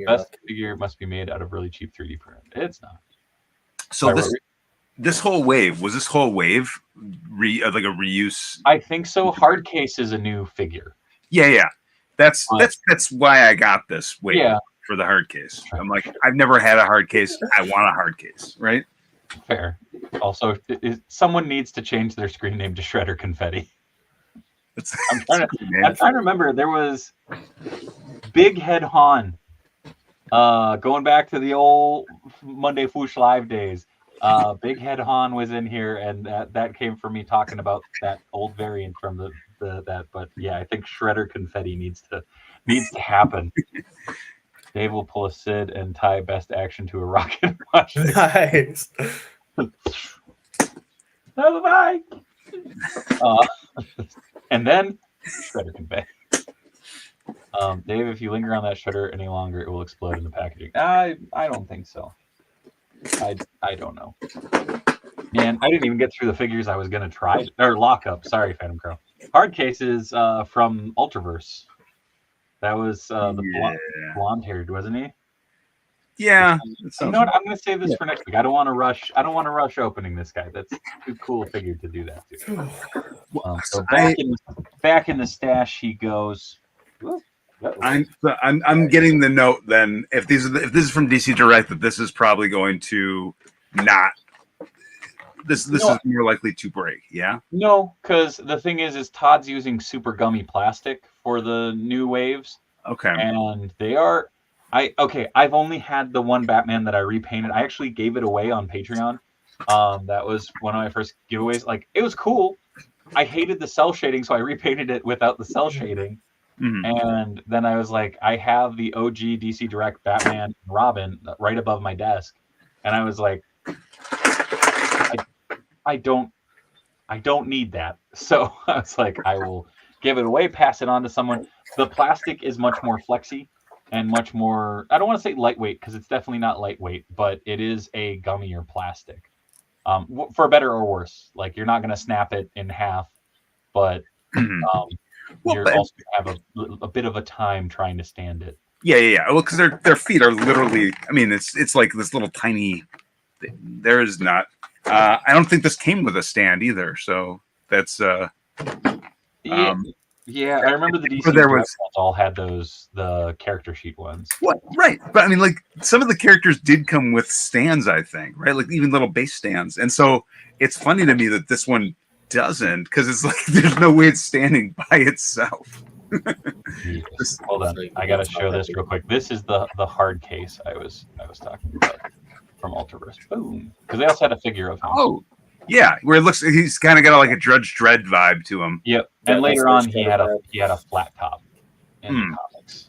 Speaker 1: best figure must be made out of really cheap 3D print. It's not.
Speaker 3: So this whole wave like a reuse?
Speaker 1: I think so. Hard case is a new figure.
Speaker 3: Yeah. That's why I got this wave.
Speaker 1: Yeah.
Speaker 3: For the hard case. I'm like, I've never had a hard case. I want a hard case, right?
Speaker 1: Fair. Also, someone needs to change their screen name to Shredder Confetti. I'm trying to remember. There was Big Head Han. Going back to the old Monday Foosh Live days. Big Head Han was in here, and that came from me talking about that old variant from that. But yeah, I think Shredder Confetti needs to happen. Dave will pull a Sid and tie best action to a rocket launch.
Speaker 2: Nice.
Speaker 1: Bye. And then Shredder Confetti. Dave, if you linger on that shredder any longer, it will explode in the packaging. I don't think so. I don't know. Man, I didn't even get through the figures I was gonna try or lock up. Sorry, Phantom Crow. Hard cases from Ultraverse. That was the blonde-haired, wasn't he?
Speaker 3: Yeah.
Speaker 1: You know what? I'm going to save this for next week. I don't want to rush opening this guy. That's too cool a figure to do that to. So back in the stash he goes.
Speaker 3: I'm getting the note then. If this is from DC Direct, that this is probably going to not. This is more likely to break. Yeah.
Speaker 1: No, because the thing is Todd's using super gummy plastic for the new waves.
Speaker 3: Okay.
Speaker 1: And they are. I've only had the one Batman that I repainted. I actually gave it away on Patreon. That was one of my first giveaways. Like, it was cool. I hated the cell shading, so I repainted it without the cell shading. Mm-hmm. And then I was like, I have the OG DC Direct Batman and Robin right above my desk, and I was like, I don't need that. So I was like, I will give it away, pass it on to someone. The plastic is much more flexy and much more, I don't want to say lightweight, because it's definitely not lightweight, but it is a gummier plastic. For better or worse. Like, you're not going to snap it in half, but you're also going to have a bit of a time trying to stand it.
Speaker 3: Yeah. Well, because their feet are literally, I mean, it's like this little tiny, there is not, I don't think this came with a stand either, so that's
Speaker 1: yeah, I remember the DC ones all had the character sheet ones.
Speaker 3: What? Right. But I mean, like, some of the characters did come with stands, I think, right? Like, even little base stands. And so it's funny to me that this one doesn't, because it's like there's no way it's standing by itself.
Speaker 1: Hold on. I gotta show this real quick. This is the hard case I was talking about from Ultraverse. Boom. Because they also had a figure of him.
Speaker 3: Oh. Yeah, where it looks, he's kind of got like a Judge Dredd vibe to him.
Speaker 1: Yep, and later on he had a flat top in the comics.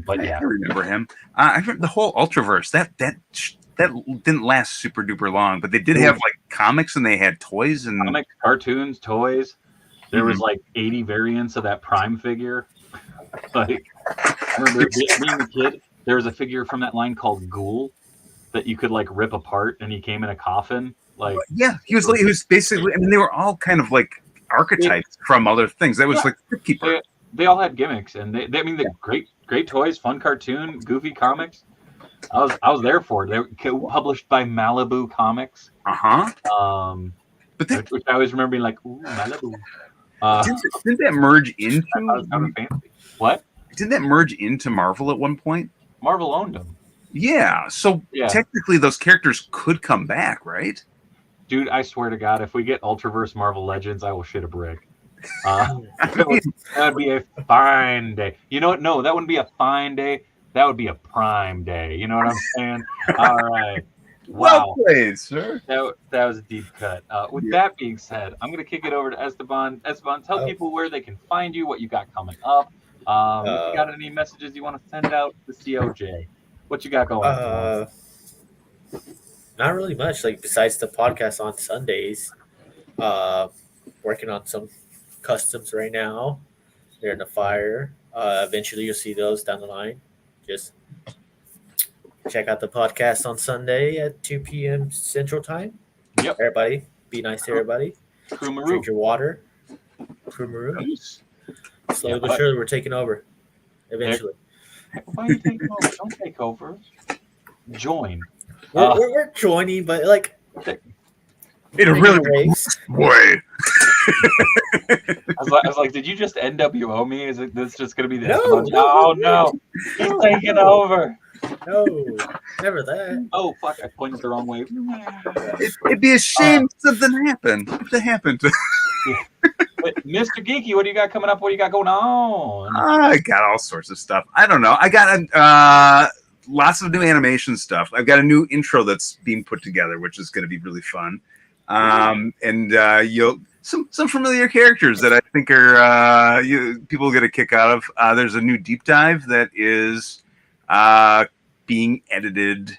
Speaker 1: But yeah,
Speaker 3: I remember him. I remember the whole Ultraverse. That didn't last super duper long, but they did have like comics and they had toys and
Speaker 1: comics, cartoons, toys. There was like 80 variants of that Prime figure. Like, I remember being a kid, there was a figure from that line called Ghoul that you could like rip apart, and he came in a coffin. Like,
Speaker 3: yeah, he was basically. I mean, they were all kind of like archetypes from other things. That was like Crypt Keeper.
Speaker 1: They all had gimmicks, and they I mean, the great toys, fun cartoon, goofy comics. I was there for it. They were published by Malibu Comics.
Speaker 3: But that,
Speaker 1: which I always remember being like, ooh, Malibu.
Speaker 3: didn't that merge into
Speaker 1: kind of fancy. What?
Speaker 3: Didn't that merge into Marvel at one point?
Speaker 1: Marvel owned them.
Speaker 3: Yeah, so technically those characters could come back, right?
Speaker 1: Dude, I swear to God, if we get Ultraverse Marvel Legends, I will shit a brick. That would be a fine day. You know what? No, that wouldn't be a fine day. That would be a prime day. You know what I'm saying? All right. Wow.
Speaker 3: Well played, sir.
Speaker 1: That was a deep cut. With that being said, I'm going to kick it over to Esteban. Esteban, tell people where they can find you, what you got coming up. If you got any messages you want to send out to COJ, what you got going on?
Speaker 2: Not really much. Like besides the podcast on Sundays, working on some customs right now. They're in the fire. Eventually, you'll see those down the line. Just check out the podcast on Sunday at 2 p.m. Central Time.
Speaker 1: Yep.
Speaker 2: Everybody, be nice to everybody. Drink your water. Crew Maru. Slowly but surely, we're taking over. Eventually.
Speaker 1: Why are you taking over? Don't take over. Join.
Speaker 2: We're joining, but like
Speaker 3: in a really way.
Speaker 1: I was like, did you just NWO me? Is this just going to be the
Speaker 2: No.
Speaker 1: He's taking over.
Speaker 2: No, never that.
Speaker 1: Oh, fuck. I pointed the wrong way.
Speaker 3: It'd be a shame something happened. If it happened to...
Speaker 1: But Mr. Geeky, what do you got coming up? What do you got going on?
Speaker 3: I got all sorts of stuff. I don't know. I got lots of new animation stuff. I've got a new intro that's being put together, which is going to be really fun. And you'll some familiar characters that I think are people get a kick out of. There's a new deep dive that is being edited.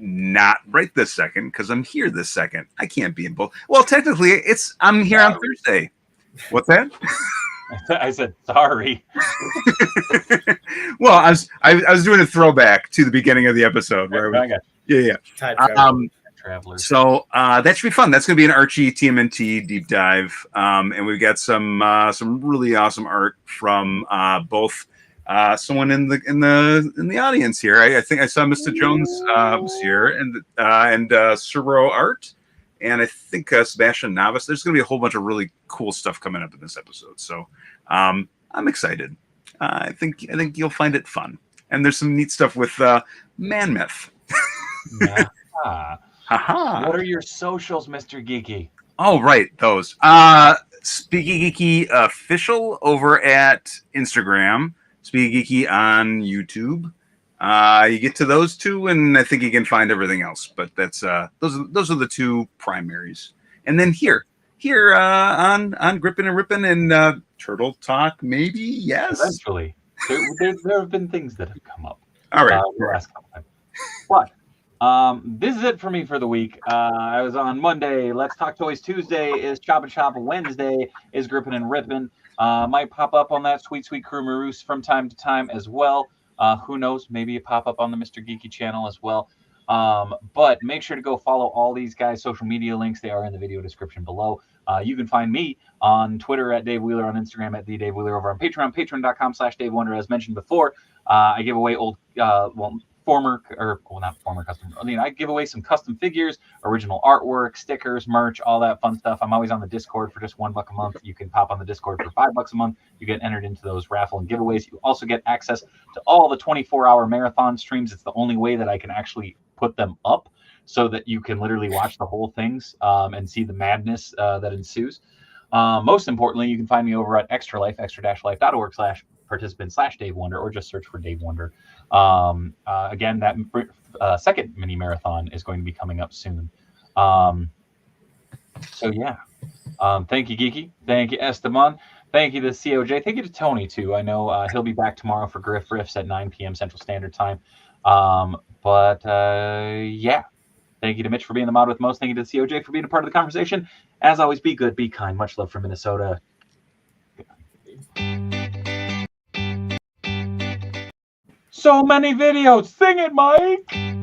Speaker 3: Not right this second because I'm here this second. I can't be in both. Well, technically, I'm here on Thursday. What's that?
Speaker 1: I said sorry.
Speaker 3: Well, I was doing a throwback to the beginning of the episode where
Speaker 1: Traveler.
Speaker 3: So that should be fun. That's going to be an Archie TMNT deep dive, and we've got some really awesome art from both. Someone in the audience here. I think I saw Mr. Jones was here, and Suro Art, and I think Sebastian Navas. There's going to be a whole bunch of really cool stuff coming up in this episode. So I'm excited. I think you'll find it fun. And there's some neat stuff with Man Myth.
Speaker 1: What are your socials, Mr. Geeky?
Speaker 3: Oh, right, those. Speaky Geeky official over at Instagram. Speaky Geeky on YouTube. You get to those two, and I think you can find everything else. But that's those are the two primaries. And then here on Grippin and Rippin and Turtle Talk, maybe yes.
Speaker 1: Eventually, there have been things that have come up.
Speaker 3: All right.
Speaker 1: Last couple times. But this is it for me for the week. I was on Monday. Let's Talk Toys. Tuesday is Chop and Chop. Wednesday is Grippin and Rippin. Might pop up on that sweet Crew Maroos from time to time as well. Who knows? Maybe a pop up on the Mr. Geeky channel as well. But make sure to go follow all these guys' social media links. They are in the video description below. You can find me on Twitter at Dave Wheeler, on Instagram at the Dave Wheeler, over on Patreon, patreon.com/Dave Wonder. As mentioned before, I give away I give away some custom figures, original artwork, stickers, merch, all that fun stuff. I'm always on the Discord for just $1 a month. You can pop on the Discord for $5 a month. You get entered into those raffle and giveaways. You also get access to all the 24-hour marathon streams. It's the only way that I can actually put them up so that you can literally watch the whole things and see the madness that ensues. Most importantly, you can find me over at extralife.org/participant/Dave Wonder, or just search for Dave Wonder. Again, that second mini marathon is going to be coming up soon. So yeah, thank you, Geeky. Thank you, Esteban. Thank you to COJ. Thank you to Tony too. I know he'll be back tomorrow for Griff Riffs at 9 p.m. Central Standard Time. Yeah. Thank you to Mitch for being the mod with most. Thank you to COJ for being a part of the conversation. As always, be good, be kind. Much love from Minnesota. So many videos. Sing it, Mike.